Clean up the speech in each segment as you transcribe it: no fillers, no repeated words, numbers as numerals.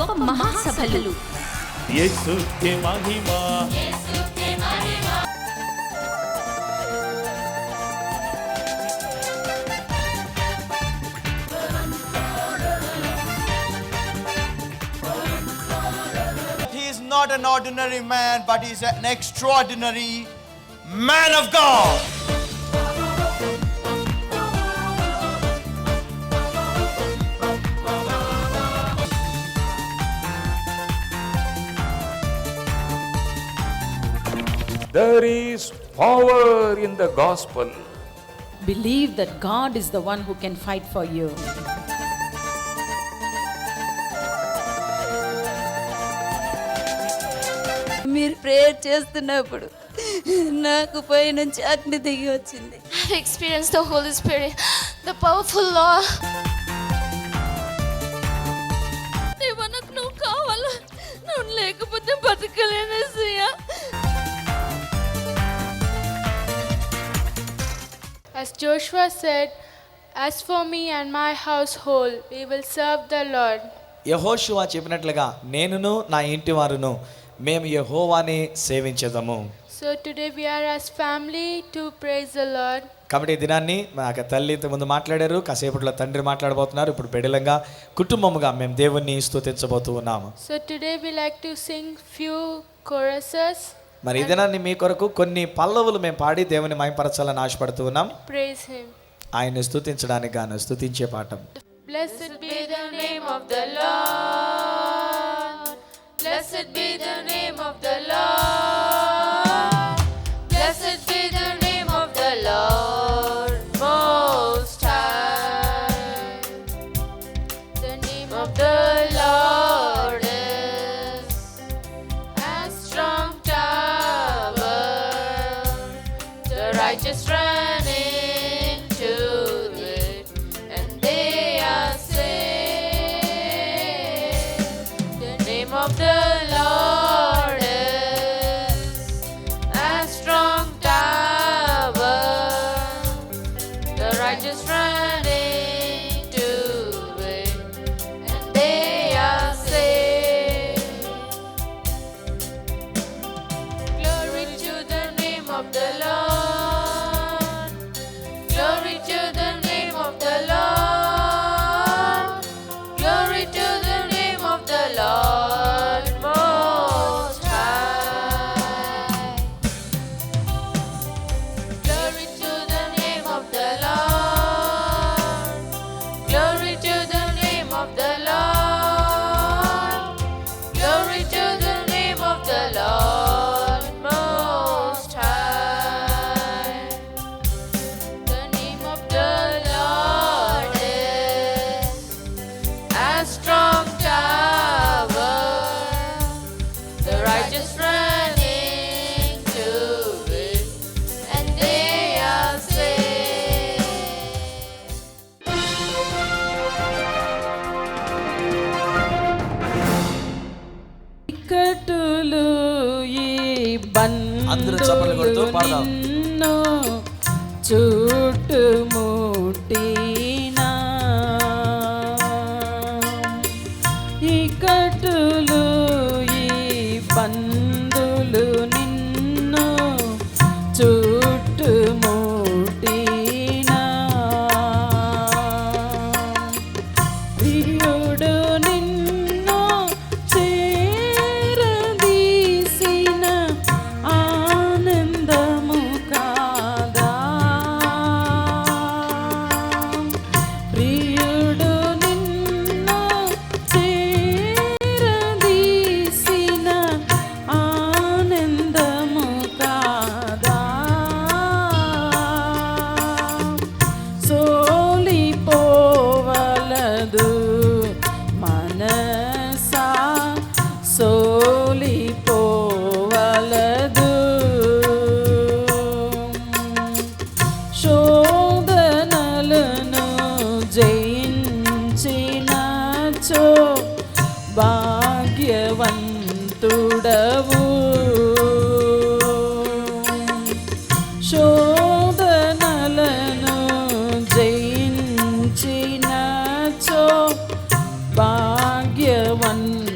గొప్ప మహాసభలు. యేసుకే మహిమ, He is not an ordinary man, but he is an extraordinary man of God. There is power in the gospel. Believe that God is the one who can fight for you. మీరు prayer చేస్తున్నప్పుడు నాకు పై నుంచి అగ్ని దిగి వచ్చింది. I've experienced the Holy Spirit, the powerful law. దేవా, నాకు నువ్వు కావాలా, నువ్వు లేకపోతే బతకలేనేసయ్యా. As Joshua said, as for me and my household, we will serve the Lord. యెహోషువ చెప్పినట్లుగా నేనును నా ఇంటి వారును మేము యెహోవాని సేవించెదము. So today we are as family to praise the Lord. కాబట్టి ఈ దినాన్ని మా తల్లి ఇంత ముందు మాట్లాడారు, కాసేపట్లో తండ్రి మాట్లాడబోతున్నారు. ఇప్పుడు బిడ్డలంగా కుటుంబముగా మేము దేవుణ్ణి స్తుతించబోతూ ఉన్నాము. So today we like to sing few choruses. మరి ఈ దినాన్ని మీ కొరకు కొన్ని పల్లవులు మేము పాడి దేవుని మహిమపరచాలని ఆశపడుతూ ఉన్నాం. Praise Him. ఆయన్ని స్తుతించడానికి గాను స్తుతించే పాఠం. Blessed be the name of the Lord. Blessed be the name of the Lord. Blessed be the name of the Lord Most High. The name of the Lord is a strong tower. The righteous run into it, and they are saved. The name of the Lord is a strong tower. The righteous run into it, and they are saved. Glory to the name of the Lord. Glory to the name of the Lord. Glory to the name of the Lord Most High. Glory to the name of the Lord. Glory to the name of the Lord. Glory to the name of the Lord Most High. The name of the Lord is a strong tower. The righteous run into it, and they are saved. ఇక్కటులు ఈ అందరూ చప్పట్లు కొడుతూ బంధువులు పాడదాం. నిన్ను చుట్టుముట్టినా ఇక్కటులు ఈ బంధువులు నిన్ను చుట్టుముట్టినా ప్రియుడు నిన్ను చేరదీసిన ఆనందము కాదా ప్రియుడు నిన్ను చేరదీసిన ఆనందము కాదా సోలిపోవలదు మనసా సోలిపోవలదు శోధనలను జయించినచో భాగ్యవంతుడవు శోధనలను జయించినచో భాగ్యవంతుడవు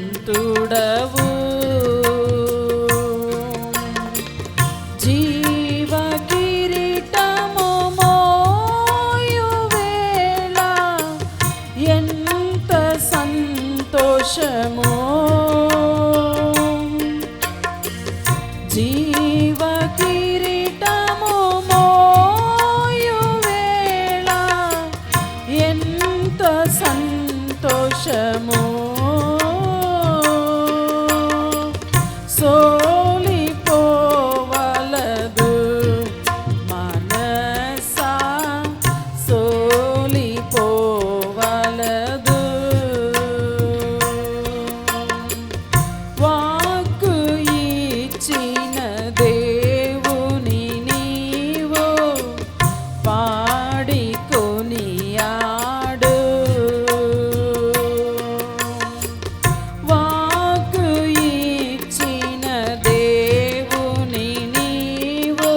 ద్వేషము సోలిపోవలదు మనసా సోలిపోవలదు వాక్కు ఇచ్చిన దేవుని నీవు పాడి కొనియాడు వాక్కు ఇచ్చిన దేవుని నీవు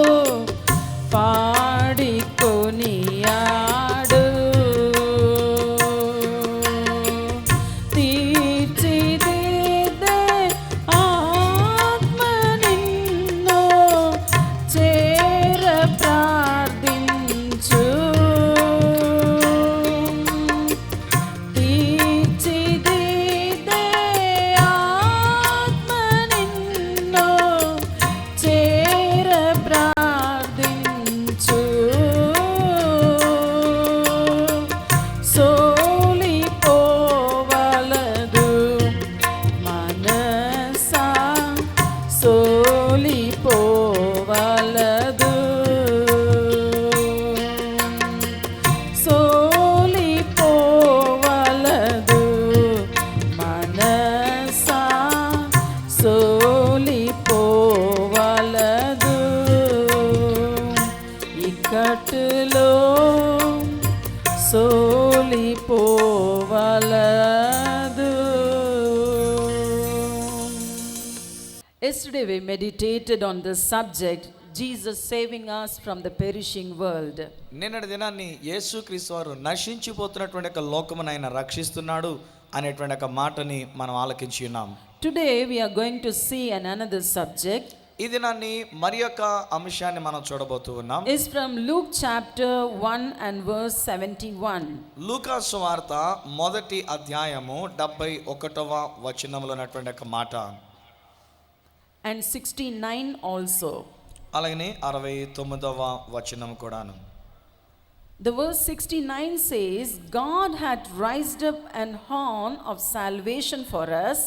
పాడి కొనియాడు తీర్చిదిద్దే ఆత్మ నిన్ను చేర ప్రార్థించు తీర్చిదిద్దే ఆత్మ నిన్ను చేర ప్రార్థించు సోలిపోవలదు మనసా సోలిపోవలదు సోలిపోవలదు మనసా సోలిపోవలదు ఇక్కట్టులో సోలిపోవలదు. Yesterday we meditated on the subject, Jesus saving us from the perishing world. నిన్నటి దినాన్ని యేసుక్రీస్తు వారు నశించిపోతున్నటువంటి ఒక లోకమును ఆయన రక్షిస్తున్నాడు అనేటువంటి ఒక మాటని మనం ఆలకించి ఉన్నాం. Today we are going to see another subject. ఈ దినాన్ని మరి యొక్క అంశాన్ని మనం చూడబోతూ ఉన్నాం. Is from Luke chapter 1 and verse 71. లూకా సువార్త 1వ అధ్యాయము 71వ వచనంలో ఉన్నటువంటి ఒక మాట, And 69 also. అలాగనే 69వ వచనం కూడాను. The verse 69 says, God had raised up an horn of salvation for us.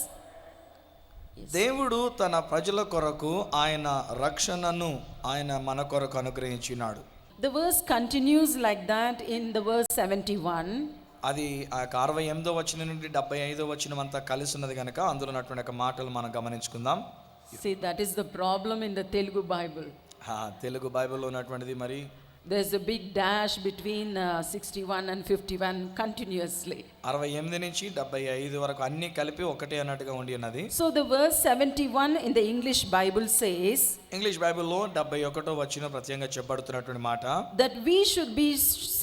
దేవుడు తన ప్రజల కొరకు ఆయన రక్షణను ఆయన మన కొరకు అనుగ్రహించినాడు. The verse continues like that in the verse 71. అది ఆ 68వ వచనం నుండి 75వ వచనం అంతా కలిసి ఉన్నది కనుక అందులో ఉన్నటువంటి ఒక మాటలు మనం గమనించుకుందాం. See, that is the problem in the Telugu Bible. Telugu బైబిల్లో ఉన్నటువంటిది మరి There's a big dash between 61 and 51 continuously. 68 నుంచి 75 వరకు అన్ని కలిపి ఒకటే అన్నట్టుగా ఉండి ఉన్నది. So the verse 71 in the English Bible says, English బైబిల్లో 71వ వచనం ప్రత్యేకంగా చెప్పబడుతున్నటువంటి మాట, that we should be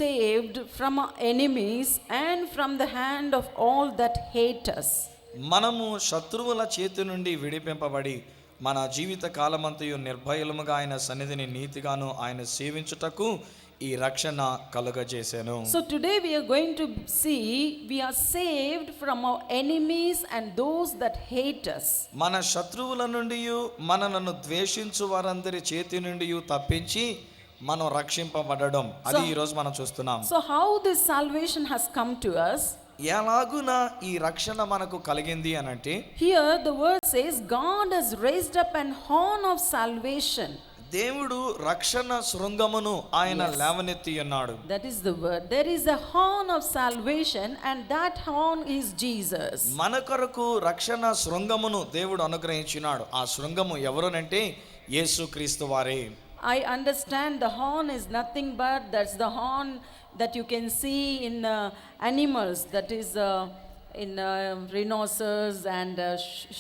saved from our enemies and from the hand of all that hate us. మనము శత్రువుల చేతి నుండి విడిపింపబడి మన జీవిత కాలమంతయు నిర్భయముగా ఆయన సన్నిధిని నీతిగాను ఆయన సేవించుటకు ఈ రక్షణ కలుగజేసెను. So today we are going to see we are saved from our enemies and those that hate us. మన శత్రువుల నుండి మనలను ద్వేషించు వారందరి చేతి నుండి తప్పించి మనం రక్షింపబడడం, అది ఈ రోజు మనం చూస్తున్నాం. So how this salvation has come to us? ఎలాగున ఈ రక్షణ మనకు కలిగింది అనంటే, Here the word says God has raised up an horn of salvation. దేవుడు రక్షణ శృంగమును ఆయన లేవనెత్తి ఉన్నాడు. That is the word. There is a horn of salvation and that horn is Jesus. మన కొరకు రక్షణ శృంగమును దేవుడు అనుగ్రహించినాడు. ఆ శృంగము ఎవరునంటే యేసుక్రీస్తు వారే. I understand the horn is nothing but that's the horn that you can see in animals, that is in rhinoceros and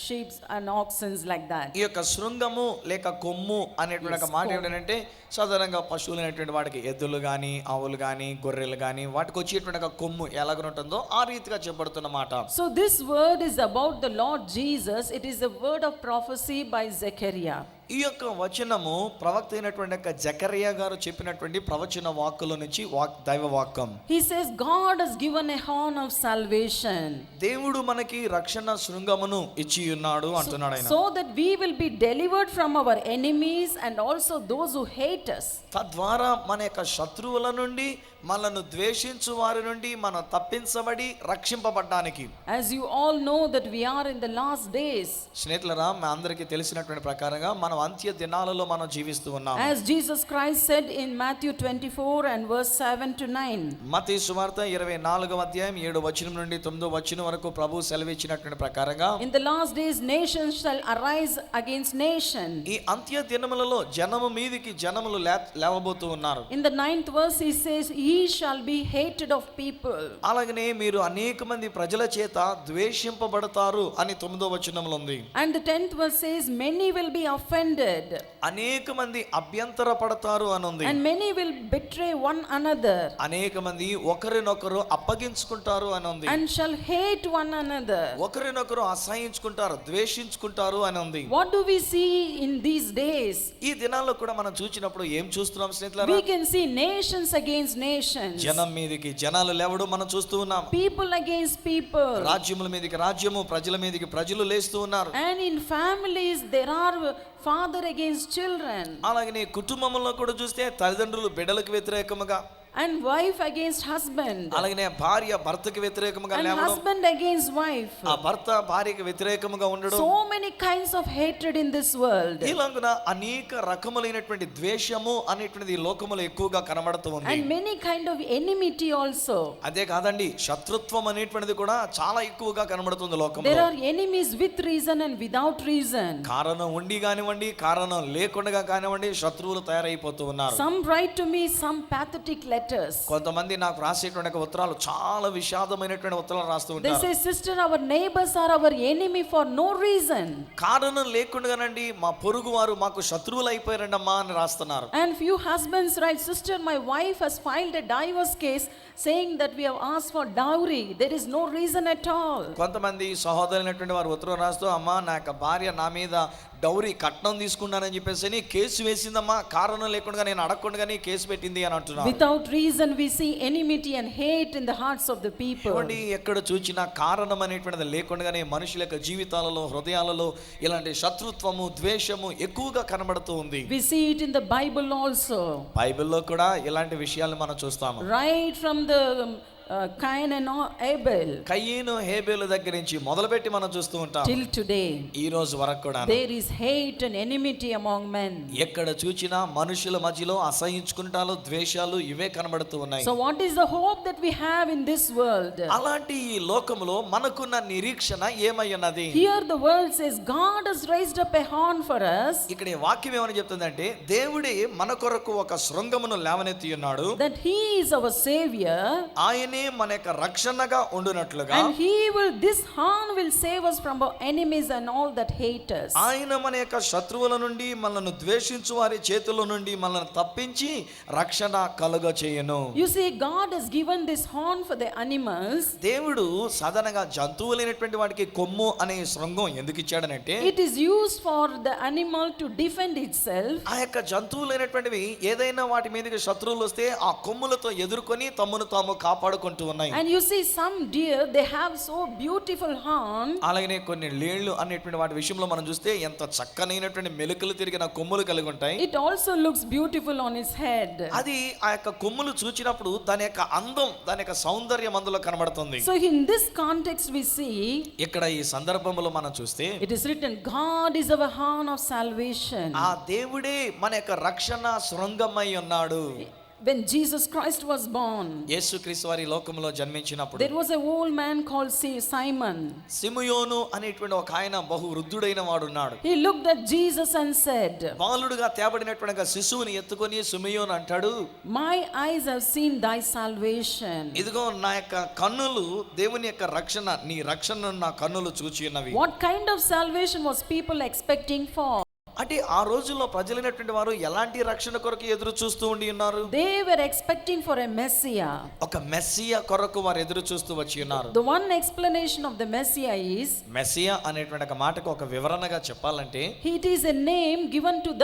sheep and oxen like that. ఈ యొక్క శృంగము లేక కొమ్ము అనేటువంటి ఒక మాట ఏంటంటే సాధారణంగా పశువులు అనేటువంటి వాటికి ఎద్దులు కానీ ఆవులు కానీ గొర్రెలు కానీ వాటికి వచ్చేటువంటి ఒక కొమ్ము ఎలాగుంటుందో ఆ రీతిగా చెప్పబడుతున్న మాట. So this word is about the Lord Jesus. It is a word of prophecy by Zechariah. ఈ యొక్క వచనము ప్రవక్త అయినటువంటి యొక్క జకరియా గారు చెప్పినటువంటి ప్రవచన వాక్కుల నుంచి దైవ వాక్యం. He says God has given a horn of salvation. దేవుడు మనకి రక్షణ శృంగమును ఇచ్చి ఉన్నాడు అంటున్నాడు ఆయన. So that we will be delivered from our enemies and also those who hate us. తద్వారా మన యొక్క శత్రువుల నుండి మనల్ని ద్వేషించు వారి నుండి మనం తప్పించబడి రక్షింపబడ్డానికి. As you all know that we are in the last days. స్నేహితులారా, మా అందరికీ తెలిసినటువంటి ప్రకారంగా మనం అంత్య దినాలలో మనం జీవిస్తూ ఉన్నాం. As Jesus Christ said in Matthew 24 and verse 7 to 9. మత్తయి సువార్త 24వ అధ్యాయం 7వ వచనం నుండి 9వ వచనం వరకు ప్రభు సెలవిచ్చినటువంటి ప్రకారంగా, In the last days nations shall arise against nation. ఈ అంత్య దినములలో జనము మీదికి జనములు లేవబోతూ ఉన్నారు. In the 9th verse he says, He shall be hated of people. అలాగనే మీరు అనేక మంది ప్రజల చేత ద్వేషింపబడతారు అని 9వ వచనంలో ఉంది. And the 10th verse says, Many will be offended. అనేక మంది అభ్యంతర పడతారు అని ఉంది. And many will betray one another. అనేక మంది ఒకరినొకరు అప్పగించుకుంటారు అని ఉంది. And shall hate one another. ఒకరినొకరు అసహించుకుంటారు, ద్వేషించుకుంటారు అని ఉంది. What do we see in these days? ఈ దినాల్లో కూడా మనం చూసినప్పుడు ఏం చూస్తున్నాం స్నేహితులారా? We can see nations against nations. జనం మీదకి జనాలు లేవడం మనం చూస్తూ ఉన్నాం. People against people. రాజ్యముల మీదకి రాజ్యము, ప్రజల మీదకి ప్రజలు లేస్తూ ఉన్నారు. And in families there are father against children. అలాగనే కుటుంబంలో కూడా చూస్తే తల్లిదండ్రులు బిడ్డలకు వ్యతిరేకముగా, And wife against husband. అలాగనే భార్య భర్తకు వ్యతిరేకముగా And లేవడం, husband against wife. ఆ భర్త భార్యకు వ్యతిరేకముగా ఉండడం. So many kinds of hatred in this world. ఇలాగున అనేక రకములైనటువంటి ద్వేషము అనేటువంటిది ఈ లోకములో ఎక్కువగా కనబడుతూ ఉంది. And many kind of enmity also. అదే కాదండి, శత్రుత్వం అనేటువంటిది కూడా చాలా ఎక్కువగా కనబడుతుంది There లోకంలో. are enemies with reason and without reason. కారణం ఉండి కానివ్వండి, కారణం లేకుండా కానివ్వండి, శత్రువులు తయారైపోతూ ఉన్నారు. Some write to me some pathetic letters. కొంతమంది నాకు రాసేటువంటి ఉత్తరాలు చాలా విషాదమైనటువంటి ఉత్తరాలు రాస్తూ They ఉంటారు. say, sister, our neighbors are our enemy for no reason. కారణం లేకుండానండి మా పొరుగు వారు మాకు శత్రువులు అయిపోయారండమ్మా అని రాస్తున్నారు. And few husbands write, sister, my wife has filed a divorce case saying that we have asked for dowry. There is no reason at all. కొంతమంది సహోదరులైనటువంటి వారు ఉత్తరం రాస్తూ, అమ్మా నా యొక్క భార్య నా మీద డౌరీ కట్నం తీసుకున్నానని చెప్పేసి కేసు వేసిందమ్మా, కారణం లేకుండా నేను అడగకుండానే కేసు పెట్టింది అని అంటున్నారు. Without reason we see enmity and hate in the hearts of the people. ఎక్కడ చూసినా కారణం అనేటువంటిది లేకుండానే మనుషుల యొక్క జీవితాలలో, హృదయాలలో ఇలాంటి శత్రుత్వము, ద్వేషము ఎక్కువగా కనబడుతూ ఉంది. We see it in the Bible also. బైబిల్లో కూడా ఇలాంటి విషయాలు మనం చూస్తాము. Right from the Cain and Abel కయీను హేబేలు దగ్గర నుంచి మొదలుపెట్టి మనం చూస్తూ ఉంటాం till today. ఈ రోజు వరకు కూడా There is hate and enmity among men. ఎక్కడ చూసినా మనుషుల మధ్యలో అసహించుకుంటాలు, ద్వేషాలు ఇవే కనబడుతూ ఉన్నాయి. So what is the hope that we have in this world? అలాంటి ఈ లోకములో మనకున్న నిరీక్షణ ఏమై ఉన్నది? Here the word says God has raised up a horn for us. ఇక్కడ ఈ వాక్యం ఏమని చెప్తుందంటే, దేవుడే మన కొరకు ఒక శృంగమును లేవనెత్తి ఉన్నాడు. That he is our savior. ఆయనే మన యొక్క రక్షణగా ఉండునట్లుగా, And this horn will save us from our enemies and all that hate us. ఆయన మన యొక్క శత్రువుల నుండి, మనల్ని ద్వేషించు వారి చేతుల నుండి మనల్ని తప్పించి రక్షణ కలుగ చేయను. You see, God has given this horn for the animals. దేవుడు సాధారణంగా జంతువులైనటువంటి వాటికి కొమ్ము అనే శృంగం ఎందుకు ఇచ్చాడనంటే, It is used for the animal to defend itself. ఆ యొక్క జంతువులైనటువంటివి ఏదైనా వాటి మీదకి శత్రువులు వస్తే ఆ కొమ్ములతో ఎదుర్కొని తమను తాము కాపాడుకుంటూ ఉన్నాయి. And you see some deer, they have so beautiful horn. అలాగనే కొన్ని లేళ్లు అనేటువంటి వాటి విషయంలో మనం చూస్తే ఎంత చక్కనైనటువంటి మెలికలు తిరిగిన కొమ్ములు కలిగి ఉంటాయి. It also looks beautiful on its head. అది ఆ యొక్క కొమ్ములు చూచినప్పుడు దాని యొక్క అందం, దాని యొక్క సౌందర్యం అందులో కనబడుతుంది. So in this context we see, ఇక్కడ ఈ సందర్భంలో మనం చూస్తే it is written, God is our horn of salvation. ఆ దేవుడే మన యొక్క రక్షణ శృంగమై ఉన్నాడు. When Jesus Christ was born, యేసుక్రీస్తు వారి లోకంలో జన్మించినప్పుడు there was an old man called Simon. Simeon అనేటువంటి ఒక ఆయన బహు వృద్ధుడైన వాడు ఉన్నాడు. He looked at Jesus and said, బాలుడుగా తేబడినటువంటి శిశువుని ఎత్తుకొని సిమియోను అంటాడు, My eyes have seen thy salvation. ఇదిగో నా యొక్క కన్నులు దేవుని యొక్క రక్షణ, నీ రక్షణను నా కన్నులు చూచి ఉన్నవి. What kind of salvation was people expecting for? అంటే ఆ రోజుల్లో ప్రజలైనటువంటి వారు ఎలాంటి రక్షణ కొరకు ఎదురు చూస్తూ ఉండి ఉన్నారు? They were expecting for a Messiah. ఒక మెస్సియా కొరకు వారు ఎదురు చూస్తూ వచ్చి ఉన్నారు. The one explanation of the Messiah is, Messiah అనేటువంటి ఒక మాటకు ఒక వివరణగా చెప్పాలంటే, it is a name given to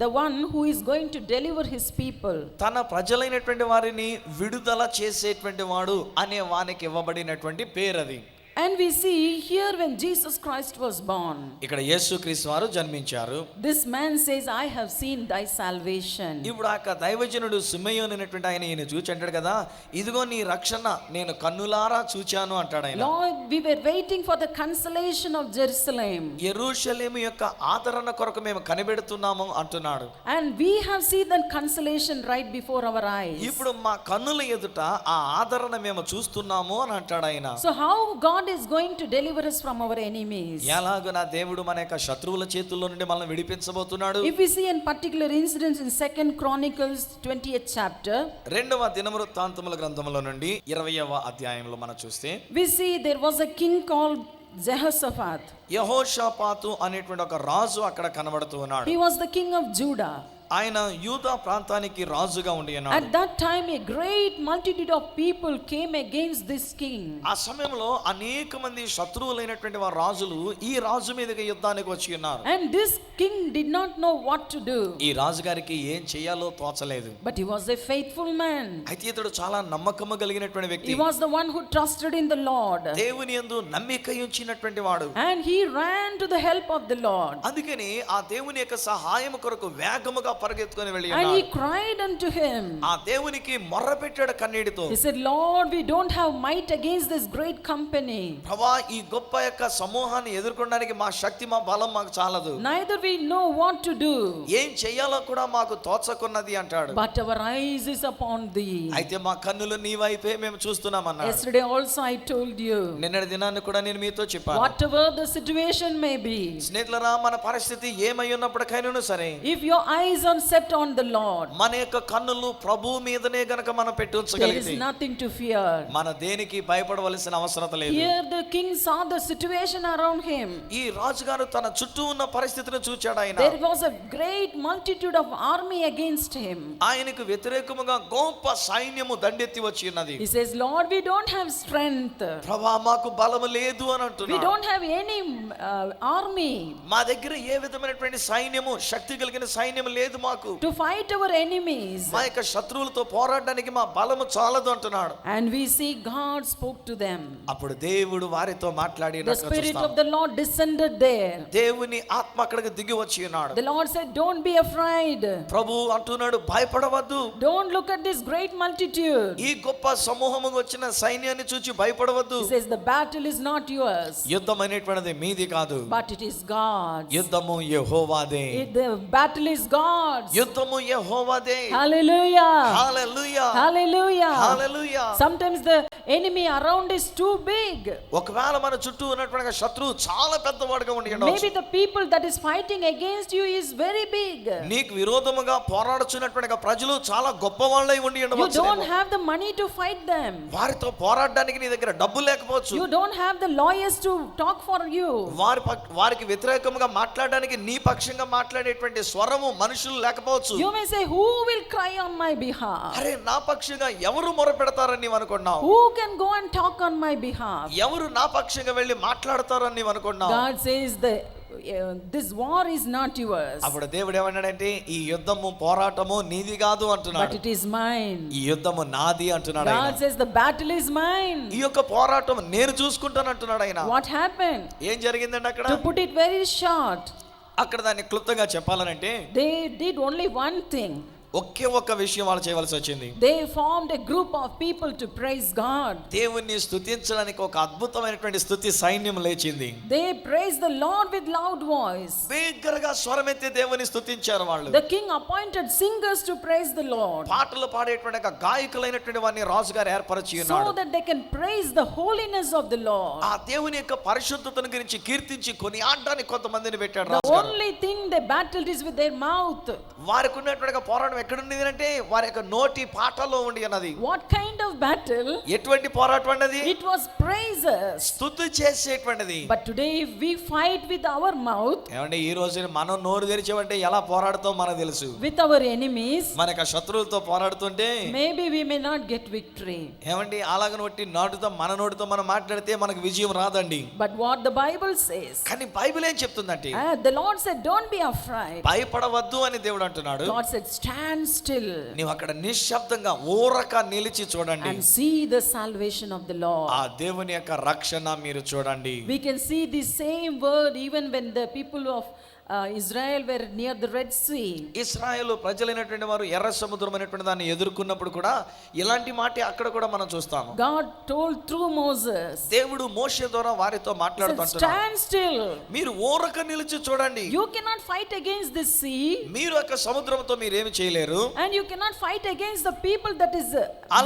the one who is going to deliver his people. తన ప్రజలైనటువంటి వారిని విడుదల చేసేటువంటి వాడు అనే వానికి ఇవ్వబడినటువంటి పేరు అది. And we see here when Jesus Christ was born, ఇక్కడ యేసుక్రీస్తు వారు జన్మించారు. this man says, I have seen thy salvation. ఇప్పుడు ఆ దైవజనుడు సిమెయోను అనేటువంటి ఆయన ఈయన చూచి అంటాడు కదా, ఇదిగో నీ రక్షణ నేను కన్నులారా చూచాను అంటాడు ఆయన. Lord, we were waiting for the consolation of Jerusalem. యెరూషలేము యొక్క ఆదరణ కొరకు మేము కనిపెడుతున్నాము అంటున్నాడు. And we have seen that consolation right before our eyes. ఇప్పుడు మా కన్నుల ఎదుట ఆ ఆదరణ మేము చూస్తున్నాము అని అంటాడు ఆయన. So how God is going to deliver us from our enemies? ఎలాగో నా దేవుడు మన యొక్క శత్రువుల చేతుల్లో నుండి మనల్ని విడిపించబోతున్నాడు. If we see in particular incidents in 2 Chronicles 20th chapter, రెండవ దినవృత్తాంతముల గ్రంథములో నుండి 20వ అధ్యాయంలో మనం చూస్తే, we see there was a king called Jehoshaphat. యెహోషాపాతు అనేటువంటి ఒక రాజు అక్కడ కనబడుతూ ఉన్నాడు. He was the king of Judah. ఆయన యూదా ప్రాంతానికి రాజుగా ఉండి ఉన్నాడు. At that time a great multitude of people came against this king. ఆ సమయంలో అనేక మంది శత్రువులైనటువంటి వారు రాజులు ఈ రాజు మీదకి యుద్ధానికి వచ్చి ఉన్నారు. And this king did not know what to do. ఈ రాజు గారికి ఏం చేయాలో తోచలేదు. But he was a faithful man. అయితే ఇతడు చాలా నమ్మకము కలిగినటువంటి వ్యక్తి. He was the one who trusted in the Lord. దేవుని యందు నమ్మిక ఉంచినటువంటి వాడు. And he ran to the help of the Lord. అందుకని ఆ దేవుని యొక్క సహాయం కొరకు వేగముగా పరిగెత్తుకొని వెళ్ళి And he ఉన్నాడు. cried unto him. ఆ దేవునికి మొర్రపెట్టాడు కన్నీటితో. He said, Lord, we don't have might against this great company. ప్రభువా, ఈ గొప్ప యొక్క సమూహాన్ని ఎదుర్కొనడానికి మా శక్తి మా బలం మాకు చాలదు. Neither we know what to do. ఏం చేయాలో కూడా మాకు తోచకున్నది అంటాడు. But our eyes is upon thee. అయితే మా కన్నులు నీ వైపే మేము చూస్తున్నాం అన్నాడు. Yesterday also I told you, నిన్నటి దినాన్ని కూడా నేను మీతో చెప్పాను. whatever the situation may be, స్నేహితులారా, మన పరిస్థితి ఏమై ఉన్నప్పటికైనా సరే, if your eyes are set on the Lord, మన యొక్క కన్నులు ప్రభు మీదనే గనక మనం పెట్టి there ఉంచగలిగితే is nothing to fear. మన దేనికి భయపడవలసిన అవసరం లేదు. Here the king saw the situation around him. ఈ రాజుగారు తన చుట్టూ ఉన్న పరిస్థితిని చూచాడు. ఆయన There was a great multitude of army against him. ఆయనకు వ్యతిరేకముగా గొప్ప సైన్యము దండెత్తి వచ్చి ఉన్నది. He says, Lord, we don't have strength. ప్రభా, మాకు బలము లేదు అని We అంటున్నాడు. don't have any army మా దగ్గర ఏ విధమైనటువంటి సైన్యము, శక్తి కలిగిన సైన్యం లేదు మాకు. to fight our enemies. మా యొక్క శత్రువులతో పోరాడడానికి మా బలము చాలదు అంటున్నాడు. And we see God spoke to them. అప్పుడు దేవుడు వారితో The spirit of the Lord descended there. దేవుని ఆత్మ అక్కడికి దిగి వచ్చి ఉన్నాడు. The Lord said, don't be afraid. ప్రభు అంటున్నాడు, భయపడవద్దు. Don't look at this great multitude. ఈ గొప్ప సమూహము వచ్చిన సైన్యాన్ని చూచి భయపడవద్దు. He says, the battle is not yours, యుద్ధం అనేటువంటిది మీది కాదు, but it is God's. యుద్ధము యెహోవాదే. The battle is God's. యుద్ధము యెహోవాదే. Hallelujah. Hallelujah, Hallelujah. Hallelujah. Sometimes the enemy around is too big. ఒకవేళ మన చుట్టూ ఉన్నటువంటి శత్రువు చాలా పెద్దవాడుగా ఉండి ఉండవచ్చు. Maybe the people that is fighting against you is very big. నీకు విరోధముగా పోరాడుచున్నటువంటి ప్రజలు చాలా గొప్పవాళ్ళై ఉండి You ఉండవచ్చు. don't have the money to fight them. వారితో పోరాడడానికి నీ దగ్గర డబ్బు లేకపోవచ్చు. You don't have the lawyers to talk for you. వారికి వ్యతిరేకంగా మాట్లాడడానికి నీ పక్షంగా మాట్లాడేటువంటి స్వరము మనుషులు లేకపోవచ్చు. You may say, who will cry on my behalf? అరే, నా పక్షంగా ఎవరు మొరపెడతారని నీవు అనుకున్నావు? Who can go and talk on my behalf? ఎవరు నా పక్షంగా వెళ్ళి మాట్లాడతారని నీవు అనుకున్నావు? God says this war is not yours, అప్పుడు దేవుడు ఏమన్నాడంటే, ఈ యుద్ధము పోరాటము నీది కాదు but అంటున్నాడు. it is mine. ఈ యుద్ధము నాది అంటున్నాడు God ఆయన. says the battle is mine. ఈ యొక్క పోరాటం నేను చూసుకుంటాను అంటున్నాడు ఆయన. What happened? ఏం జరిగిందండి అక్కడ? To put it very short, అక్కడ దాన్ని క్లుప్తంగా చెప్పాలనంటే they did only one thing. ఒకే ఒక్క విషయం వాళ్ళు చేయవలసి వచ్చింది. They formed a group of people to praise God. దేవుణ్ణి స్తుతించడానికి ఒక అద్భుతమైనటువంటి స్తుతి సైన్యం లేచింది. They praised the Lord with loud voice. బిగ్గరగా స్వరమెత్తి దేవుని స్తుతించారు వాళ్ళు. The king appointed singers to praise the Lord, పాటలు పాడేటువంటి గాయకులైనటువంటి వారిని రాజుగారు ఏర్పరిచి so ఉన్నాడు. that they can praise the holiness of the Lord. ఆ దేవుని యొక్క పరిశుద్ధతను గురించి కీర్తించి కొనియాడడానికి కొంతమందిని పెట్టాడు The రాజుగారు. only thing they battled is with their mouth. వారికి ఉన్నటువంటి పోరాటం ఎక్కడుంది అంటే వారి యొక్క నోటి పాటలో ఉండి అన్నది. What kind of battle? ఎటువంటి పోరాటం అన్నది? It was praises. స్తుతి చేసేటువంటిది. But today if we fight with our mouth, ఏమంటే ఈ రోజు మనం నోరు తెరిచామంటే ఎలా పోరాడతాం మనకు తెలుసు. with our enemies, మనకు శత్రువులతో పోరాడుతుంటే maybe we may not get victory. ఏమండి అలాగని ఒట్టి మన నోటితో మనం మాట్లాడితే మనకు విజయం రాదండి. But what the Bible says, కానీ బైబిల్ ఏం చెప్తుందంటే, the Lord said, don't be afraid. భయపడవద్దు అని దేవుడు అంటున్నాడు. God said, stand stand still నీవు అక్కడ నిశ్శబ్దంగా ఊరక నిలిచి చూడండి. and see the salvation of the Lord. ఆ దేవుని యొక్క రక్షణ మీరు చూడండి. We can see the same word even when the people of Israel were near the Red Sea. ఇశ్రాయేలు ప్రజలైనటువంటి వారు ఎర్ర సముద్రం అనేటువంటి దాన్ని ఎదుర్కొన్నప్పుడు కూడా ఇలాంటి మాట అక్కడ కూడా మనం చూస్తాము. God told through Moses, దేవుడు మోషే ద్వారా వారితో మాట్లాడుతున్నాడు. stand still. మీరు ఊరక నిలిచి చూడండి. You cannot fight against this sea. మీరు యొక్క సముద్రంతో మీరు ఏమి చేయలేరు. And you cannot fight against the people that is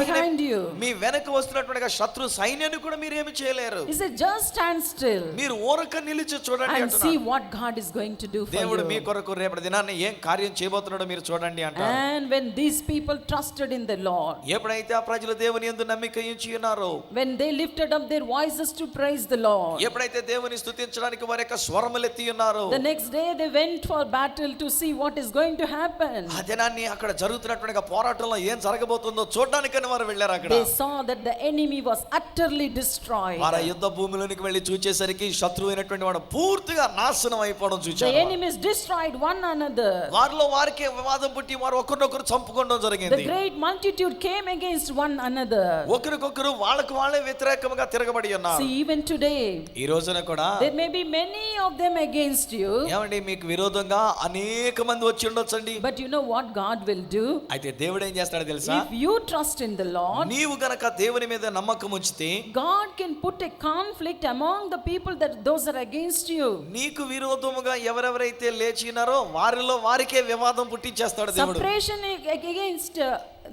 behind you. మీ వెనక వస్తున్నటువంటి శత్రు సైన్యాన్ని కూడా మీరు ఏమి చేయలేరు. He said just stand still. మీరు ఊరక నిలిచి చూడండి and అంటున్నాడు. see what God is going to do for దేవుడు మీ you. కొరకు రేపటి దినాన్ని ఏం కార్యం చేయబోతున్నాడో మీరు చూడండి అంటారు. And when these people trusted in the Lord, ఎప్పుడైతే ఆ ప్రజలు దేవుని యందు నమ్మిక ఉంచి ఉన్నారో, when they lifted up their voices to praise the Lord, ఎప్పుడైతే దేవుని స్తుతించడానికి వారి యొక్క స్వరములు ఎత్తి ఉన్నారో, the next day they went for battle to see what is going to happen. ఆ దినాన్ని అక్కడ జరుగుతున్నటువంటి పోరాటంలో ఏం జరగబోతుందో చూడడానికని వారు వెళ్ళారు. అక్కడ They saw that the enemy was utterly destroyed. వారు యుద్ధ భూమిలోనికి వెళ్ళి చూచేసరికి శత్రువు అయినటువంటి వాడు పూర్తిగా నాశనం అయిపోవడం The చూచారు. enemies destroyed one another. వారిలో వారికే వివాదం పుట్టి వారు ఒకరినొకరు చంపుకోవడం The జరిగింది. great multitude came against one another. ఒకరికొకరు వాళ్ళకు వాళ్ళే వ్యతిరేకంగా తిరగబడి ఉన్నారు. See, even today, ఈ రోజున కూడా there may be many of them against you. ఏమండి మీకు విరోధంగా అనేక మంది వచ్చి ఉండొచ్చండి. But you know what God will do? అయితే దేవుడు ఏం చేస్తాడో తెలుసా? If you trust in the Lord, నీవు గనక దేవుని మీద నమ్మకం ఉంచితే God can put a conflict among the people that those are against you. నీకు విరోధముగా ఎవరెవరైతే లేచినారో వారిలో వారికే వివాదం పుట్టించేస్తాడు దేవుడు. Separation against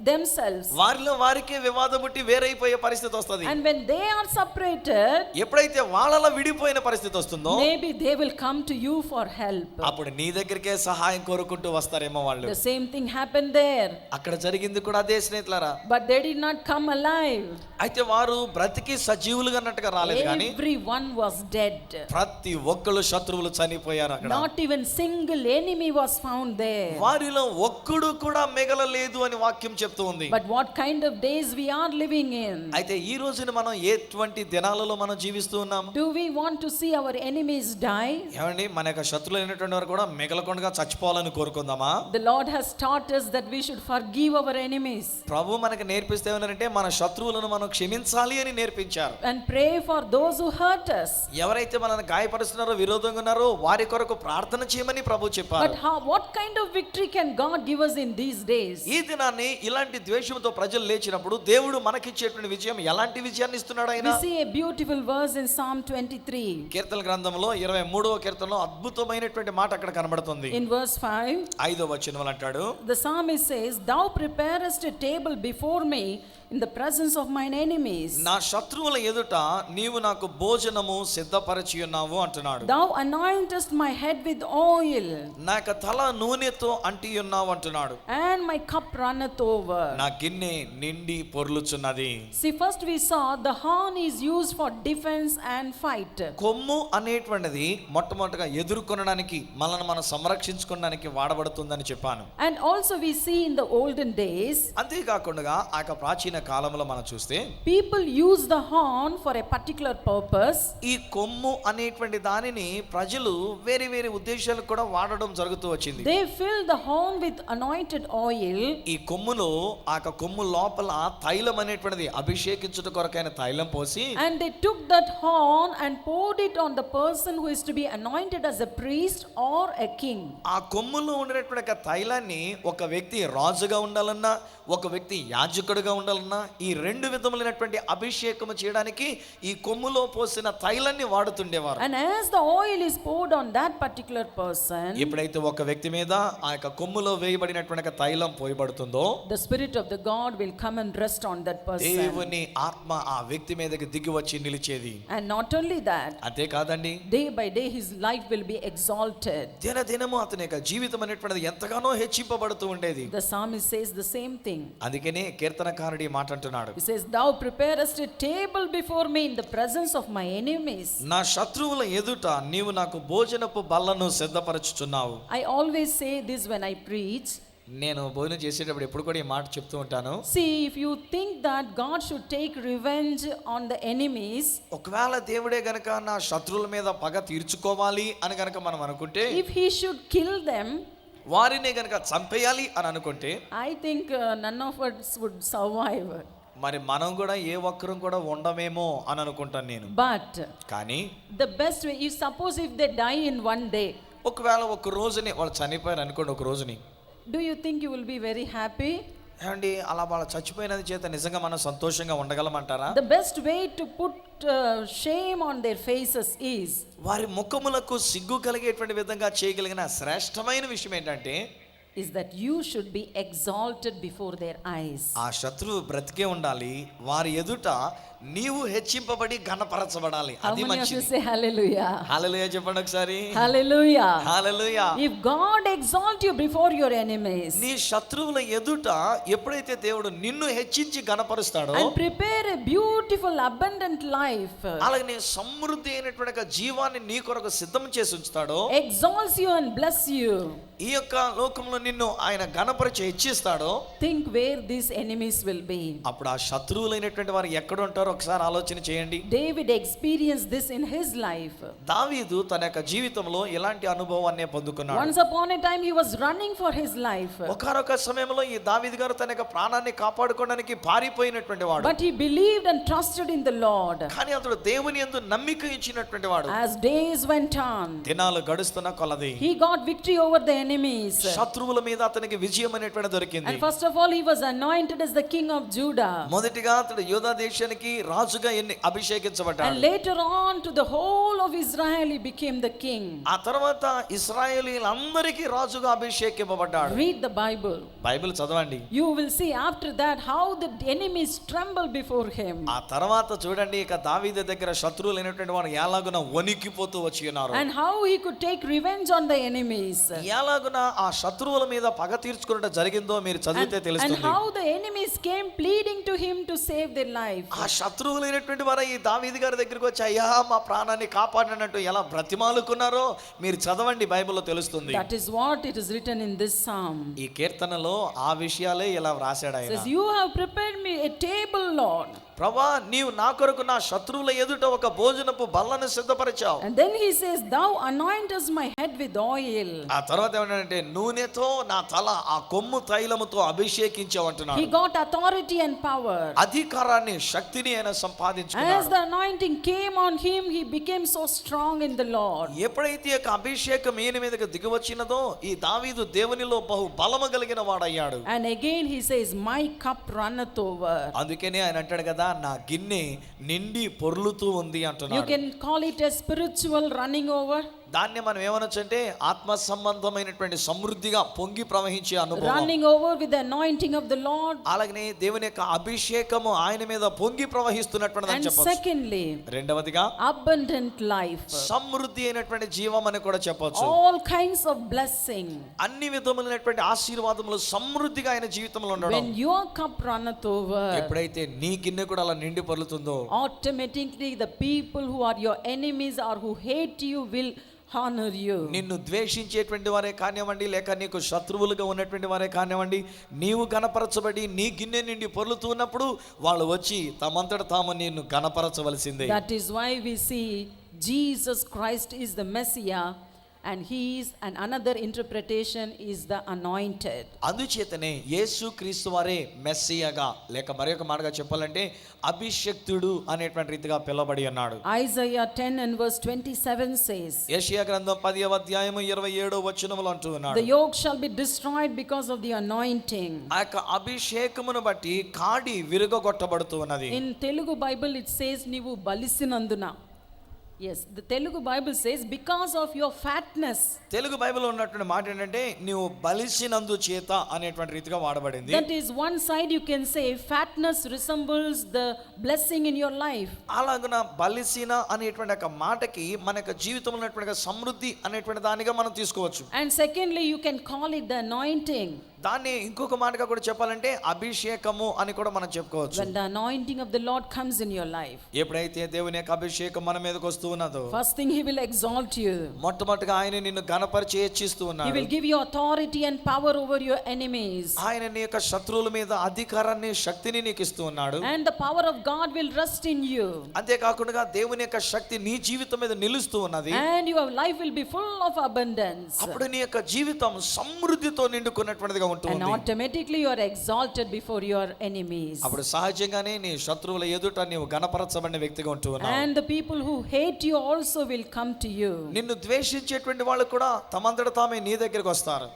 themselves. వారిలో వారికే వివాదం పుట్టి వేరైపోయే పరిస్థితి వస్తది. And when they are separated, ఎప్పుడైతే వాళ్ళలో విడిపోయిన పరిస్థితి వస్తుందో, maybe they will come to you for help. అప్పుడు నీ దగ్గరికే సహాయం కోరుకుంటూ వస్తారేమో వాళ్ళు. The same thing happened there. అక్కడ జరిగింది కూడా అదే స్నేహితులారా. But they did not come alive. అయితే వారు బ్రతికి సజీవులుగా అన్నట్టుగా రాలేదు కానీ Everyone was dead. ప్రతి ఒక్కళ్ళు శత్రువులు చనిపోయారు అక్కడ. Not even single enemy was found there. వారిలో ఒక్కడు కూడా మిగలలేదు అని వాక్యం చెప్తూ ఉంది. But what kind of days we are living in? అయితే ఈ రోజున మనం ఎటువంటి దినాలలో మనం జీవిస్తూ ఉన్నాము? Do we want to see our enemies die? ఏమండి మన యొక్క శత్రువులైనటువంటి వారు కూడా మిగలకుండా చచ్చిపోవాలని కోరుకుందామా? The Lord has taught us that we should forgive our enemies ప్రభు మనకు నేర్పిస్తే ఏమన్నారంటే మన శత్రువులను మనం క్షమించాలి అని నేర్పించారు. and pray for those who hurt us. ఎవరైతే మనల్ని గాయపరుస్తున్నారో విరోధంగా ఉన్నారో వారి కొరకు ప్రార్థన చేయమని ప్రభు చెప్పారు. But what kind of victory can God give us in these days? ఈ దినాన్ని ఇలాంటి ద్వేషంతో ప్రజలు లేచినప్పుడు దేవుడు మనకిచ్చేటువంటి విజయం ఎలాంటి విజయాన్ని ఇస్తున్నాడు ఆయన? We see a beautiful verse in Psalm 23. కీర్తన గ్రంథంలో 23వ కీర్తనలో అద్భుతమైనటువంటి మాట అక్కడ కనబడుతుంది. In verse 5, 5వ వచనంలో అంటాడు, the psalmist says, "Thou preparest a table before me in the presence of mine enemies. నా శత్రువుల ఎదుట నీవు నాకు భోజనము సిద్ధపరచి ఉన్నావు అంటున్నాడు. Thou anointest my head with oil, నా యొక్క తల నూనెతో అంటి ఉన్నావు అంటున్నాడు. and my cup runneth over." నా గిన్నె నిండి పొర్లుచున్నది. See, first we saw the horn is used for defense and fight. కొమ్ము అనేటువంటిది మొట్టమొదటిగా ఎదుర్కొనడానికి మనల్ని మనం సంరక్షించుకోవడానికి వాడబడుతుందని చెప్పాను. And also we see in the olden days, అంతేకాకుండా ఆ యొక్క ప్రాచీన కాలంలో మనం చూస్తే people use the horn for a particular purpose. ఈ కొమ్ము అనేటువంటి దానిని ప్రజలు వేరే వేరే ఉద్దేశాలకు కూడా వాడడం జరుగుతూ వచ్చింది. They fill the horn with anointed oil. ఈ కొమ్ములో ఆ కొమ్ము లోపల తైలం అనేటువంటిది అభిషేకించుట కొరకైన తైలం పోసి And they took that horn and poured it on the person who is to be anointed as a priest or a king. ఆ కొమ్ములో ఉండేటువంటి తైలాన్ని ఒక వ్యక్తి రాజుగా ఉండాలన్నా ఒక వ్యక్తి యాజకుడిగా ఉండాలన్నా ఈ రెండు విధములైనటువంటి అభిషేకం చేయడానికి ఈ కొమ్ములో పోసిన తైలాన్ని వాడుతుండేవారు. And as the oil is poured on that particular person, ఎప్పుడైతే ఒక వ్యక్తి మీద ఆ యొక్క కొమ్ములో వేయబడినటువంటి తైలం పోయబడుతుందో the spirit of the God will come and rest on that person. దేవుని ఆత్మ ఆ వ్యక్తి మీదకి దిగి వచ్చి నిలిచేది. And not only that, అంతే కాదండి, day by day his life will be exalted. దినదినము అతని యొక్క జీవితం అనేటువంటిది ఎంతగానో హెచ్చింపబడుతూ ఉండేది. The psalmist says the same thing. అందుకనే కీర్తనకారుడు ఈ మాట అంటున్నాడు. He says, "Thou preparest a table before me in the presence of my enemies." నా శత్రువుల ఎదుట నీవు నాకు భోజనపు బల్లను సిద్ధపరచుచున్నావు. I always say this when I preach. నేను భోజనం చేసేటప్పుడు ఎప్పుడు కూడా ఈ మాట చెప్తూ ఉంటాను. See, if you think that God should take revenge on the enemies, ఒకవేళ దేవుడే గనక నా శత్రువుల మీద పగ తీర్చుకోవాలి అని గనక మనం అనుకుంటే, if he should kill them, వారినే గనక చంపేయాలి అని అనుకుంటే I think none of us would survive. మరి మనం కూడా ఏ ఒక్కరం కూడా ఉండమేమో అని అనుకుంటాను నేను. But కానీ the best way is, suppose if they die in one day, ఒకవేళ ఒక రోజుని వాళ్ళు చనిపోయారు అనుకోండి, ఒక రోజుని, do you think you will be very happy? ఏమండి అలా వాళ్ళు చచ్చిపోయినది చేత నిజంగా మనం సంతోషంగా ఉండగలమంటారా? The best way to put shame on their faces is, వారి ముఖములకు సిగ్గు కలిగేటువంటి విధంగా చేయగలిగిన శ్రేష్టమైన విషయం ఏంటంటే is that you should be exalted before their eyes. ఆ శత్రువు బ్రతికే ఉండాలి, వారి ఎదుట నీవు హెచ్చింపబడి ఘనపరచబడాలి. How అది many of you మంచిది. say hallelujah? హల్లెలూయా చెప్పండి ఒకసారి. Hallelujah. Hallelujah. If God exalt you before your enemies నీ శత్రువుల ఎదుట ఎప్పుడైతే దేవుడు నిన్ను హెచ్చించి ఘనపరుస్తాడో, and prepare a beautiful abundant life, అలాగే సమృద్ధి అయినటువంటి ఒక జీవాన్ని నీ కొరకు సిద్ధం చేసి ఉంచుతాడో, exalts you and bless you, ఈ యొక్క లోకంలో నిన్ను ఆయన ఘనపరిచి హెచ్చిస్తాడో, think where these enemies will be. అప్పుడు ఆ శత్రువులైనటువంటి వారు ఎక్కడ ఉంటారో ఒకసారి ఆలోచన చేయండి. David experienced this in his life. దావీదు తన యొక్క జీవితంలో ఎలాంటి అనుభవాన్ని పొందుకున్నాడు? Once upon a time he was running for his life, ఒకానొక సమయంలో ఈ దావీదు గారు తన యొక్క ప్రాణాన్ని కాపాడుకోవడానికి పారిపోయినటువంటి వాడు. but he believed and trusted in the Lord. కానీ అతడు దేవుని యందు నమ్మిక ఇచ్చినటువంటి వాడు. As days went on, దినాలు గడుస్తున్న కొలది he got victory over the enemies. శత్రువుల మీద అతనికి విజయం అనేటువంటి దొరికింది. And first of all, he was anointed as the king of Judah. మొదటిగా అతడు యోధా దేశానికి రాజుగా అభిషేకించబడ్డాడు. And later on, to the whole of Israel, he became the king. ఆ తర్వాత ఇశ్రాయేలీయులందరికీ రాజుగా అభిషేకింపబడ్డాడు. Read the Bible. బైబిల్ చదవండి. You will see after that how the enemies tremble before him. ఆ తర్వాత చూడండి, ఇక దావీదు దగ్గర శత్రువులు అయినటువంటి వారు ఎలాగున వణికిపోతూ వచ్చి ఉన్నారు. And how he could take revenge on the enemies. ఎలాగున ఆ శత్రువుల మీద పగ తీర్చుకున్నట్టు జరిగిందో మీరు చదివితే And తెలుస్తుంది. how the enemies came pleading to him to save their life. ఆ శత్రువులైనటువంటి వారు ఈ దావీదు గారి దగ్గరికి వచ్చి అయ్యా మా ప్రాణాన్ని కాపాడినట్టు ఎలా బ్రతిమాలుకున్నారో మీరు చదవండి, బైబిల్లో తెలుస్తుంది. That is what it is written in this psalm. ఈ కీర్తనలో ఆ విషయాలే ఇలా వ్రాసాడు ఆయన. Says, you have prepared me a table, Lord. ప్రభా నీవు నా కొరకు నా శత్రువుల ఎదుట ఒక భోజనపు బల్లను సిద్ధపరిచావు. And then he says, thou anointest my head with oil. ఆ తర్వాత ఏమంటాడంటే నూనెతో నా తల ఆ కొమ్ము తైలముతో అభిషేకించావు అంటున్నాడు. He got authority and power. అధికారాన్ని శక్తిని ఆయన As సంపాదించుకున్నాడు. the anointing came on him, he became so strong in the Lord. ఎప్పుడైతే ఈ యొక్క అభిషేకం ఈయన మీదకి దిగివచ్చినదో ఈ దావీదు దేవునిలో బహు బలము కలిగిన వాడయ్యాడు. And again he says, my cup runneth over. అందుకనే ఆయన అంటాడు కదా, నా గిన్నె నిండి పొర్లుతూ ఉంది You అంటున్నాడు. can call it a spiritual running over. దాన్ని మనం ఏమనొచ్చు అంటే ఆత్మ సంబంధమైనటువంటి సమృద్ధిగా పొంగి ప్రవహించే అనుభవం. Running over with the anointing of the Lord. అలాగనే దేవుని యొక్క అభిషేకము ఆయన మీద పొంగి ప్రవహిస్తున్నటువంటిదని And చెప్పొచ్చు. secondly, రెండవదిగా abundant life. సమృద్ధి అయినటువంటి జీవం అని కూడా చెప్పొచ్చు. All kinds of blessing. అన్ని విధములైనటువంటి ఆశీర్వాదములు సమృద్ధిగా ఆయన జీవితంలో ఉండడం. When your cup runneth over, ఎప్పుడైతే నీ గిన్నె కూడా అలా నిండి పొర్లుతుందో automatically the people who are your enemies or who hate you will honor you. నిన్ను ద్వేషించేటువంటి వారే కానివ్వండి, లేక నీకు శత్రువులుగా ఉన్నటువంటి వారే కానివ్వండి, నీవు గణపరచబడి నీ గిన్నె నిండి పొర్లుతూ ఉన్నప్పుడు వాళ్ళు వచ్చి తమంతట తాము నిన్ను గణపరచవలసిందే. That is why we see Jesus Christ is the Messiah, and he is, and another interpretation is the anointed. అందుచేతనే యేసు క్రీస్తు వారే మెస్సియాగా, లేక మరొక మాటగా చెప్పాలంటే అభిషక్తుడు అనేటువంటి రీతిగా పిలువబడి ఉన్నాడు. Isaiah 10 and verse 27 says, యెషయా గ్రంథం 10వ అధ్యాయము 27వ వచనములో అంటూ ఉన్నాడు, the yoke shall be destroyed because of the anointing. ఆ యొక్క అభిషేకమును బట్టి కాడి విరుగగొట్టబడుతూ ఉన్నది. In Telugu Bible it says నీవు బలిసినందున. Yes, the Telugu Bible says because of your fatness. Telugu బైబిల్లో ఉన్నటువంటి మాట ఏంటంటే నీవు బలిసినందు చేత అనేటువంటి రీతిగా వాడబడింది. That is one side you can say fatness resembles the blessing in your life. అలాగున బలిసిన అనేటువంటి ఒక మాటకి మన యొక్క జీవితంలో ఉన్నటువంటి సమృద్ధి అనేటువంటి దానిగా మనం తీసుకోవచ్చు. And secondly you can call it the anointing. దాన్ని ఇంకొక మాటగా కూడా చెప్పాలంటే అభిషేకము అని కూడా మనం చెప్పుకోవచ్చు. When the anointing of the Lord comes in your life, ఎప్పుడైతే దేవుని యొక్క అభిషేకం మన మీదకి వస్తూ ఉన్నదో, first thing he will exalt you. మొట్టమొదటిగా ఆయన నిన్ను ఘనపరిచి హెచ్చిస్తూ He ఉన్నాడు. will give you authority and power over your enemies. ఆయన నీ యొక్క శత్రువుల మీద అధికారాన్ని, శక్తిని నీకు ఇస్తూ ఉన్నాడు. And the power of God will rest in you. అంతేకాకుండా దేవుని యొక్క శక్తి నీ జీవితం మీద నిలుస్తూ ఉన్నది. And your life will be full of abundance. అప్పుడు నీ యొక్క జీవితం సమృద్ధితో నిండుకున్నటువంటిదిగా And ఉంటుంది. automatically you are exalted before your enemies. అప్పుడు సహజంగానే నీ శత్రువుల ఎదుట నీవు ఘనపరచబడిన వ్యక్తిగా ఉంటూ ఉన్నావు. And the people who hate you also will come to you. నిన్ను ద్వేషించేటువంటి వాళ్ళు కూడా తమంతట తామే నీ దగ్గరికి వస్తారు.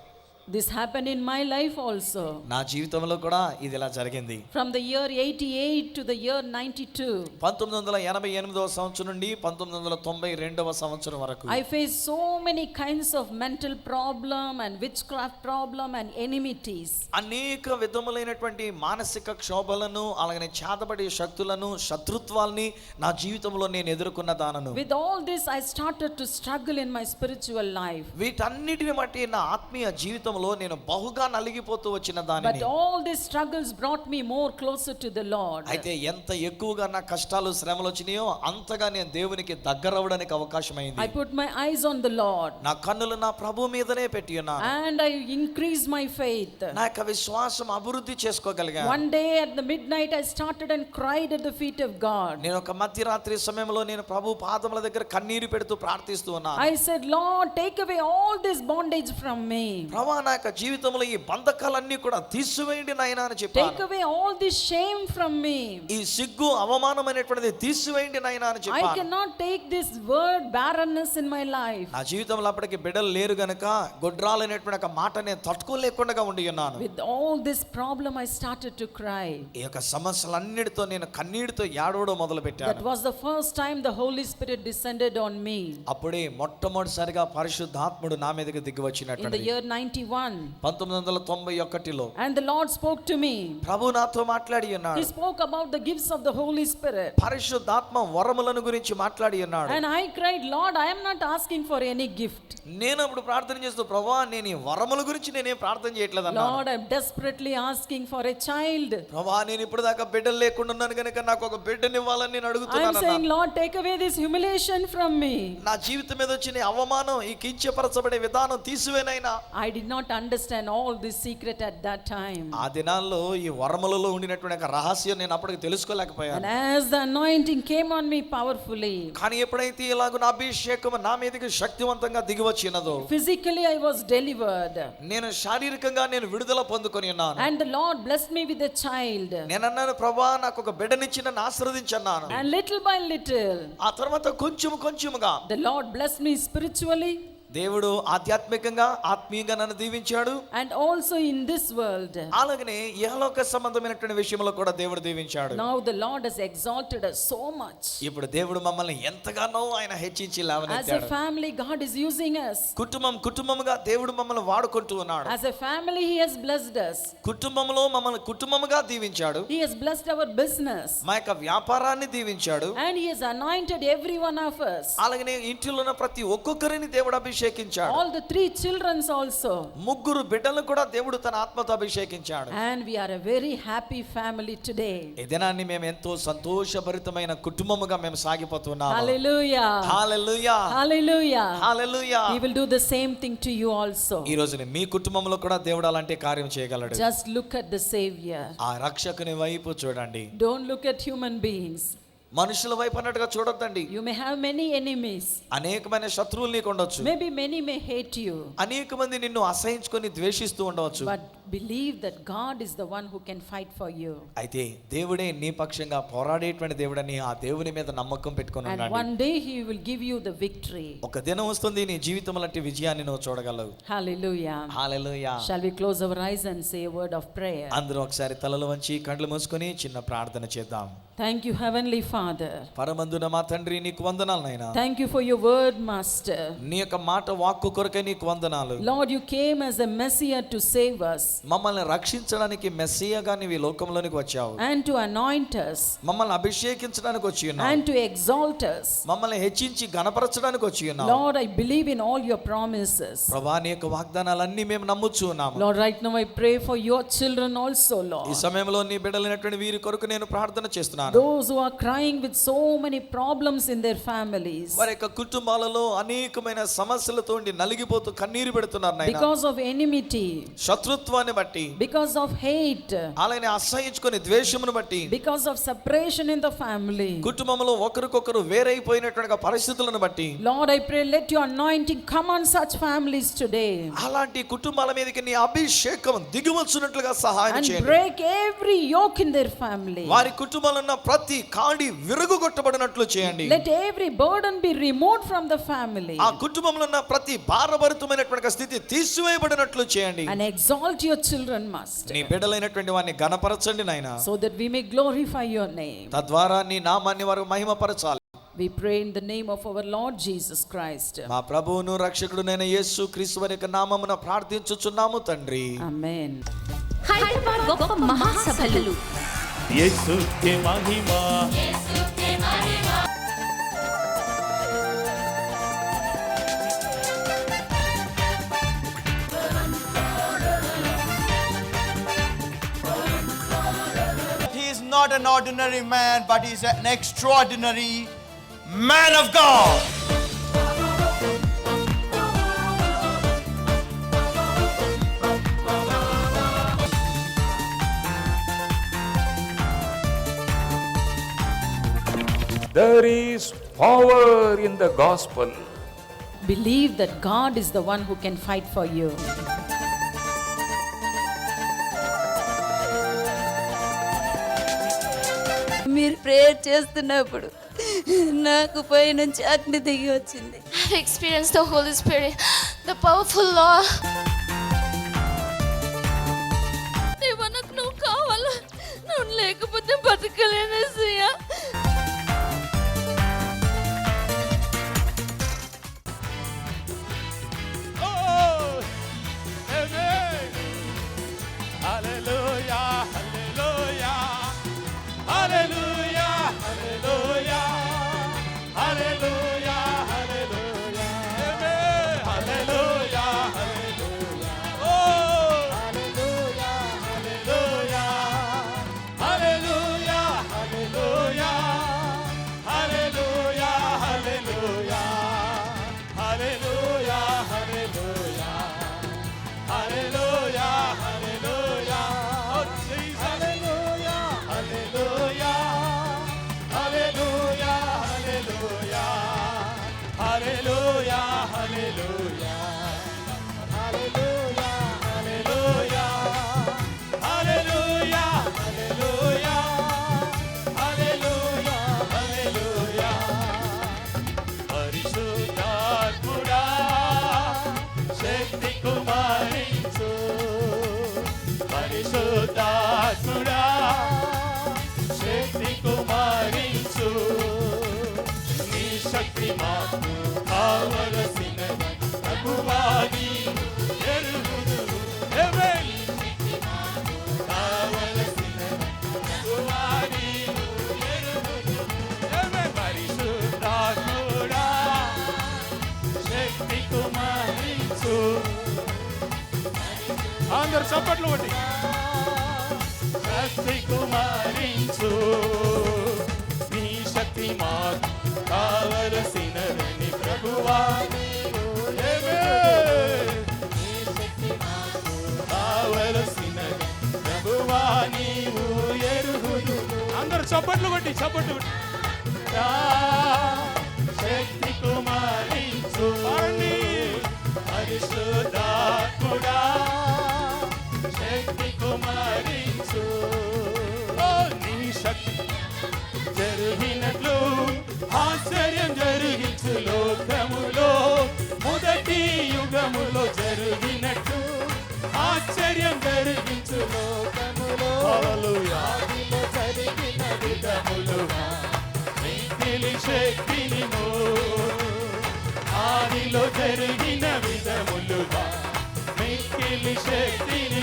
This happened in my life also. నా జీవితంలో కూడా ఇది ఇలా జరిగింది. From the year 88 to the year 92. 1988వ సంవత్సరం నుండి 1992వ సంవత్సరం వరకు I faced so many kinds of mental problem and witchcraft problem and enmities. అనేక విధములైనటువంటి మానసిక క్షోభలను, అలాగే చేతబడి శక్తులను, శత్రుత్వాల్ని నా జీవితంలో నేను ఎదుర్కొన్న దానను. With all this I started to struggle in my spiritual life. వీటన్నిటిని బట్టి నా ఆత్మీయ జీవితం నేను బహుగా నలిగిపోతూ వచ్చిన దానిని. But all these struggles brought me more closer to the Lord. అయితే ఎంత ఎక్కువగా నా కష్టాలు, శ్రమలు వచ్చినాయో అంతగా నేను దేవునికి దగ్గరవడానికి అవకాశం అయింది. I put my eyes on the Lord. నా కన్నులు నా ప్రభు మీదనే పెట్టి ఉన్నాను. And I increased my faith. నా యొక్క విశ్వాసం అభివృద్ధి చేసుకోగలిగాను. One day at the midnight I started and cried at the feet of God. నేను ఒక మధ్యరాత్రి సమయంలో నేను ప్రభు పాదముల దగ్గర కన్నీరు పెడుతూ ప్రార్థిస్తూ ఉన్నాను. I said, Lord, take away all this bondage from me. ప్రభువా, నా యొక్క జీవితంలో ఈ బంధకాలన్నీ కూడా తీసివేయండి నాయనా అని చెప్పాను. Take away all this shame from me. ఈ సిగ్గు, అవమానమైనటువంటిది తీసివేయండి నాయనా అని I చెప్పాను. cannot take this word barrenness in my life. నా జీవితంలో అప్పటికి బిడ్డలు లేరు గనుక గొడ్రాలైనటువంటి ఒక మాట నేను తట్టుకోలేకుండా ఉండి ఉన్నాను. With all this problem I started to cry. ఈ యొక్క సమస్యలన్నిటితో నేను కన్నీటితో ఏడవడం మొదలు That పెట్టాను. was the first time the Holy Spirit descended on me. అప్పుడే మొట్టమొదటిసారిగా పరిశుద్ధాత్ముడు నా మీదకి దిగి In the వచ్చినట్టు year 91. 1991లో And the Lord spoke to me. ప్రభు నాతో మాట్లాడి He ఉన్నాడు. spoke about the gifts of the Holy Spirit. పరిశుద్ధాత్మ వరములను గురించి మాట్లాడి ఉన్నాడు. And I cried, Lord, I am not asking for any gift. నేను అప్పుడు ప్రార్థన చేస్తూ, ప్రభువా, నేను ఈ వరముల గురించి నేనేం ప్రార్థన చేయట్లేదు అన్నాను. Lord, I am desperately asking for a child. ప్రభువా, నేను ఇప్పుడు దాకా బిడ్డలు లేకుండా ఉన్నాను కనుక నాకు ఒక బిడ్డని ఇవ్వాలని నేను I am అడుగుతున్నాను saying, అన్నాను. Lord, take away this humiliation from me. నా జీవితం మీద వచ్చిన ఈ అవమానం, ఈ కించపరచబడే విధానం తీసివేనైనా. I did not understand all this secret at that time. ఆ దినాల్లో ఈ వరములలో ఉండినటువంటి ఒక రహస్యం నేను అప్పటికి తెలుసుకోలేకపోయాను. And as the anointing came on me powerfully, కానీ ఎప్పుడైతే ఇలాగ నా అభిషేకం నా మీదకి శక్తివంతంగా దిగి వచ్చినదో, physically I was delivered. నేను శారీరకంగా నేను విడుదల పొందుకొని ఉన్నాను. And the Lord blessed me with a child. నేను అన్నాను, ప్రభువా, నాకు ఒక బిడ్డనిచ్చి నన్ను ఆశీర్వదించన్నాను. And little by little, ఆ తర్వాత కొంచెముగా the Lord blessed me spiritually. దేవుడు ఆధ్యాత్మికంగా, ఆత్మీయంగా నన్ను దీవించాడు. And also in this world. అలాగనే ఇహలోక సంబంధమైనటువంటి విషయంలో కూడా దేవుడు దీవించాడు. Now the Lord has exalted us so much. ఇప్పుడు దేవుడు మమ్మల్ని ఎంతగానో ఆయన హెచ్చించి As a లేవనెత్తాడు. family, God is using us. కుటుంబముగా దేవుడు మమ్మల్ని వాడుకుంటూ ఉన్నాడు. As a family, He has blessed us. కుటుంబంలో మమ్మల్ని కుటుంబముగా దీవించాడు. He has blessed our business. మా యొక్క వ్యాపారాన్ని దీవించాడు. And He has anointed every one of us. అలాగనే ఇంటిలో ఉన్న ప్రతి ఒక్కొక్కరిని దేవుడు అభిషేకించాడు. All the 3 children also. 3 బిడ్డలను కూడా దేవుడు తన ఆత్మతో అభిషేకించాడు. And we are a very happy family today. ఈ దినాన్ని మేము ఎంతో సంతోషభరితమైన కుటుంబముగా మేము సాగిపోతున్నాము. Hallelujah. Hallelujah. Hallelujah. Hallelujah. He will do the same thing to you also. ఈ రోజున మీ కుటుంబంలో కూడా దేవుడు అలాంటి కార్యం చేయగలడు. Just look at the Savior. ఆ రక్షకుని వైపు చూడండి. Don't look at human beings. మనుషుల వైపు అన్నట్టుగా చూడొద్దండి. You may have many enemies. అనేకమైన శత్రువులు నీకు ఉండొచ్చు. Maybe many may hate you. అనేక మంది నిన్ను అసహించుకొని ద్వేషిస్తూ ఉండవచ్చు. But believe that God is the one who can fight for you. అయితే దేవుడే నీ పక్షంగా పోరాడేటువంటి దేవుడని ఆ దేవుని మీద నమ్మకం పెట్టుకొని And ఉండండి. one day He will give you the victory. ఒక దినం వస్తుంది నీ జీవితం లాంటి విజయాన్ని నువ్వు చూడగలవు. Hallelujah. Hallelujah. Shall we close our eyes and say a word of prayer? అందరూ ఒకసారి తలలు వంచి కళ్ళు మూసుకొని చిన్న ప్రార్థన చేద్దాం. Thank you, Heavenly Father. పరమందున మా తండ్రి, నీకు వందనాలు నాయనా. Thank you for your word, Master. నీ యొక్క మాట వాక్కు కొరకే నీకు వందనాలు. Lord, you came as a Messiah to save us. మమ్మల్ని రక్షించడానికి మెస్సియాగా నీవు ఈ లోకంలోనికి వచ్చావు. and to anoint us, మమ్మల్ని అభిషేకించడానికి వచ్చి ఉన్నావు. and to exalt us. మమ్మల్ని హెచ్చించి గణపరచడానికి వచ్చి ఉన్నావు. Lord, I believe in all your promises. ప్రభువా నీ యొక్క వాగ్దానాలన్నీ మేము నమ్ముచూ ఉన్నాము. Lord, right now I pray for your children also, Lord. ఈ సమయంలో నీ బిడ్డలైనటువంటి వీరి కొరకు నేను ప్రార్థన చేస్తున్నాను. Those who are crying with so many problems in their families, వారి యొక్క కుటుంబాలలో అనేకమైన సమస్యలతో నలిగిపోతూ కన్నీరు పెడుతున్నారు నాయనా. because of enmity, శత్రుత్వాన్ని బట్టి, because of hate, అలానే అసహించుకొని ద్వేషమును బట్టి, because of separation in the family. కుటుంబంలో ఒకరికొకరు వేరైపోయినటువంటి పరిస్థితులను బట్టి, Lord, I pray let your anointing come on such families today అలాంటి కుటుంబాల మీదకి నీ అభిషేకం దిగివచ్చునట్లుగా సహాయం and చేయండి. break every yoke in their family. వారి కుటుంబంలో ఉన్న ప్రతి కాడి విరుగుగొట్టబడినట్లు చేయండి. Let every burden be removed from the family ఆ కుటుంబంలో ఉన్న ప్రతి భారభరితమైనటువంటి స్థితి తీసివేయబడినట్లు చేయండి. and exalt your children, Master, నీ బిడ్డలైనటువంటి వారిని గణపరచండి నాయనా. so that we may glorify your name. తద్వారా నీ నామాన్ని వారు మహిమపరచాలి. We pray in the name of our Lord Jesus Christ. మా ప్రభువును రక్షకుడునైన యేసు క్రీస్తు వారి యొక్క నామమున ప్రార్థించుచున్నాము తండ్రి. Amen. హైదరాబాద్ గొప్ప మహాసభలు యేసుకే మహిమ He is not an ordinary man, but he is an extraordinary man of God. There is power in the gospel. Believe that God is the one who can fight for you. మీరు prayer చేస్తున్నప్పుడు నాకు పైనుంచి అగ్ని దిగి వచ్చింది. I've experienced the Holy Spirit, the powerful law. దేవా, నాకు నువ్వు కావాలా? నువ్వు లేకపోతే బతకలేనేసయ్యా. హల్లెలూయా హల్లెలూయా హల్లెలూయా హల్లెలూయా హల్లెలూయా హల్లెలూయా హల్లెలూయా హల్లెలూయా ఓ హల్లెలూయా హల్లెలూయా హల్లెలూయా హల్లెలూయా హల్లెలూయా హల్లెలూయా హల్లెలూయా హల్లెలూయా Hallelujah, hallelujah, oh Jesus, hallelujah, hallelujah, hallelujah, hallelujah, hallelujah, hallelujah, hallelujah, hallelujah, hallelujah, hallelujah, hallelujah, hallelujah, పరిశుద్ధాత్ముడా శక్తి కుమారించు, పరిశుద్ధాత్ముడా శక్తి కుమారించు, నీ శక్తి మాకు కావలసినది ప్రభువా నీవు ఎరుగుదువు. ఆమేన్. కావలసినది ప్రభువా నీవు ఎరుగుదువు. ఆమేన్. పరిశుద్ధాత్ముడా శక్తి కుమారించు. అందరు చప్పట్లు కొట్టి శక్తి కుమారించు, నీ శక్తి మాకు కావలసినదని ప్రభువా నీవు. ఆమేన్. నీ శక్తి మాకు కావలసినది ప్రభువా నీవు ఎరుగుదువు. అందరు చప్పట్లు కొట్టి చప్పట్లు కొట్టి శక్తి కుమారించు, పరిశుద్ధాత్ముడా శక్తి కుమారించు. ఓ నీ శక్తి జరిగినట్లు ఆశ్చర్యం జరిగించు లోకములో, మొదటి యుగములో జరిగినట్లు ఆశ్చర్యం జరిగించు లోకములో. హల్లెలూయా. ఆదిలో జరిగిన విధములుగా మిక్కిలి శక్తిని ఆదిలో జరిగిన విధములుగా మిక్కిలి శక్తిని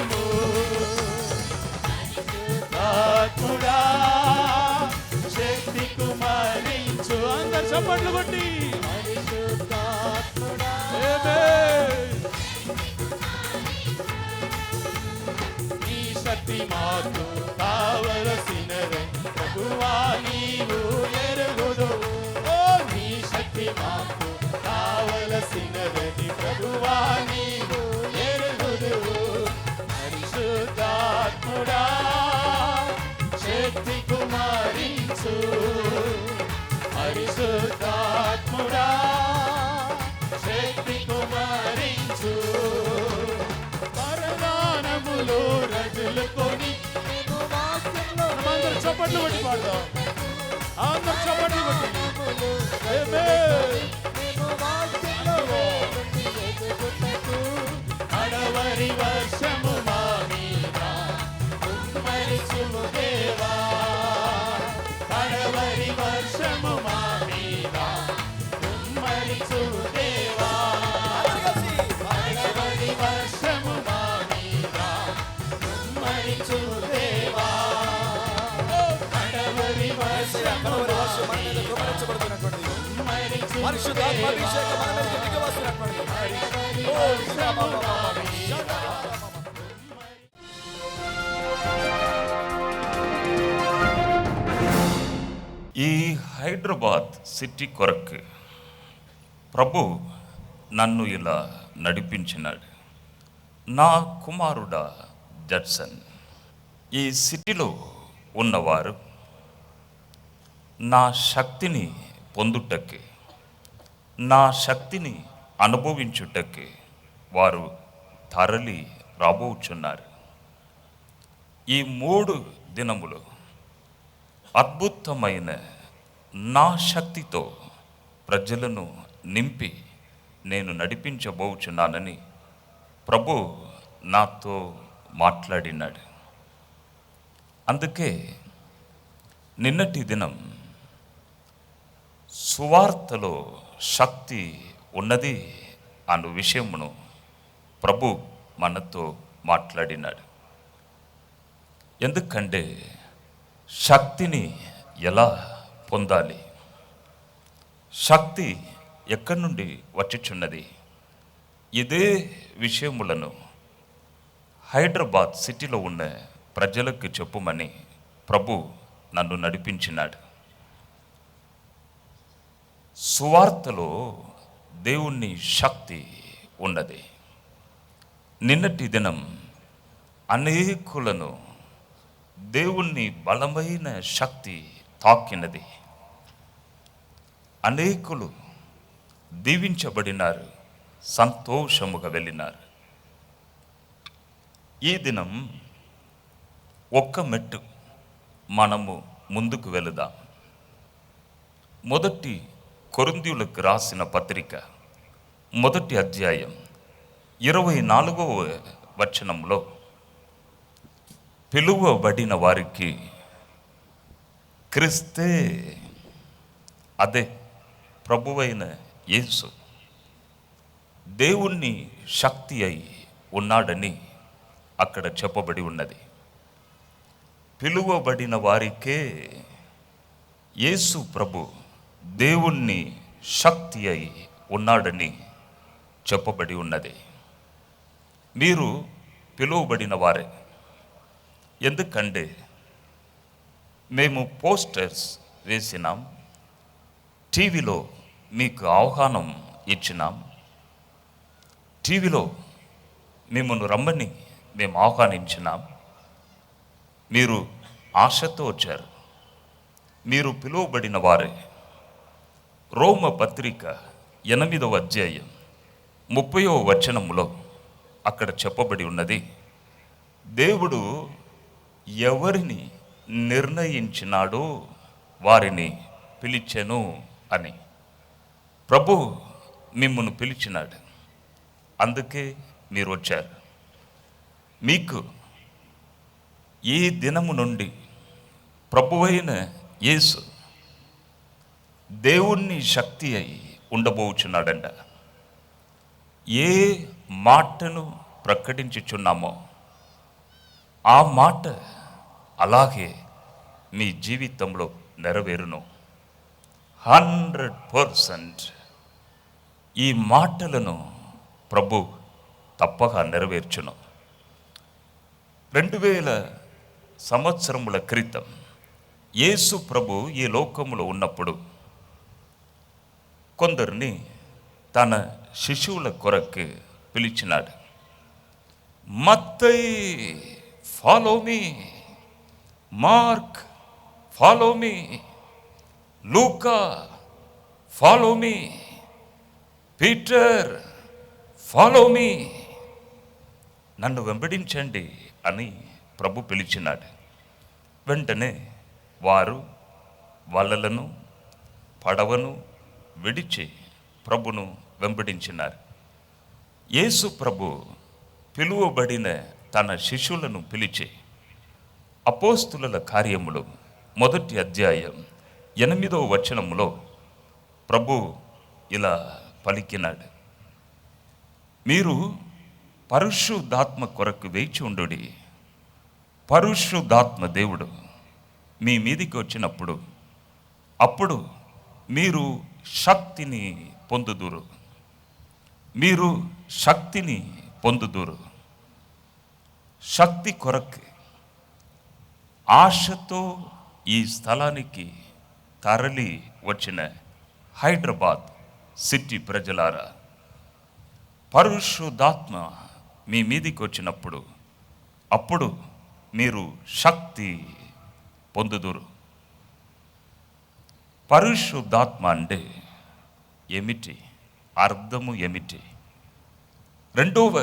పరిశుద్ధాత్ముడా శక్తి కుమరించు. అందరు చప్పట్లు కొట్టి పరిశుద్ధాత్ముడా. నీ శక్తి మాకు కావలసినది ప్రభువా నీవు ఎరుగుదు. ఓ నీ శక్తి మాకు కావలసినది ప్రభువా నీవు ఎరుగుదు. పరిశుద్ధాత్ముడా శక్తి కుమరించు. పరిశుద్ధాత్ముడా శక్తి కుమరించు. పరదానములు రజులుకొని అందరు చప్పట్లు కొట్టి పాడదాం. అందరు చప్పట్లు కొట్టి అడవరి వర్షము మా మీద కుమ్మరించుము దేవా. అడవరి వర్షము మా మీద కుమ్మరించుము దేవా. అడవరి వర్షము మా మీద కుమ్మరించుము దేవా. అడవరి వర్షము మా మీద కుమ్మరించుము పరిశుద్ధాత్మ అభిషేకం మన మీదకి దిగి వస్తున్నటువంటి ఈ హైదరాబాద్ సిటీ కొరకు ప్రభు నన్ను ఇలా నడిపించినాడు. నా కుమారుడా జడ్సన్, ఈ సిటీలో ఉన్నవారు నా శక్తిని పొందుటಕ್ಕೆ, నా శక్తిని అనుభవించుటಕ್ಕೆ వారు తరలి రాబోచున్నారు. ఈ 3 దినములు అద్భుతమైన నా శక్తితో ప్రజలను నింపి నేను నడిపించబోచున్నానని ప్రభు నాతో మాట్లాడినాడు. అందుకే నిన్నటి దినం సువార్తలో శక్తి ఉన్నది అను విషయమును ప్రభు మనతో మాట్లాడినాడు. ఎందుకంటే శక్తిని ఎలా పొందాలి, శక్తి ఎక్కడి నుండి వచ్చుచున్నది, ఇదే విషయములను హైదరాబాద్ సిటీలో ఉన్న ప్రజలకు చెప్పుమని ప్రభు నన్ను నడిపించినాడు. సువార్తలో దేవుని శక్తి ఉన్నది. నిన్నటి దినం అనేకులను దేవుని బలమైన శక్తి తాకినది. అనేకులు దీవించబడినారు, సంతోషముగా వెళ్ళినారు. ఈ దినం ఒక్క మెట్టు మనము ముందుకు వెళదాం. మొదటి కొరింథీయులకు రాసిన పత్రిక 1వ అధ్యాయం 24వ వచనంలో పిలువబడిన వారికి క్రీస్తే, అదే ప్రభువైన యేసు దేవుణ్ణి శక్తి అయి ఉన్నాడని అక్కడ చెప్పబడి ఉన్నది. పిలువబడిన వారికే యేసు ప్రభు దేవుణ్ణి శక్తి అయి ఉన్నాడని చెప్పబడి ఉన్నది. మీరు పిలువబడిన వారే. ఎందుకంటే మేము పోస్టర్స్ వేసినాం, టీవీలో మీకు ఆహ్వానం ఇచ్చినాం, టీవీలో మిమ్మల్ని రమ్మని మేము ఆహ్వానించినాం. మీరు ఆశతో వచ్చారు, మీరు పిలువబడిన వారే. రోమ పత్రిక 8వ అధ్యాయం 30వ వచనములో అక్కడ చెప్పబడి ఉన్నది, దేవుడు ఎవరిని నిర్ణయించినాడో వారిని పిలిచెను అని. ప్రభు మిమ్మల్ని పిలిచినాడు, అందుకే మీరు వచ్చారు. మీకు ఈ దినము నుండి ప్రభువైన యేసు దేవుణ్ణి శక్తి అయి ఉండబోచున్నాడంట. ఏ మాటను ప్రకటించుచున్నామో ఆ మాట అలాగే మీ జీవితంలో నెరవేరును. 100% ఈ మాటలను ప్రభు తప్పక నెరవేర్చును. 2000 సంవత్సరముల క్రితం యేసు ప్రభు ఈ లోకములో ఉన్నప్పుడు కొందరిని తన శిశువుల కొరకు పిలిచినాడు. Mattayi follow me, Mark follow me, Luka follow me, Peter follow me, నన్ను వెంబడించండి అని ప్రభు పిలిచినాడు. వెంటనే వారు వలలను పడవను విడిచి ప్రభును వెంబడించినారు. యేసు ప్రభు పిలువబడిన తన శిష్యులను పిలిచి అపోస్తుల కార్యములు 1వ అధ్యాయం 8వ వచనములో ప్రభు ఇలా పలికినాడు, మీరు పరిశుద్ధాత్మ కొరకు వేచి ఉండుడి. పరిశుద్ధాత్మ దేవుడు మీ మీదికి వచ్చినప్పుడు అప్పుడు మీరు శక్తిని పొందుదురు. మీరు శక్తిని పొందుదురు. శక్తి కొరకు ఆశతో ఈ స్థలానికి తరలి వచ్చిన హైదరాబాద్ సిటీ ప్రజలారా, పరిశుద్ధాత్మ మీ మీదికి వచ్చినప్పుడు అప్పుడు మీరు శక్తి పొందుదురు. పరిశుద్ధాత్మ అంటే ఏమిటి? అర్థము ఏమిటి? 2వ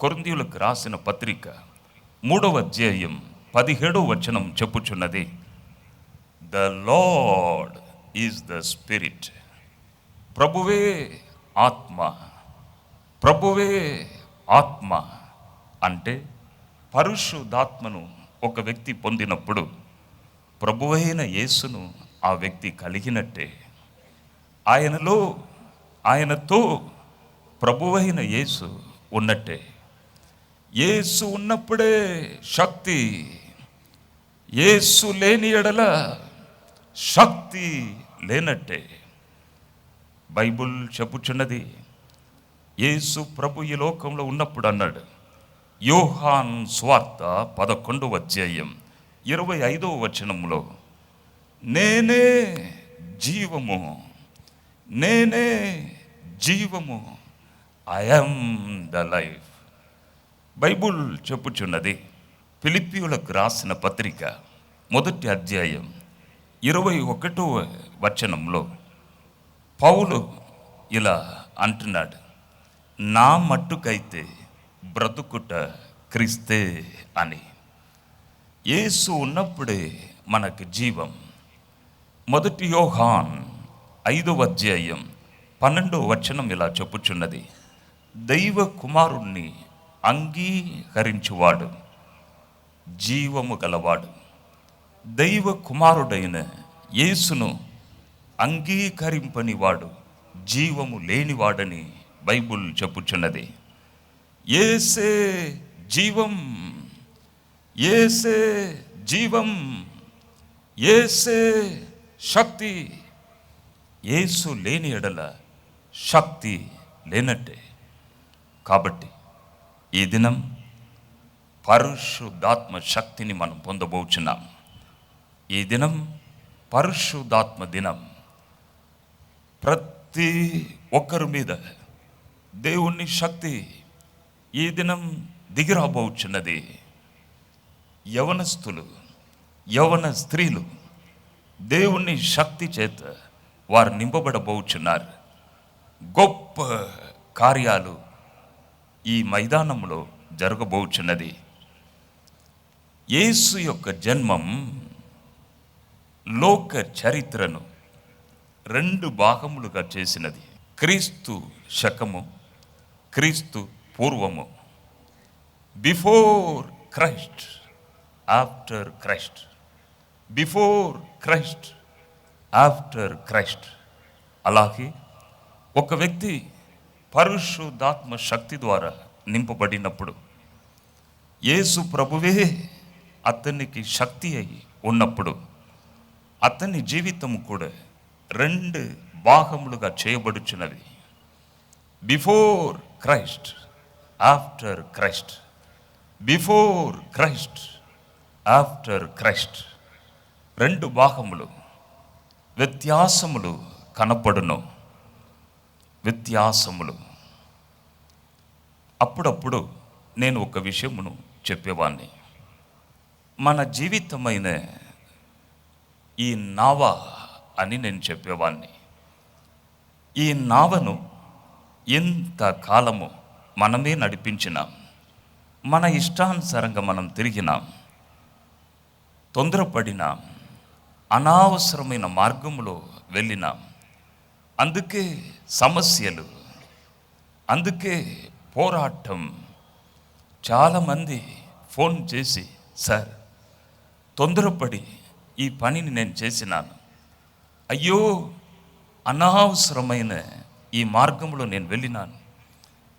కొరింథీయులకు రాసిన పత్రిక 3వ అధ్యాయం 17వ వచనం చెప్పుచున్నది, the Lord is the spirit. ప్రభువే ఆత్మ. ప్రభువే ఆత్మ అంటే పరిశుద్ధాత్మను ఒక వ్యక్తి పొందినప్పుడు ప్రభువైన యేసును ఆ వ్యక్తి కలిగినట్టే. ఆయనతో ప్రభువైన యేసు ఉన్నట్టే. యేసు ఉన్నప్పుడే శక్తి. యేసు లేని ఎడల శక్తి లేనట్టే. బైబుల్ చెప్పుచున్నది, యేసు ప్రభు ఈ లోకంలో ఉన్నప్పుడు అన్నాడు, యోహాన్ స్వార్త 11వ అధ్యాయం 25వ వచనంలో, నేనే జీవము, నేనే జీవము, I am the life. Bible చెప్పుచున్నది, ఫిలిప్పీయులకు రాసిన పత్రిక 1వ అధ్యాయం 21వ వచనంలో పౌలు ఇలా అంటున్నాడు, నా మట్టుకైతే బ్రతుకుట క్రీస్తే అని. యేసు ఉన్నప్పుడే మనకు జీవం. 1 యోహాన్ 5వ అధ్యాయం 12వ వచనం ఇలా చెప్పుచున్నది, దైవ కుమారుణ్ణి అంగీకరించువాడు జీవము గలవాడు. దైవ కుమారుడైన యేసును అంగీకరింపని వాడు జీవము లేనివాడని బైబుల్ చెప్పుచున్నది. యేసే జీవం, యేసే జీవం, యేసే శక్తి. యేసు లేని ఎడల శక్తి లేనట్టే. కాబట్టి ఈ దినం పరిశుద్ధాత్మ శక్తిని మనం పొందబోచున్నాం. ఈ దినం పరిశుద్ధాత్మ దినం. ప్రతి ఒక్కరి మీద దేవుని శక్తి ఈ దినం దిగిరాబోచున్నది. యవనస్తులు, యవన స్త్రీలు దేవుని శక్తి చేత వారు నింపబడబోచున్నారు. గొప్ప కార్యాలు ఈ మైదానంలో జరగబోచున్నది. యేసు యొక్క జన్మం లోక చరిత్రను 2 భాగములుగా చేసినది. క్రీస్తు శకము, క్రీస్తు పూర్వము. Before Christ, after Christ. Before Christ, after Christ. అలాగే ఒక వ్యక్తి పరిశుద్ధాత్మ శక్తి ద్వారా నింపబడినప్పుడు యేసు ప్రభువే అతనికి శక్తి అయి ఉన్నప్పుడు అతని జీవితం కూడా 2 భాగములుగా చేయబడుచున్నది. Before Christ, after Christ. Before Christ, after Christ. 2 భాగములు, వ్యత్యాసములు కనపడును. వ్యత్యాసములు. అప్పుడప్పుడు నేను ఒక విషయమును చెప్పేవాడిని. మన జీవితమైన ఈ నావ అని నేను చెప్పేవాడిని. ఈ నావను ఎంతకాలము మనమే నడిపించినాం, మన ఇష్టానుసారంగా మనం తిరిగినాం, తొందరపడినాం, అనవసరమైన మార్గంలో వెళ్ళినాం. అందుకే సమస్యలు, అందుకే పోరాటం. చాలామంది ఫోన్ చేసి, సార్ తొందరపడి ఈ పనిని నేను చేసినాను, అయ్యో అనవసరమైన ఈ మార్గంలో నేను వెళ్ళినాను,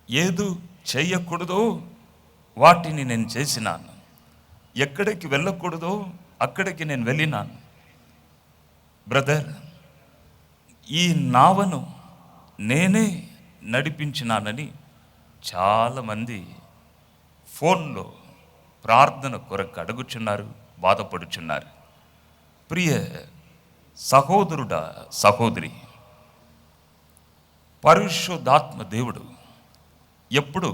ఏదో చేయకూడదో వాటిని నేను చేసినాను, ఎక్కడికి వెళ్ళకూడదో అక్కడికి నేను వెళ్ళినాను. బ్రదర్, ఈ నావను నేనే నడిపించినానని చాలామంది ఫోన్లో ప్రార్థన కొరకు అడుగుచున్నారు, బాధపడుచున్నారు. ప్రియ సహోదరుడా, సహోదరి, పరిశుద్ధాత్మ దేవుడు ఎప్పుడు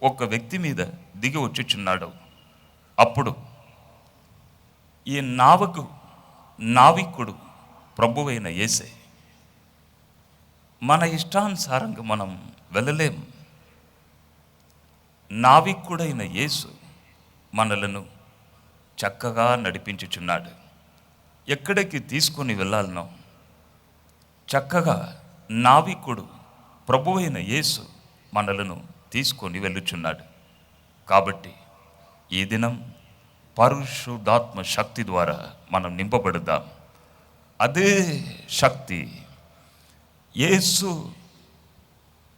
ఒక వ్యక్తి మీద దిగి వచ్చుచున్నాడో అప్పుడు ఈ నావకు నావికుడు ప్రభువైన యేసే. మన ఇష్టానుసారంగా మనం వెళ్ళలేం. నావికుడైన యేసు మనలను చక్కగా నడిపించుచున్నాడు. ఎక్కడికి తీసుకొని వెళ్ళాలనో చక్కగా నావికుడు ప్రభువైన యేసు మనలను తీసుకొని వెళ్ళుచున్నాడు. కాబట్టి ఈ దినం పరిశుద్ధాత్మ శక్తి ద్వారా మనం నింపబడదాం. అదే శక్తి యేసు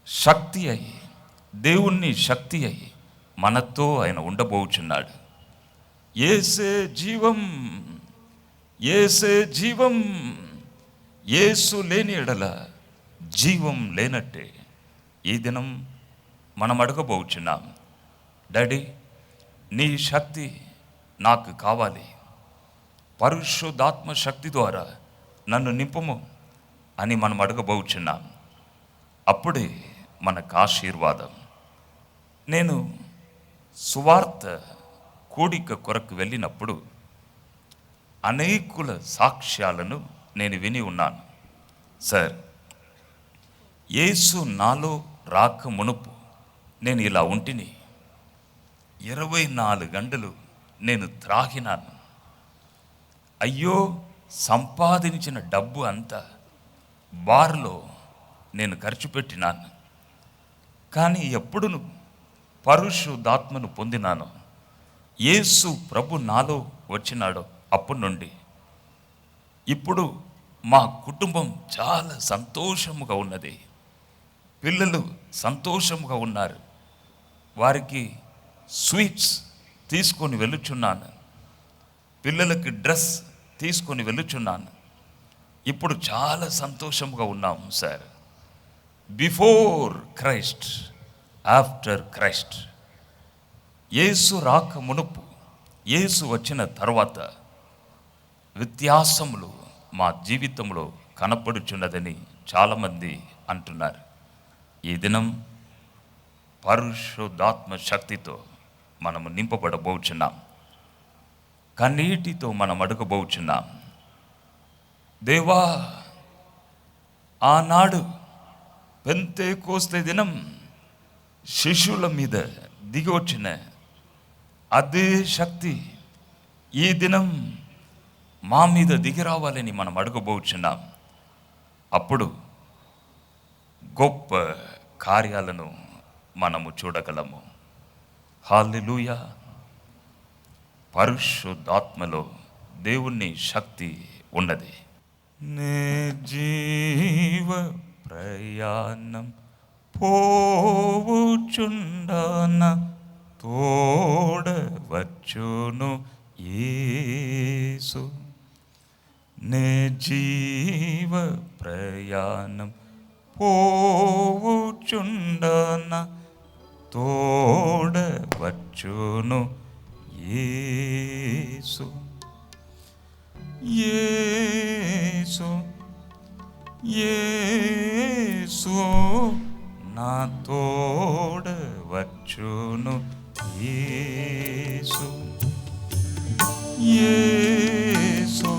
శక్తి అయి, దేవుణ్ణి శక్తి అయి మనతో ఆయన ఉండబోచున్నాడు. యేసే జీవం, యేసే జీవం. యేసు లేని ఎడల జీవం లేనట్టే. ఈ దినం మనం అడగబోచున్నాం, డాడీ నీ శక్తి నాకు కావాలి, పరిశుద్ధాత్మ శక్తి ద్వారా నన్ను నింపము అని మనం అడగబోచున్నాం. అప్పుడే మనకు ఆశీర్వాదం. నేను సువార్త కూడిక కొరకు వెళ్ళినప్పుడు అనేకుల సాక్ష్యాలను నేను విని ఉన్నాను. సార్, యేసు నాలో రాక మునుపు నేను ఇలా ఉంటిని, 24 గంటలు నేను త్రాగినాను, అయ్యో సంపాదించిన డబ్బు అంతా బార్లో నేను ఖర్చు పెట్టినాను. కానీ ఎప్పుడును పరిశుద్ధాత్మను పొందినాను, యేసు ప్రభు నాలో వచ్చినాడో అప్పటి నుండి ఇప్పుడు మా కుటుంబం చాలా సంతోషముగా ఉన్నది. పిల్లలు సంతోషముగా ఉన్నారు. వారికి స్వీట్స్ తీసుకొని వెళ్ళుచున్నాను, పిల్లలకి డ్రెస్ తీసుకొని వెళ్ళుచున్నాను. ఇప్పుడు చాలా సంతోషంగా ఉన్నాము sir. Before Christ, after Christ. Yesu రాక మునుపు, యేసు వచ్చిన తర్వాత వ్యత్యాసములు మా జీవితంలో కనపడుచున్నదని చాలామంది అంటున్నారు. ఈ దినం పరిశుద్ధాత్మ శక్తితో మనము నింపబడబోచున్నాం. కన్నీటితో మనం అడగబోచున్నాం, దేవా ఆనాడు పెంతెకోస్తు దినం శిష్యుల మీద దిగి వచ్చిన అదే శక్తి ఈ దినం మా మీద దిగి రావాలని మనం అడగబోచున్నాం. అప్పుడు గొప్ప కార్యాలను మనము చూడగలము. హల్లెలూయా. పరిశుద్ధాత్మలో దేవుని శక్తి ఉన్నది. నే జీవ ప్రయాణం పోవుచుండాన తోడవచ్చును యేసు, నే జీవ ప్రయాణం పోవుచుండన తోడవచ్చును యేసు యేసు యేసు నా తోడవచ్చును యేసు యేసు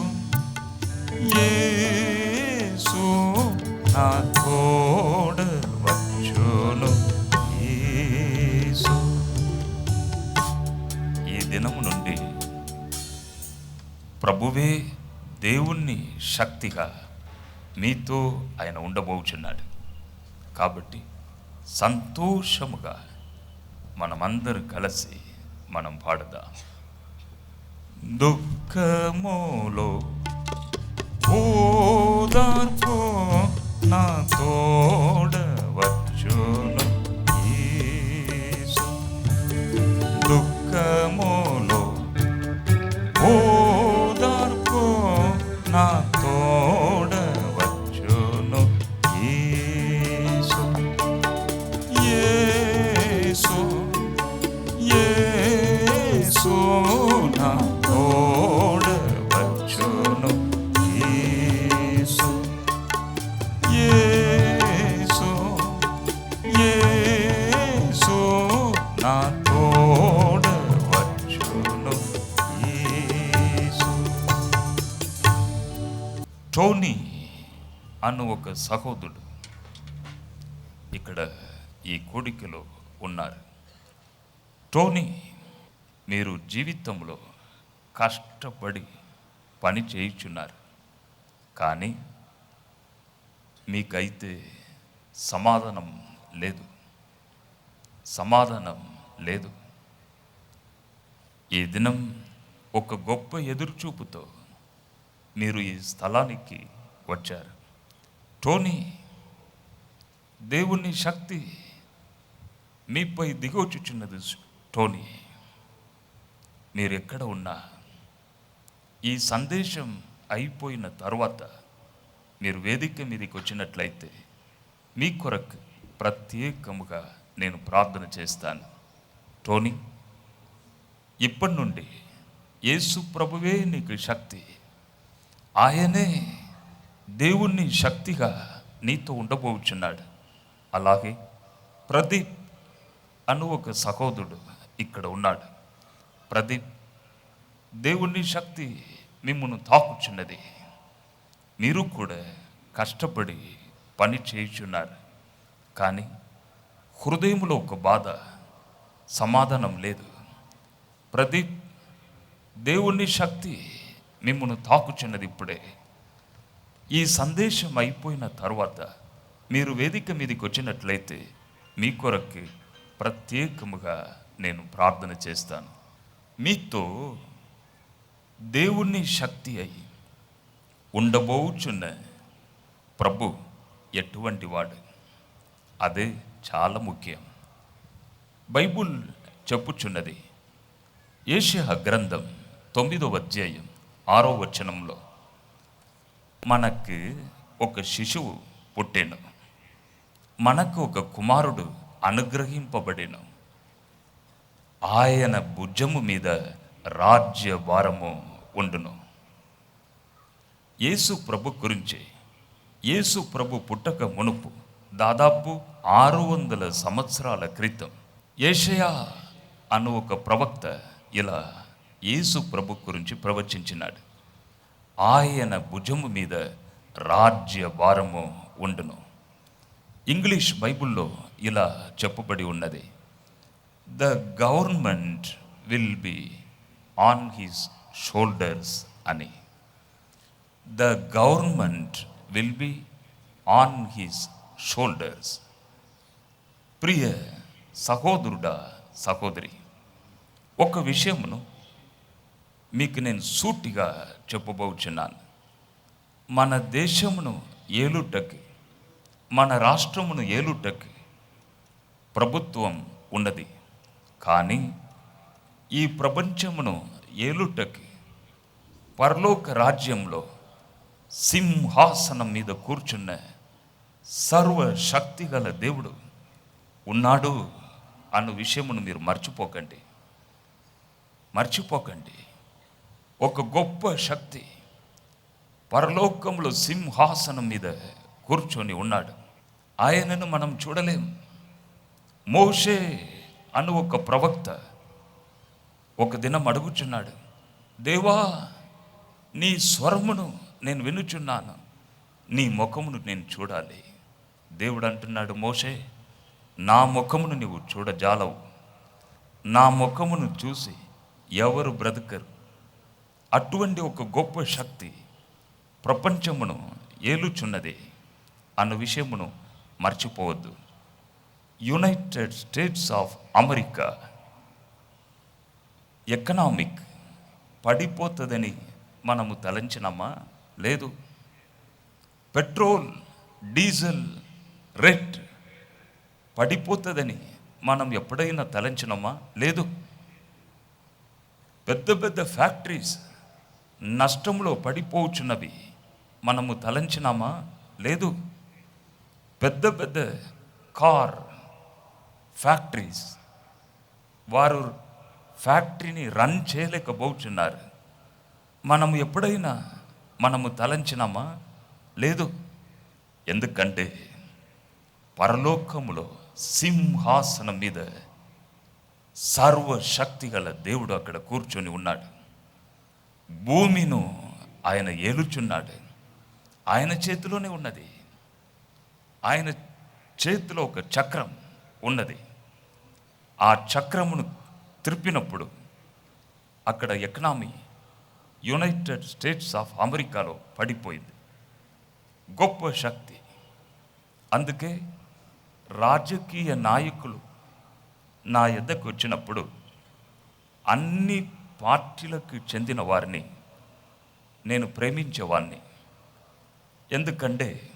యేసు నా తోడవచ్చును యేసు. ఈ దినము నుండి ప్రభువే దేవుణ్ణి శక్తిగా మీతో ఆయన ఉండబోచున్నాడు. కాబట్టి సంతోషముగా మనమందరం కలిసి మనం పాడదాం. దుఃఖములో ఓదార్పు నా తోడవచ్చును యేసు. దుఃఖములో ఓదార్పు నా తోడవచ్చును యేసు యేసు యేసు నా తోడవచ్చును యేసు యేసు యేసు నా తోడవచ్చును యేసు. టోనీ అను ఒక సహోదరుడు ఇక్కడ ఈ కోడికలో ఉన్నారు. టోనీ, మీరు జీవితంలో కష్టపడి పని చేయుచున్నారు, కానీ మీకైతే సమాధానం లేదు, సమాధానం లేదు. ఈ దినం ఒక గొప్ప ఎదురుచూపుతో మీరు ఈ స్థలానికి వచ్చారు. టోనీ, దేవుని శక్తి మీపై దిగొచ్చుచున్నది. టోనీ, మీరు ఎక్కడ ఉన్నా ఈ సందేశం అయిపోయిన తర్వాత మీరు వేదిక మీదకి వచ్చినట్లయితే మీ కొరకు ప్రత్యేకముగా నేను ప్రార్థన చేస్తాను. టోనీ, ఇప్పటి నుండి యేసు ప్రభువే నీకు శక్తి, ఆయనే దేవుణ్ణి శక్తిగా నీతో ఉండబోచున్నాడు. అలాగే ప్రదీప్ అను ఒక సహోదరుడు ఇక్కడ ఉన్నాడు. ప్రదీప్, దేవుని శక్తి మిమ్మల్ని తాకుచున్నది. మీరు కూడా కష్టపడి పని చేయుచున్నారు, కానీ హృదయంలో ఒక బాధ, సమాధానం లేదు. ప్రదీప్, దేవుని శక్తి మిమ్మల్ని తాకుచున్నది. ఇప్పుడే ఈ సందేశం అయిపోయిన తర్వాత మీరు వేదిక మీదకి వచ్చినట్లయితే మీ కొరకు ప్రత్యేకముగా నేను ప్రార్థన చేస్తాను. మీతో దేవుని శక్తి అయి ఉండబోచున్న ప్రభు ఎటువంటి వాడు, అదే చాలా ముఖ్యం. బైబుల్ చెప్పుచున్నది, యెషయా గ్రంథం 9వ అధ్యాయం 6వ వచనంలో, మనకు ఒక శిశువు పుట్టెను, మనకు ఒక కుమారుడు అనుగ్రహింపబడెను, ఆయన భుజము మీద రాజ్య భారము ఉండును. యేసు ప్రభు గురించి, యేసు ప్రభు పుట్టక మునుపు దాదాపు 600 సంవత్సరాల క్రితం యెషయా అను ఒక ప్రవక్త ఇలా యేసు ప్రభు గురించి ప్రవచించినాడు. ఆయన భుజము మీద రాజ్య భారము ఉండును. ఇంగ్లీష్ బైబిల్లో ఇలా చెప్పబడి ఉన్నది, the government will be on his shoulders అని. The government will be on his shoulders. ప్రియ సహోదరుడా, సహోదరి, ఒక విషయమును మీకు నేను సూటిగా చెప్పబోచున్నాను. మన దేశమును ఏలుటకి, మన రాష్ట్రమును ఏలుటకి ప్రభుత్వం ఉన్నది, కానీ ఈ ప్రపంచమును ఏలుటకి పరలోక రాజ్యంలో సింహాసనం మీద కూర్చున్న సర్వశక్తి గల దేవుడు ఉన్నాడు అన్న విషయమును మీరు మర్చిపోకండి. ఒక గొప్ప శక్తి పరలోకంలో సింహాసనం మీద కూర్చొని ఉన్నాడు. ఆయనను మనం చూడలేం. మోషే అను ఒక ప్రవక్త ఒక దినం అడుగుచున్నాడు, దేవా, నీ స్వరమును నేను వినుచున్నాను, నీ ముఖమును నేను చూడాలి. దేవుడు అంటున్నాడు, మోషే, నా ముఖమును నీవు చూడజాలవు. నా ముఖమును చూసి ఎవరు బ్రతకరు. అటువంటి ఒక గొప్ప శక్తి ప్రపంచమును ఏలుచున్నది అన్న విషయమును మర్చిపోవద్దు. United States of America economic పడిపోతుందని మనము తలంచినమ్మా? లేదు. పెట్రోల్ డీజిల్ రేట్ పడిపోతుందని మనం ఎప్పుడైనా తలంచినమ్మా? లేదు. పెద్ద పెద్ద ఫ్యాక్టరీస్ నష్టంలో పడిపోచున్నవి మనము తలంచినామా? లేదు. పెద్ద పెద్ద కార్ ఫ్యాక్టరీస్ వారు ఫ్యాక్టరీని రన్ చేయలేకపోతున్నారు. మనము ఎప్పుడైనా తలంచినామా? లేదు. ఎందుకంటే పరలోకములో సింహాసనం మీద సర్వశక్తి గల దేవుడు అక్కడ కూర్చొని ఉన్నాడు. భూమిను ఆయన ఏలుచున్నాడు. ఆయన చేతిలోనే ఉన్నది. ఆయన చేతిలో ఒక చక్రం ఉన్నది. ఆ చక్రమును త్రిప్పినప్పుడు అక్కడ ఎకనామీ యునైటెడ్ స్టేట్స్ ఆఫ్ అమెరికాలో పడిపోయింది. గొప్ప శక్తి. అందుకే రాజకీయ నాయకులు నా యొద్దకు వచ్చినప్పుడు అన్ని పార్టీలకు చెందిన వారిని నేను ప్రేమించేవాడిని. ఎందుకంటే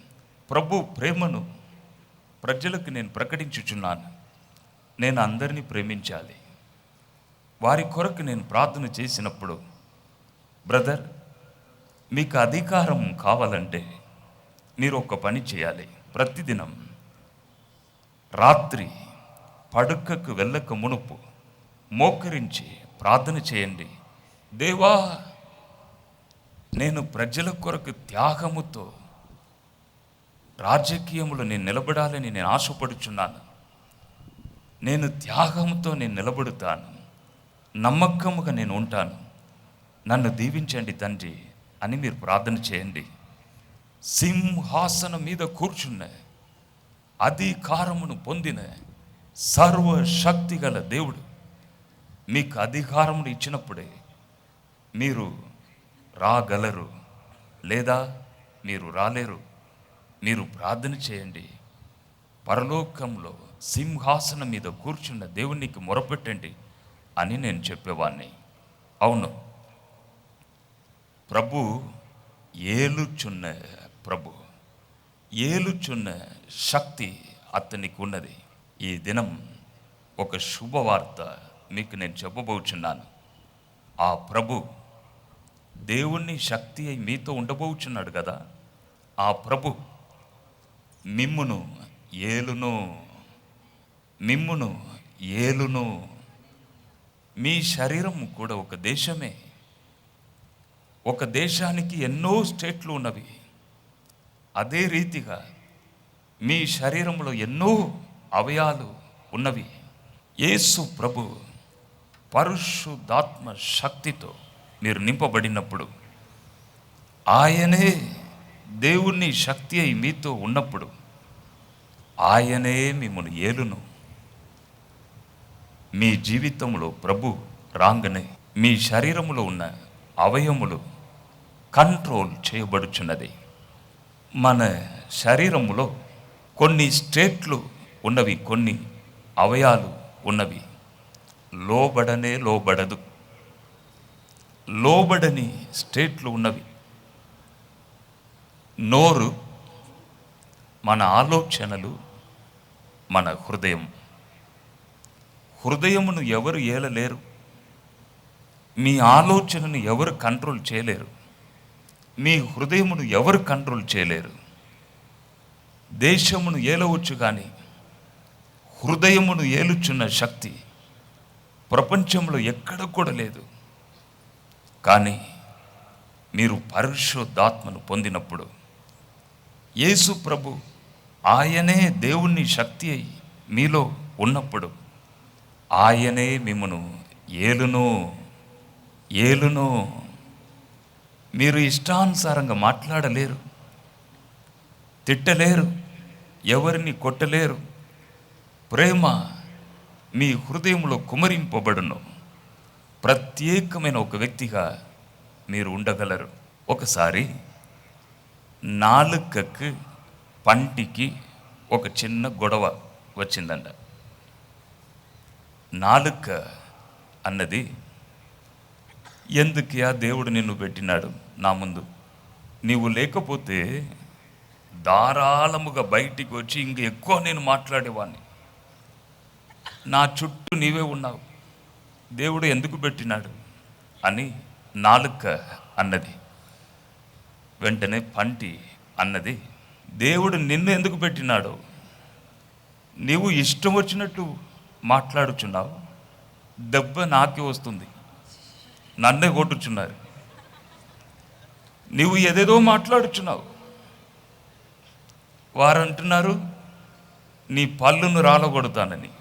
ప్రభు ప్రేమను ప్రజలకు నేను ప్రకటించుచున్నాను. నేను అందరినీ ప్రేమించాలి. వారి కొరకు నేను ప్రార్థన చేసినప్పుడు, బ్రదర్, మీకు అధికారం కావాలంటే మీరు ఒక పని చేయాలి. ప్రతిదినం రాత్రి పడుకకు వెళ్ళక మునుపు మోకరించి ప్రార్థన చేయండి. దేవా, నేను ప్రజల కొరకు త్యాగముతో రాజకీయములో నేను నిలబడాలని నేను ఆశపడుచున్నాను. నేను త్యాగంతో నేను నిలబడుతాను. నమ్మకముగా నేను ఉంటాను. నన్ను దీవించండి తండ్రి అని మీరు ప్రార్థన చేయండి. సింహాసనం మీద కూర్చున్న అధికారమును పొందిన సర్వశక్తి గల దేవుడు మీకు అధికారమును ఇచ్చినప్పుడే మీరు రాగలరు, లేదా మీరు రాలేరు. మీరు ప్రార్థన చేయండి. పరలోకంలో సింహాసనం మీద కూర్చున్న దేవునికి మొరపెట్టండి అని నేను చెప్పేవాడిని. అవును, ప్రభు ఏలుచున్న శక్తి అతనికి ఉన్నది. ఈ దినం ఒక శుభవార్త మీకు నేను చెప్పబోచున్నాను. ఆ ప్రభు దేవుణ్ణి శక్తి అయి మీతో ఉండబోచున్నాడు కదా. ఆ ప్రభు మిమ్మును ఏలును. మీ శరీరం కూడా ఒక దేశమే. ఒక దేశానికి ఎన్నో స్టేట్లు ఉన్నవి. అదే రీతిగా మీ శరీరంలో ఎన్నో అవయాలు ఉన్నవి. యేసు ప్రభు పరిశుద్ధాత్మ శక్తితో మీరు నింపబడినప్పుడు, ఆయనే దేవుని శక్తి అయి మీతో ఉన్నప్పుడు, ఆయనే మిమ్మల్ని ఏలును. మీ జీవితంలో ప్రభు రాంగనే మీ శరీరంలో ఉన్న అవయములు కంట్రోల్ చేయబడుచున్నది. మన శరీరములో కొన్ని స్టేట్లు ఉన్నవి, కొన్ని అవయాలు ఉన్నవి. లోబడని స్టేట్లు ఉన్నవి. నోరు, మన ఆలోచనలు, మన హృదయమును ఎవరు ఏలలేరు. మీ ఆలోచనను ఎవరు కంట్రోల్ చేయలేరు. మీ హృదయమును ఎవరు కంట్రోల్ చేయలేరు. దేశమును ఏలవచ్చు కానీ హృదయమును ఏలుచున్న శక్తి ప్రపంచంలో ఎక్కడ కూడా లేదు. కానీ మీరు పరిశుద్ధాత్మను పొందినప్పుడు యేసు ప్రభు ఆయనే దేవుని శక్తి అయి మీలో ఉన్నప్పుడు ఆయనే మిమ్మను ఏలును. మీరు ఇష్టానుసారంగా మాట్లాడలేరు, తిట్టలేరు, ఎవరిని కొట్టలేరు. ప్రేమ మీ హృదయంలో కుమరింపబడును. ప్రత్యేకమైన ఒక వ్యక్తిగా మీరు ఉండగలరు. ఒకసారి నాలుకకి పంటికి ఒక చిన్న గొడవ వచ్చిందంట. నాలుక అన్నది, ఎందుకయా దేవుడు నిన్ను పెట్టినాడు నా ముందు, నీవు లేకపోతే ధారాళముగా బయటికి వచ్చి ఇంక ఎక్కువ నేను మాట్లాడేవాడిని, నా చుట్టూ నీవే ఉన్నావు, దేవుడు ఎందుకు పెట్టినాడు అని నాలుక అన్నది. వెంటనే పంటి అన్నది, దేవుడు నిన్ను ఎందుకు పెట్టినాడు, నీవు ఇష్టం వచ్చినట్టు మాట్లాడుచున్నావు, దెబ్బ నాకే వస్తుంది, నన్నే కొట్టుచున్నారు, నీవు ఏదేదో మాట్లాడుచున్నావు, వారంటున్నారు నీ పళ్ళును రాలగొడతానని,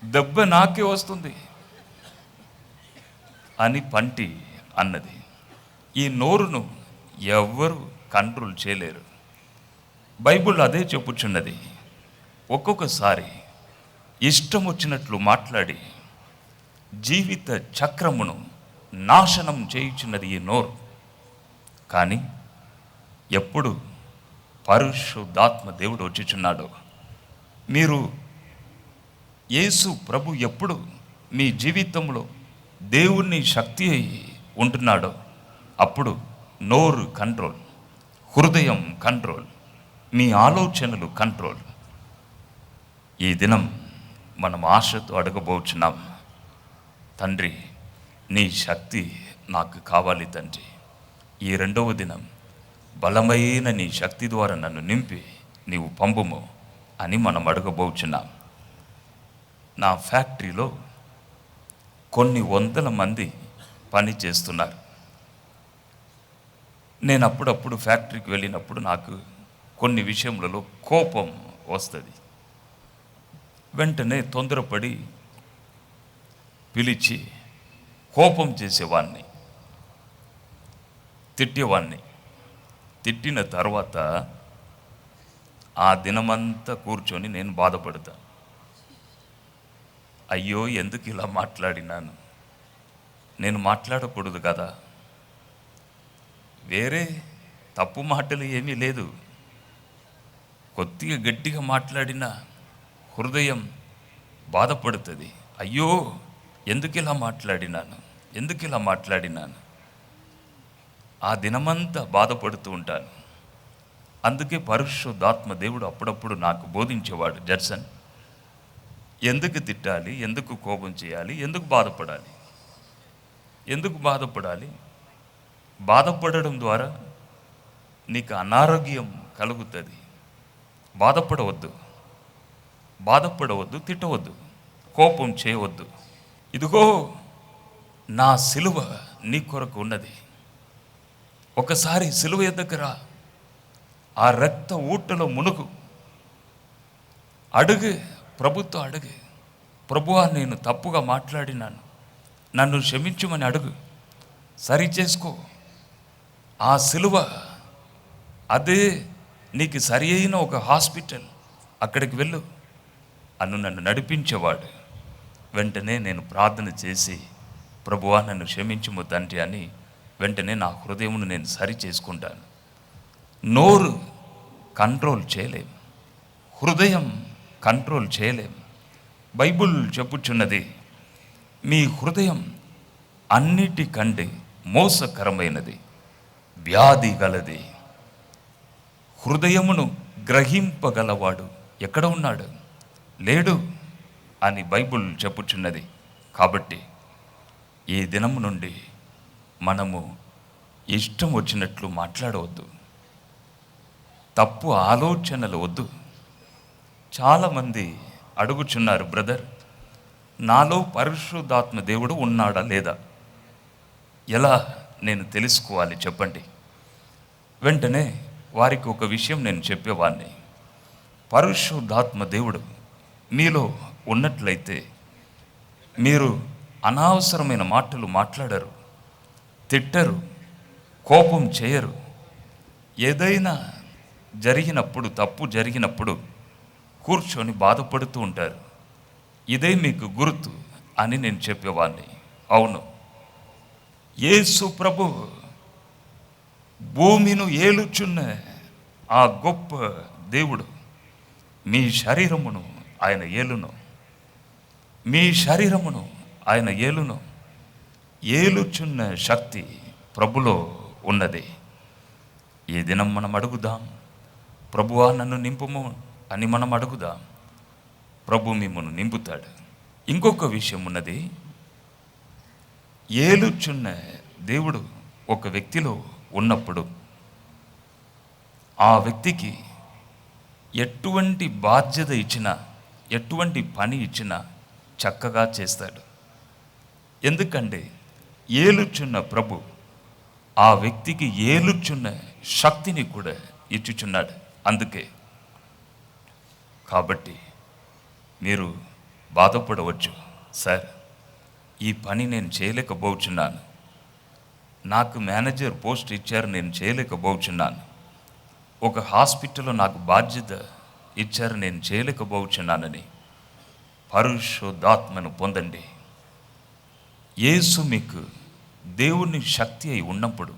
దెబ్బ నాకే వస్తుంది అని పంటి అన్నది. ఈ నోరును ఎవ్వరు కంట్రోల్ చేయలేరు. బైబిల్ అదే చెప్పుచున్నది. ఒక్కొక్కసారి ఇష్టం వచ్చినట్లు మాట్లాడి జీవిత చక్రమును నాశనం చేయుచున్నది ఈ నోరు. కానీ ఎప్పుడు పరిశుద్ధాత్మ దేవుడు వచ్చుచున్నాడో, మీరు యేసు ప్రభు ఎప్పుడు మీ జీవితంలో దేవుని శక్తి అయి ఉంటున్నాడో అప్పుడు నోరు కంట్రోల్, హృదయం కంట్రోల్, మీ ఆలోచనలు కంట్రోల్. ఈ దినం మనం ఆశతో అడగబోచున్నాం, తండ్రి నీ శక్తి నాకు కావాలి తండ్రి. ఈ రెండవ దినం బలమైన నీ శక్తి ద్వారా నన్ను నింపి నీవు పంపుము అని మనం అడగబోచున్నాం. నా ఫ్యాక్టరీలో కొన్ని వందల మంది పని చేస్తున్నారు. నేను అప్పుడప్పుడు ఫ్యాక్టరీకి వెళ్ళినప్పుడు నాకు కొన్ని విషయములలో కోపం వస్తుంది. వెంటనే తొందరపడి పిలిచి కోపం చేసేవాడిని, తిట్టేవాడిని. తిట్టిన తర్వాత ఆ దినమంతా కూర్చొని నేను బాధపడతాను. అయ్యో ఎందుకు ఇలా మాట్లాడినాను, నేను మాట్లాడకూడదు కదా, వేరే తప్పు మాటలు ఏమీ లేదు, కొద్దిగా గట్టిగా మాట్లాడినా హృదయం బాధపడుతుంది. అయ్యో ఎందుకు ఇలా మాట్లాడినాను, ఆ దినమంతా బాధపడుతూ ఉంటాను. అందుకే పరిశుద్ధాత్మ దేవుడు అప్పుడప్పుడు నాకు బోధించేవాడు, జడ్సన్ ఎందుకు తిట్టాలి, ఎందుకు కోపం చేయాలి, ఎందుకు బాధపడాలి, బాధపడడం ద్వారా నీకు అనారోగ్యం కలుగుతుంది. బాధపడవద్దు, తిట్టవద్దు, కోపం చేయవద్దు. ఇదిగో నా సిలువ నీ కొరకు ఉన్నది. ఒకసారి సిలువ దగ్గర ఆ రక్త ఊటలో మునుగు, అడుగు, ప్రభుతో అడుగు, ప్రభువా నేను తప్పుగా మాట్లాడినాను, నన్ను క్షమించమని అడుగు, సరి చేసుకో. ఆ సిలువ అదే నీకు సరి అయిన ఒక హాస్పిటల్, అక్కడికి వెళ్ళు నన్ను నడిపించేవాడు. వెంటనే నేను ప్రార్థన చేసి ప్రభువా నన్ను క్షమించుము తండ్రి అని వెంటనే నా హృదయమును నేను సరి చేసుకుంటాను. నోరు కంట్రోల్ చేయలేం, హృదయం కంట్రోల్ చేయలేం. బైబిల్ చెప్పుచున్నది, మీ హృదయం అన్నిటికంటే మోసకరమైనది, వ్యాధి గలది. హృదయమును గ్రహింపగలవాడు ఎక్కడ ఉన్నాడు, లేడు అని బైబిల్ చెప్పుచున్నది. కాబట్టి ఈ దినము నుండి మనము ఇష్టం వచ్చినట్లు మాట్లాడవద్దు, తప్పు ఆలోచనలు వద్దు. చాలామంది అడుగుచున్నారు, బ్రదర్ నాలో పరిశుద్ధాత్మ దేవుడు ఉన్నాడా లేదా, ఎలా నేను తెలుసుకోవాలి చెప్పండి. వెంటనే వారికి ఒక విషయం నేను చెప్పేవాడిని. పరిశుద్ధాత్మ దేవుడు మీలో ఉన్నట్లయితే మీరు అనవసరమైన మాటలు మాట్లాడరు, తిట్టరు, కోపం చేయరు. ఏదైనా జరిగినప్పుడు, తప్పు జరిగినప్పుడు కూర్చొని బాధపడుతూ ఉంటారు. ఇదే మీకు గుర్తు అని నేను చెప్పేవాడిని. అవును, యేసు ప్రభు భూమిను ఏలుచున్న ఆ గొప్ప దేవుడు మీ శరీరమును ఆయన ఏలును, మీ శరీరమును ఆయన ఏలును. ఏలుచున్న శక్తి ప్రభులో ఉన్నది. ఈ దినం మనం అడుగుదాం, ప్రభువా నన్ను నింపుము అని మనం అడుగుదాం. ప్రభు మిమ్మల్ని నింపుతాడు. ఇంకొక విషయం ఉన్నది, ఏలుచున్న దేవుడు ఒక వ్యక్తిలో ఉన్నప్పుడు ఆ వ్యక్తికి ఎటువంటి బాధ్యత ఇచ్చినా, ఎటువంటి పని ఇచ్చినా చక్కగా చేస్తాడు. ఎందుకంటే ఏలుచున్న ప్రభు ఆ వ్యక్తికి ఏలుచున్న శక్తిని కూడా ఇచ్చుచున్నాడు. అందుకే కాబట్టి మీరు బాధపడవచ్చు, సార్ ఈ పని నేను చేయలేకపోతున్నాను, నాకు మేనేజర్ పోస్ట్ ఇచ్చారు నేను చేయలేకపోతున్నాను, ఒక హాస్పిటల్లో నాకు బాధ్యత ఇచ్చారు నేను చేయలేకపోతున్నానని పరిశుద్ధాత్మను పొందండి. యేసు మీకు దేవుని శక్తి అయి ఉన్నప్పుడు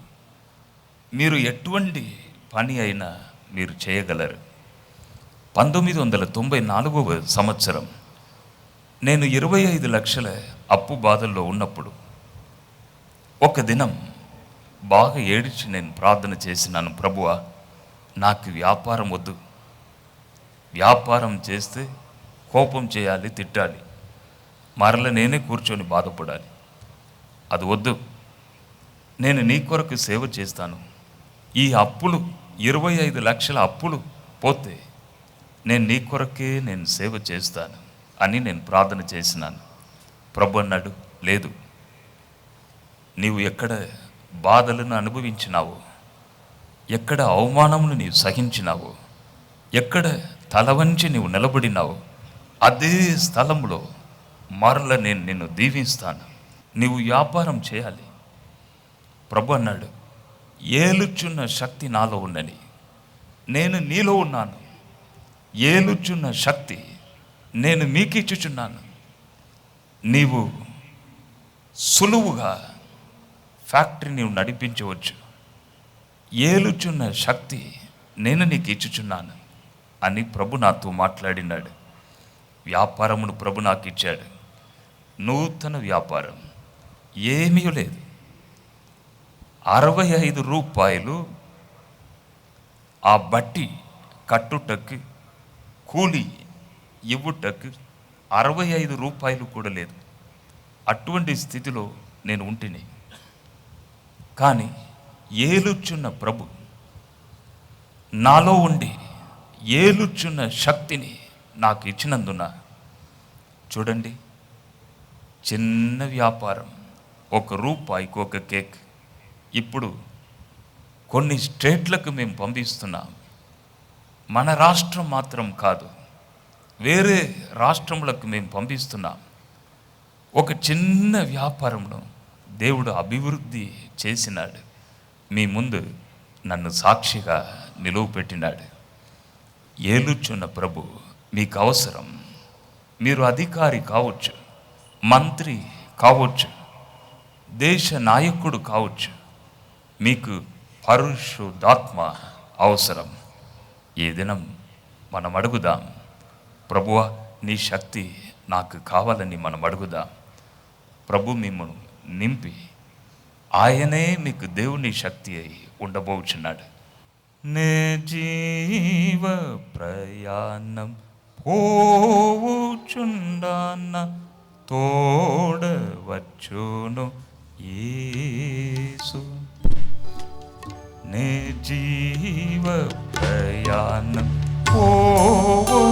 మీరు ఎటువంటి పని అయినా మీరు చేయగలరు. 1994వ సంవత్సరం నేను 25 లక్షల అప్పు బాధల్లో ఉన్నప్పుడు ఒక దినం బాగా ఏడిచి నేను ప్రార్థన చేసినాను, ప్రభువా నాకు వ్యాపారం వద్దు, వ్యాపారం చేస్తే కోపం చేయాలి, తిట్టాలి, మరల నేనే కూర్చొని బాధపడాలి, అది వద్దు, నేను నీ కొరకు సేవ చేస్తాను, ఈ అప్పులు 25 లక్షల అప్పులు పోతే నేను నీ కొరకే నేను సేవ చేస్తాను అని నేను ప్రార్థన చేసినాను. ప్రభు అన్నాడు, లేదు, నీవు ఎక్కడ బాధలను అనుభవించినావో, ఎక్కడ అవమానమును నీవు సహించినావో, ఎక్కడ తలవంచి నీవు నిలబడినావో అదే స్థలంలో మరల నేను నిన్ను దీవిస్తాను, నీవు వ్యాపారం చేయాలి. ప్రభు అన్నాడు, ఏలుచున్న శక్తి నాలో ఉన్నది, నేను నీలో ఉన్నాను, ఏలుచున్న శక్తి నేను మీకు ఇచ్చుచున్నాను, నీవు సులువుగా ఫ్యాక్టరీ నీవు నడిపించవచ్చు, ఏలుచున్న శక్తి నేను నీకు ఇచ్చుచున్నాను అని ప్రభు నాతో మాట్లాడినాడు. వ్యాపారమును ప్రభు నాకు ఇచ్చాడు, నూతన వ్యాపారం, ఏమీ లేదు. 65 రూపాయలు ఆ బట్టి కట్టుటకు, కూలి ఇవ్వుటకు 65 రూపాయలు కూడా లేదు. అటువంటి స్థితిలో నేను ఉంటిని. కానీ ఏలుచున్న ప్రభు నాలో ఉండి ఏలుచున్న శక్తిని నాకు ఇచ్చినందున చూడండి, చిన్న వ్యాపారం, 1 రూపాయికి ఒక కేక్ ఇప్పుడు కొన్ని స్టేట్లకు మేము పంపిస్తున్నాం. మన రాష్ట్రం మాత్రం కాదు, వేరే రాష్ట్రములకు మేము పంపిస్తున్నాం. ఒక చిన్న వ్యాపారంలో దేవుడు అభివృద్ధి చేసినాడు. మీ ముందు నన్ను సాక్షిగా నిలువపెట్టినాడు. ఏలుచున్న ప్రభు మీకు అవసరం. మీరు అధికారి కావచ్చు, మంత్రి కావచ్చు, దేశ నాయకుడు కావచ్చు, మీకు పరిశుద్ధాత్మ అవసరం. ఈ దినం మనం అడుగుదాం, ప్రభువా నీ శక్తి నాకు కావాలని మనం అడుగుదాం. ప్రభు మిమ్మల్ని నింపి ఆయనే మీకు దేవుని శక్తి అయి ఉండబోచున్నాడు. నే జీవ ప్రయాణం పోవుచుండాన్న తోడవచ్చును యేసు నే జీవ ప్రయాణం పోవుచుందాన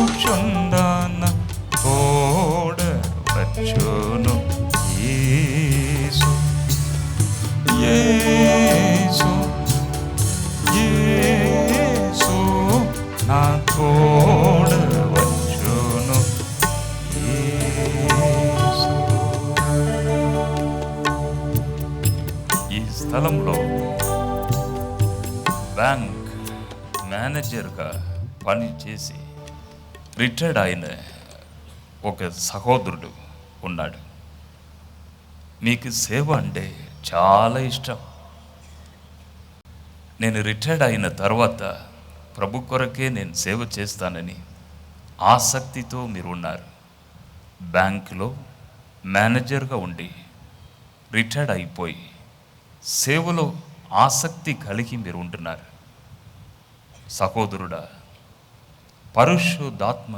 తోడ వచ్చును యేసు యేసు యేసు నా తోడ వచ్చును యేసు. ఈ స్థలంలో బ్యాంక్ మేనేజర్గా పనిచేసి రిటైర్డ్ అయిన ఒక సహోదరుడు ఉన్నాడు. మీకు సేవ అంటే చాలా ఇష్టం. నేను రిటైర్డ్ అయిన తర్వాత ప్రభు కొరకే నేను సేవ చేస్తానని ఆసక్తితో మీరు ఉన్నారు. బ్యాంకులో మేనేజర్గా ఉండి రిటైర్డ్ అయిపోయి సేవలో ఆసక్తి కలిగి మీరు ఉంటున్నారు. సహోదరుడా, పరిశుద్ధాత్మ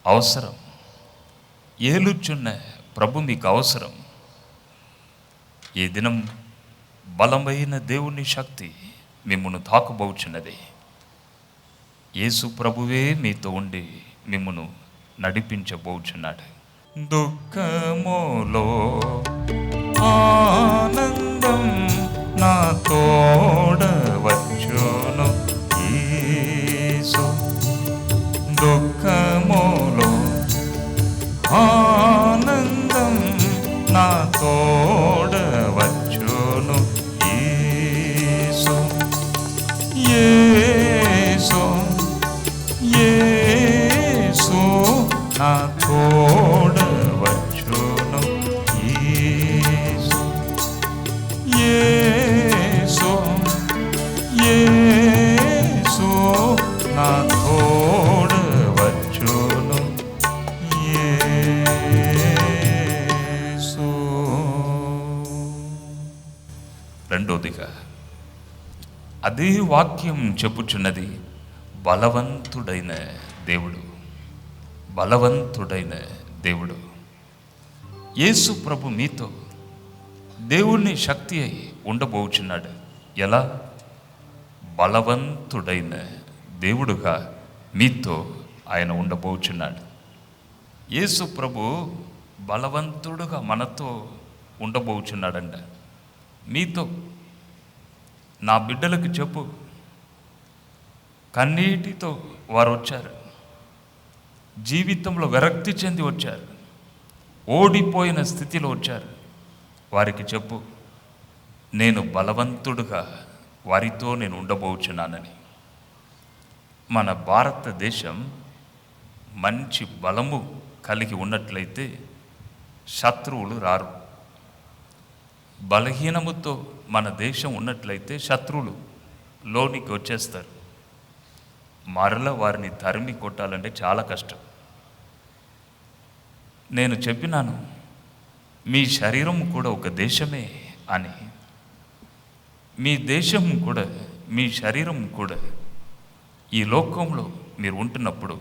అవసరం. ఏలుచున్న ప్రభు మీకు అవసరం. ఈ దినం బలమైన దేవుని శక్తి మిమ్మల్ని తాకబోచున్నది. యేసు ప్రభువే మీతో ఉండి మిమ్మల్ని నడిపించబోచున్నాడు. దుఃఖములో ఆనందం నా తోడ వచ్చును యేసు. దుఃఖములో ఆనందం నా తోడ వచ్చును యేసు. యేసు యేసు నా తోడ వచ్చును యేసు. యేసు యేసు నా తోడ వచ్చును యేసు. రెండోదిగా అదే వాక్యం చెప్పుచున్నది, బలవంతుడైన దేవుడు, బలవంతుడైన దేవుడు. యేసు ప్రభు మీతో దేవుని శక్తి అయి ఉండబోచున్నాడు. ఎలా? బలవంతుడైన దేవుడుగా మీతో ఆయన ఉండబోచున్నాడు. యేసు ప్రభు బలవంతుడుగా మనతో ఉండబోచున్నాడంట. మీతో నా బిడ్డలకు చెప్పు, కన్నీటితో వారు వచ్చారు, జీవితంలో విరక్తి చెంది వచ్చారు, ఓడిపోయిన స్థితిలో వచ్చారు. వారికి చెప్పు, నేను బలవంతుడుగా వారితో నేను ఉండబోచున్నానని. మన భారతదేశం మంచి బలము కలిగి ఉన్నట్లయితే శత్రువులు రారు. బలహీనముతో మన దేశం ఉన్నట్లయితే శత్రువులు లోనికి వచ్చేస్తారు. మరలా వారిని తరిమి కొట్టాలంటే చాలా కష్టం. నేను చెప్పినాను, మీ శరీరం కూడా ఒక దేశమే అని. మీ దేశం కూడా, మీ శరీరం కూడా ఈ లోకంలో మీరు ఉంటున్నప్పుడు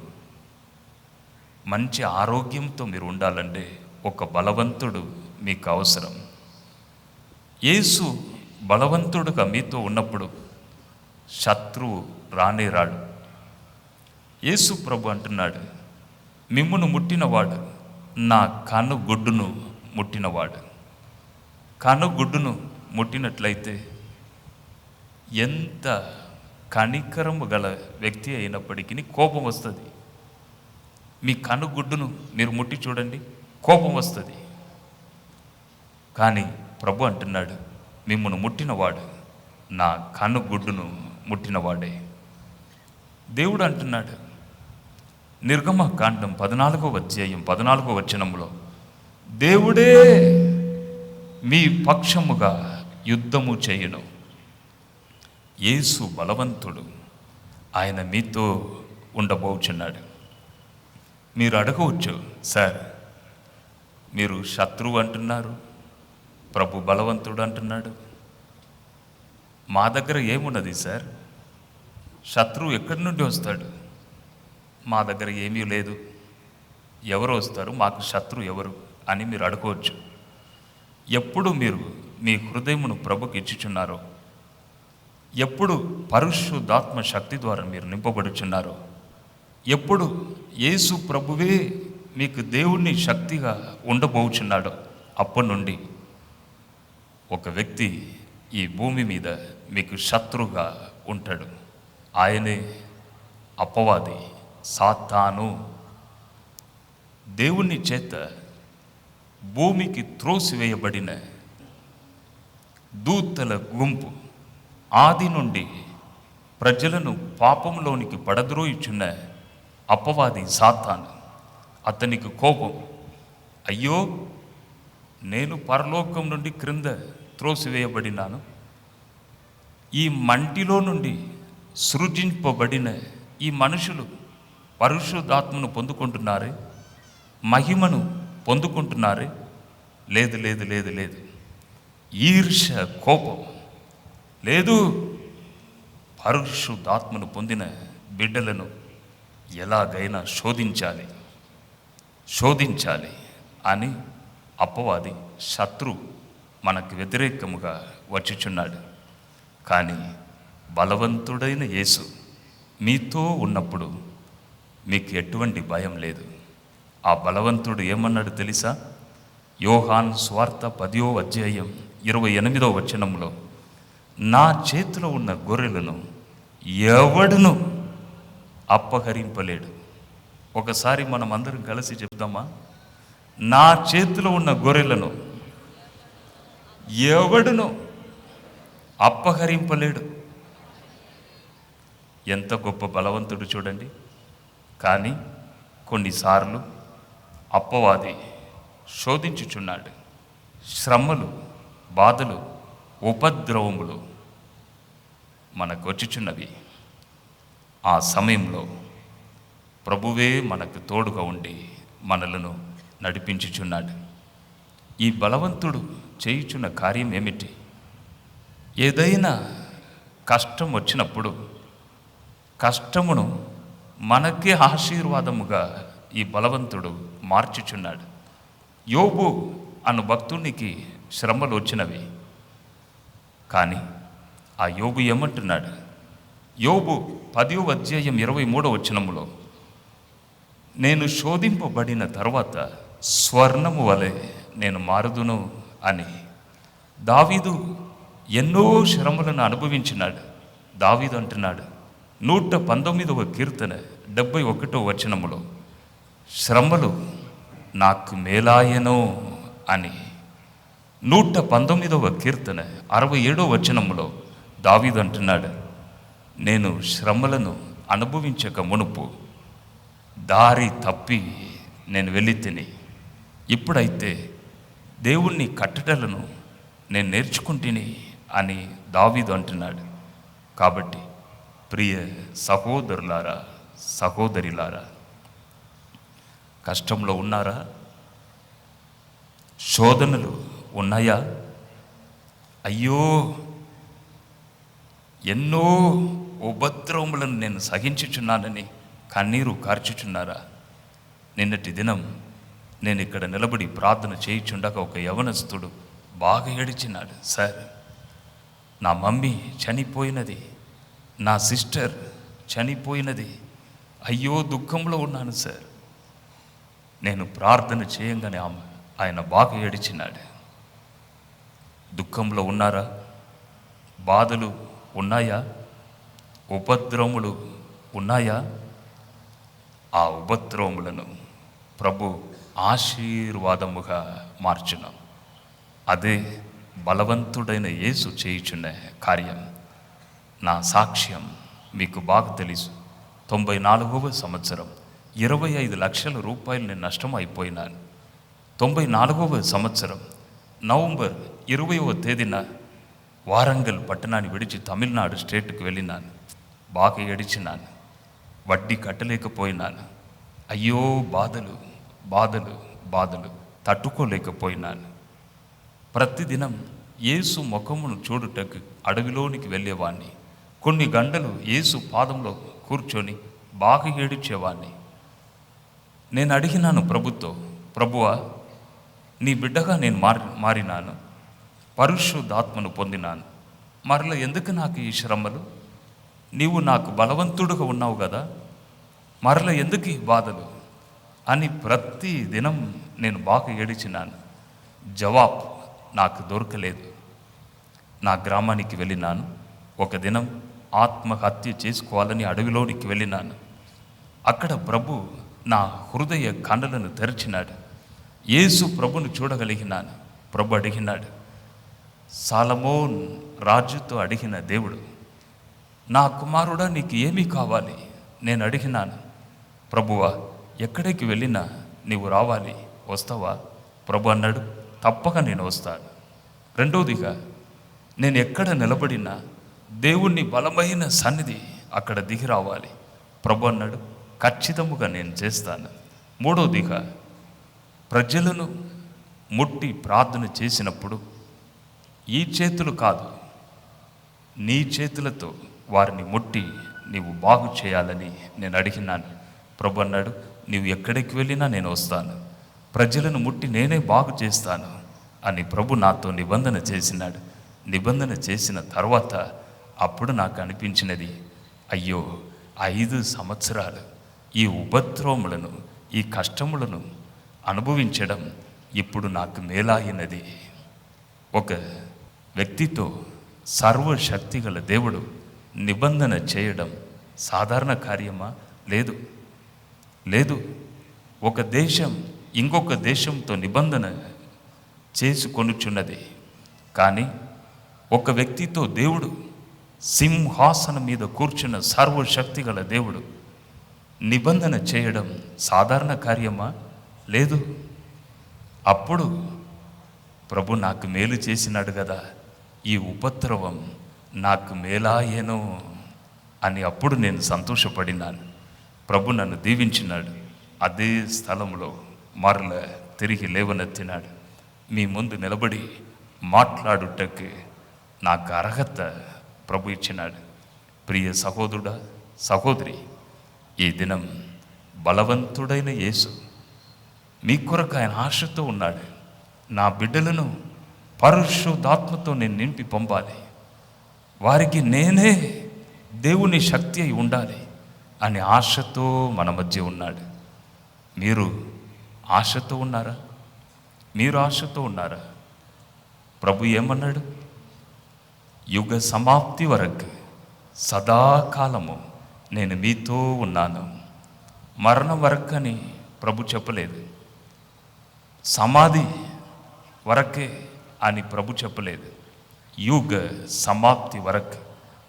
మంచి ఆరోగ్యంతో మీరు ఉండాలంటే ఒక బలవంతుడు మీకు అవసరం. యేసు బలవంతుడుగా మీతో ఉన్నప్పుడు శత్రువు రానే రాడు. యేసు ప్రభు అంటున్నాడు, మిమ్మును ముట్టినవాడు నా కనుగుడ్డును ముట్టినవాడు. కనుగుడ్డును ముట్టినట్లయితే ఎంత కనికరము గల వ్యక్తి అయినప్పటికీ కోపం వస్తుంది. మీ కనుగుడ్డును మీరు ముట్టి చూడండి, కోపం వస్తుంది. కానీ ప్రభు అంటున్నాడు, మిమ్మల్ని ముట్టినవాడు నా కనుగుడ్డును ముట్టినవాడే. దేవుడు అంటున్నాడు, నిర్గమకాండం 14వ అధ్యాయం 14వ వచనంలో, దేవుడే మీ పక్షముగా యుద్ధము చేయును. యేసు బలవంతుడు, ఆయన మీతో ఉండబోచున్నాడు. మీరు అడగవచ్చు, సార్ మీరు శత్రువు అంటున్నారు, ప్రభు బలవంతుడు అంటున్నాడు, మా దగ్గర ఏమున్నది సార్? శత్రువు ఎక్కడి నుండి వస్తాడు? మా దగ్గర ఏమీ లేదు, ఎవరు వస్తారు, మాకు శత్రువు ఎవరు అని మీరు అడగవచ్చు. ఎప్పుడు మీరు మీ హృదయమును ప్రభుకి ఇచ్చుచున్నారో, ఎప్పుడు పరిశుద్ధాత్మ శక్తి ద్వారా మీరు నింపబడుచున్నారో, ఎప్పుడు యేసు ప్రభువే మీకు దేవుని శక్తిగా ఉండబోచున్నాడో, అప్పటి నుండి ఒక వ్యక్తి ఈ భూమి మీద మీకు శత్రువుగా ఉంటాడు. ఆయనే అపవాది, సాతాను. దేవుని చేత భూమికి త్రోసివేయబడిన దూతల గుంపు, ఆది నుండి ప్రజలను పాపంలోనికి పడద్రోయిచున్న అపవాది సాతాను. అతనికి కోపం, అయ్యో నేను పరలోకం నుండి క్రింద త్రోసివేయబడినాను, ఈ మంటిలో నుండి సృజింపబడిన ఈ మనుషులు పరిశుద్ధాత్మను పొందుకుంటున్నారే, మహిమను పొందుకుంటున్నారే, లేదు లేదు లేదు లేదు, ఈర్ష్య, కోపం లేదు, పరిశుద్ధాత్మను పొందిన బిడ్డలను ఎలాగైనా శోధించాలి అని అపవాది, శత్రు మనకు వ్యతిరేకముగా వచ్చుచున్నాడు. కానీ బలవంతుడైన యేసు మీతో ఉన్నప్పుడు మీకు ఎటువంటి భయం లేదు. ఆ బలవంతుడు ఏమన్నాడు తెలుసా? యోహాను సువార్త 10వ అధ్యాయం 28వ వచనంలో, నా చేతిలో ఉన్న గొర్రెలను ఎవడును అప్పహరింపలేడు. ఒకసారి మనం అందరం కలిసి చెప్దామా? నా చేతిలో ఉన్న గొర్రెలను ఎవడును అప్పహరింపలేడు. ఎంత గొప్ప బలవంతుడు చూడండి. కానీ కొన్నిసార్లు అపవాది శోధించుచున్నాడు. శ్రమలు, బాధలు, ఉపద్రవములు మనకు వచ్చుచున్నవి. ఆ సమయంలో ప్రభువే మనకు తోడుగా ఉండి మనలను నడిపించుచున్నాడు. ఈ బలవంతుడు చేయుచున్న కార్యం ఏమిటి? ఏదైనా కష్టం వచ్చినప్పుడు కష్టమును మనకే ఆశీర్వాదముగా ఈ బలవంతుడు మార్చుచున్నాడు. యోబు అను భక్తునికి శ్రమలు వచ్చినవి. కానీ ఆ యోబు ఏమంటున్నాడు? యోబు 10వ అధ్యాయం 23వ వచనములో, నేను శోధింపబడిన తర్వాత స్వర్ణము వలె నేను మారుదును అని. దావీదు ఎన్నో శ్రమలను అనుభవించినాడు. దావీదు అంటున్నాడు 119వ కీర్తన 71వ వచనములో, శ్రమలు నాకు మేలాయనో అని. 119వ కీర్తన 67వ వచనములో దావీదు అంటున్నాడు, నేను శ్రమలను అనుభవించక మునుపు దారి తప్పి నేను వెళ్ళి తిని, ఇప్పుడైతే దేవుణ్ణి కట్టడలను నేను నేర్చుకుంటుని అని దావీదు అంటున్నాడు. కాబట్టి ప్రియ సహోదరులారా, సహోదరిలారా, కష్టంలో ఉన్నారా? శోధనలు ఉన్నాయా? అయ్యో ఎన్నో ఉపద్రవములను నేను సహించుచున్నానని కన్నీరు కార్చుచున్నారా? నిన్నటి దినం నేను ఇక్కడ నిలబడి ప్రార్థన చేయుచుండగా ఒక యవనస్తుడు బాగా ఏడిచినాడు. సార్, నా మమ్మీ చనిపోయినది, నా సిస్టర్ చనిపోయినది, అయ్యో దుఃఖంలో ఉన్నాను సార్. నేను ప్రార్థన చేయంగానే ఆయన బాగా ఏడిచినాడు. దుఃఖంలో ఉన్నారా? బాధలు ఉన్నాయా? ఉపద్రవములు ఉన్నాయా? ఆ ఉపద్రవములను ప్రభు ఆశీర్వాదముగా మార్చును. అదే బలవంతుడైన యేసు చేయుచున్న కార్యం. నా సాక్ష్యం మీకు బాగా తెలుసు. 94వ సంవత్సరం 25 లక్షల రూపాయలు నేను నష్టం అయిపోయినాను. 94వ సంవత్సరం నవంబర్ 20వ తేదీన వారంగల్ పట్టణాన్ని విడిచి తమిళనాడు స్టేట్కి వెళ్ళినాను. బాగా ఏడిచినాను, వడ్డీ కట్టలేకపోయినాను. అయ్యో బాధలు బాధలు బాధలు తట్టుకోలేకపోయినాను. ప్రతిదినం యేసు ముఖమును చూడుటకు అడవిలోనికి వెళ్ళేవాడిని. కొన్ని గంటలు యేసు పాదంలో కూర్చొని బాగా ఏడిచేవాడిని. నేను అడిగినాను ప్రభుతో, ప్రభువా నీ బిడ్డగా నేను మారినాను, పరిశుద్ధాత్మను పొందినాను. మరలా ఎందుకు నాకు ఈ శ్రమలు? నీవు నాకు బలవంతుడుగా ఉన్నావు కదా, మరలా ఎందుకు ఈ బాధలు అని ప్రతి దినం నేను బాగా ఏడిచినాను. జవాబు నాకు దొరకలేదు. నా గ్రామానికి వెళ్ళినాను. ఒక దినం ఆత్మహత్య చేసుకోవాలని అడవిలోనికి వెళ్ళినాను. అక్కడ ప్రభు నా హృదయ కన్నులను తెరిచినాడు. యేసు ప్రభును చూడగలిగినాను. ప్రభు అడిగినాడు, సాలమోన్ రాజుతో అడిగిన దేవుడు, నా కుమారుడా నీకు ఏమీ కావాలి? నేను అడిగినాను, ప్రభువా ఎక్కడికి వెళ్ళినా నీవు రావాలి, వస్తావా? ప్రభు అన్నాడు, తప్పక నేను వస్తాను. రెండవదిగా, నేను ఎక్కడ నిలబడినా దేవుణ్ణి బలమైన సన్నిధి అక్కడ దిగి రావాలి. ప్రభు అన్నాడు, ఖచ్చితముగా నేను చేస్తాను. మూడవదిగా, ప్రజలను ముట్టి ప్రార్థన చేసినప్పుడు ఈ చేతులు కాదు, నీ చేతులతో వారిని ముట్టి నీవు బాగు చేయాలని నేను అడిగినాను. ప్రభు అన్నాడు, నీవు ఎక్కడికి వెళ్ళినా నేను వస్తాను, ప్రజలను ముట్టి నేనే బాగు చేస్తాను అని ప్రభు నాతో నిబంధన చేసినాడు. నిబంధన చేసిన తర్వాత అప్పుడు నాకు అనిపించినది, అయ్యో 5 సంవత్సరాలు ఈ ఉపద్రవములను, ఈ కష్టములను అనుభవించడం ఇప్పుడు నాకు మేలాయినది. ఒక వ్యక్తితో సర్వశక్తిగల దేవుడు నిబంధన చేయడం సాధారణ కార్యమా? లేదు, లేదు. ఒక దేశం ఇంకొక దేశంతో నిబంధన చేసుకొనుచున్నది, కానీ ఒక వ్యక్తితో దేవుడు, సింహాసనం మీద కూర్చున్న సర్వశక్తిగల దేవుడు నిబంధన చేయడం సాధారణ కార్యమా? లేదు. అప్పుడు ప్రభు నాకు మేలు చేసినాడు కదా, ఈ ఉపద్రవం నాకు మేలాయేనో అని అప్పుడు నేను సంతోషపడినాను. ప్రభు నన్ను దీవించినాడు. అదే స్థలంలో మరల తిరిగి లేవనెత్తినాడు. మీ ముందు నిలబడి మాట్లాడుటకు నాకు అర్హత ప్రభు ఇచ్చినాడు. ప్రియ సహోదరుడా, సహోదరి, ఈ దినం బలవంతుడైన యేసు మీ కొరకు ఆయన ఆశతో ఉన్నాడు. నా బిడ్డలను పరిశుద్ధాత్మతో నేను నింపి పంపాలి, వారికి నేనే దేవుని శక్తి అయి ఉండాలి అని ఆశతో మన మధ్య ఉన్నాడు. మీరు ఆశతో ఉన్నారా? మీరు ఆశతో ఉన్నారా? ప్రభు ఏమన్నాడు? యుగ సమాప్తి వరకు సదాకాలము నేను మీతో ఉన్నాను. మరణం వరకు అని ప్రభు చెప్పలేదు, సమాధి వరకే అని ప్రభు చెప్పలేదు. యుగ సమాప్తి వరకు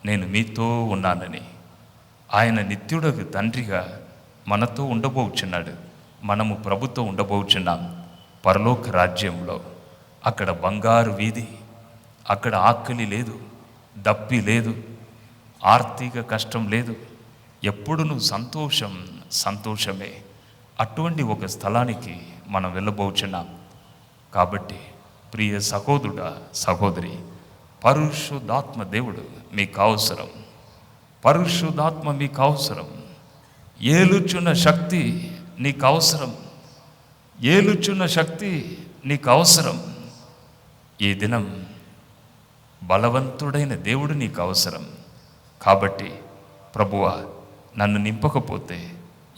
నేను మీతో ఉన్నానని. ఆయన నిత్యుడకు తండ్రిగా మనతో ఉండబోచున్నాడు. మనము ప్రభుతో ఉండబోచున్నాం పరలోక రాజ్యంలో. అక్కడ బంగారు వీధి, అక్కడ ఆకలి లేదు, దప్పి లేదు, ఆర్థిక కష్టం లేదు, ఎప్పుడును సంతోషం సంతోషమే. అటువంటి ఒక స్థలానికి మనం వెళ్ళబోచున్నాం. కాబట్టి ప్రియ సహోదరుడా, సహోదరి, పరిశుద్ధాత్మ దేవుడు మీకు అవసరం. పరిశుద్ధాత్మ మీకు అవసరం. ఏలుచున్న శక్తి నీకు అవసరం. ఏలుచున్న శక్తి నీకు అవసరం. ఈ దినం బలవంతుడైన దేవుడు నీకు అవసరం. కాబట్టి ప్రభువా, నన్ను నింపకపోతే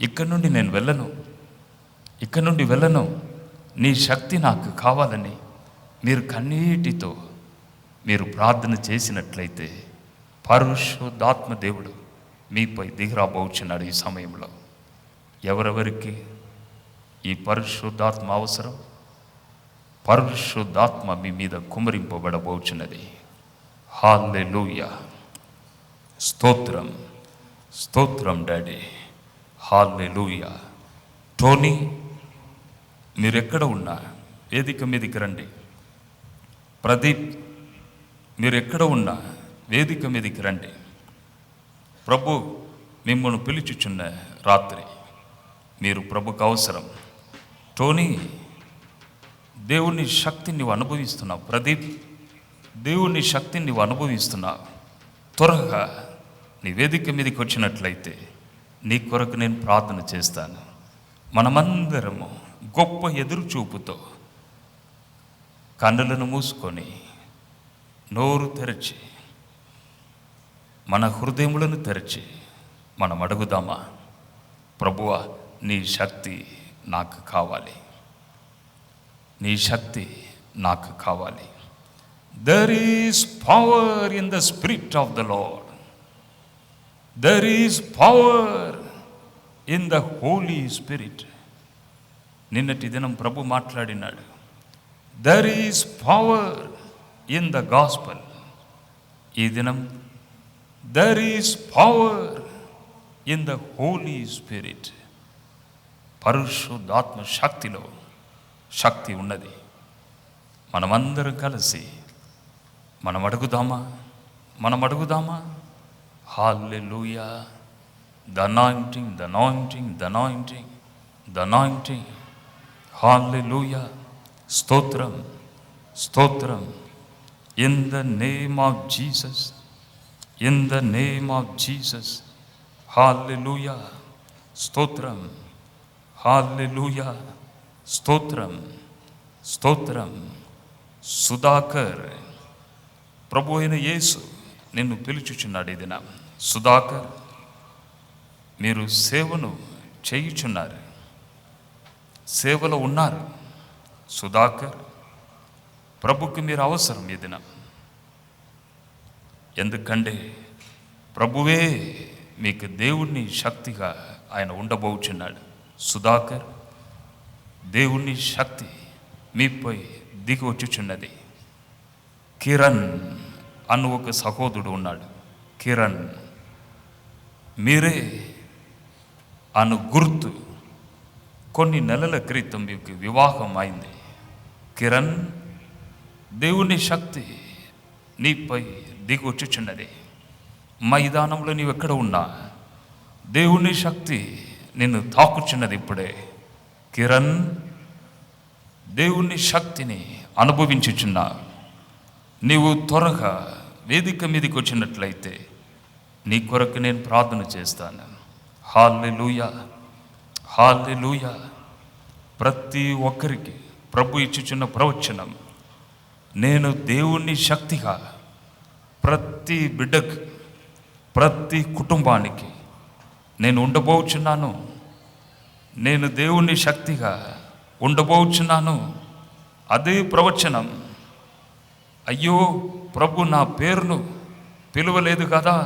ఇక్కడి నుండి నేను వెళ్ళను, ఇక్కడి నుండి వెళ్ళను, నీ శక్తి నాకు కావాలని మీరు కన్నీటితో మీరు ప్రార్థన చేసినట్లయితే పరిశుద్ధాత్మ దేవుడు మీపై దిగిరాబోచున్నాడు. ఈ సమయంలో ఎవరెవరికి ఈ పరిశుద్ధాత్మ అవసరం? పరిశుద్ధాత్మ మీ మీద కుమ్మరింపబడబోచున్నది. హల్లెలూయా. స్తోత్రం, స్తోత్రం డాడీ. హల్లెలూయా. టోనీ, మీరెక్కడ ఉన్నా వేదిక మీదకి రండి. ప్రదీప్, మీరెక్కడ ఉన్నా వేదిక మీదకి రండి. ప్రభు మిమ్మల్ని పిలుచుచున్న రాత్రి మీరు ప్రభుకు అవసరం. టోనీ, దేవుని శక్తిని నువ్వు అనుభవిస్తున్నావు. ప్రదీప్, దేవుని శక్తిని నువ్వు అనుభవిస్తున్నావు. త్వరగా నీ వేదిక మీదకి వచ్చినట్లయితే నీ కొరకు నేను ప్రార్థన చేస్తాను. మనమందరము గొప్ప ఎదురు చూపుతో కన్నులను మూసుకొని నోరు తెరిచి మన హృదయములను తెరిచి మనం అడుగుదామా? ప్రభువా, నీ శక్తి నాకు కావాలి, నీ శక్తి నాకు కావాలి. There is power in the Spirit of the Lord. There is power in the Holy Spirit. నిన్నటి దినం ప్రభు మాట్లాడినాడు. There is power in the gospel. ఈ దినం there is power in the Holy Spirit. పరిశుద్ధాత్మ శక్తిలో శక్తి ఉన్నది. మనమందరం కలిసి మనం అడుగుదామా? హల్లెలూయా. The anointing, the anointing, the anointing, the anointing. Hallelujah. Stotram, stotram. In the name of Jesus. In the name of Jesus. Hallelujah. Stotram. Hallelujah. Stotram. Stotram. Sudhakar, ప్రభు అయిన యేసు నిన్ను పిలుచుచున్నాడు. ఈ దినం సుధాకర్, మీరు సేవను చేయుచున్నారు, సేవలో ఉన్నారు. సుధాకర్, ప్రభుకి మీరు అవసరం ఈ దినం. ఎందుకంటే ప్రభువే మీకు దేవుణ్ణి శక్తిగా ఆయన ఉండబోచున్నాడు. సుధాకర్, దేవుణ్ణి శక్తి మీపై దిగి వచ్చుచున్నది. కిరణ్ అను ఒక సహోదరుడు ఉన్నాడు. కిరణ్, మీరే అను గుర్తు కొన్ని నెలల క్రితం మీకు వివాహం అయింది. కిరణ్, దేవుని శక్తి నీపై దిగి వచ్చుచున్నది. మైదానంలో నీవు ఎక్కడ ఉన్నా దేవుని శక్తి నిన్ను తాకుచున్నది ఇప్పుడే. కిరణ్, దేవుని శక్తిని అనుభవించుచున్నా. నీవు త్వరగా వేదిక మీదకి వచ్చినట్లయితే నీ కొరకు నేను ప్రార్థన చేస్తాను. హల్లెలూయా, హల్లెలూయా. ప్రతి ఒక్కరికి ప్రభు ఇచ్చుచున్న ప్రవచనం, నేను దేవుని శక్తిగా ప్రతి బిడ్డకి, ప్రతి కుటుంబానికి నేను ఉండబోచున్నాను. నేను దేవుని శక్తిగా ఉండబోచున్నాను. అదే ప్రవచనం. అయ్యో ప్రభు నా పేరును పిలువలేదు కదా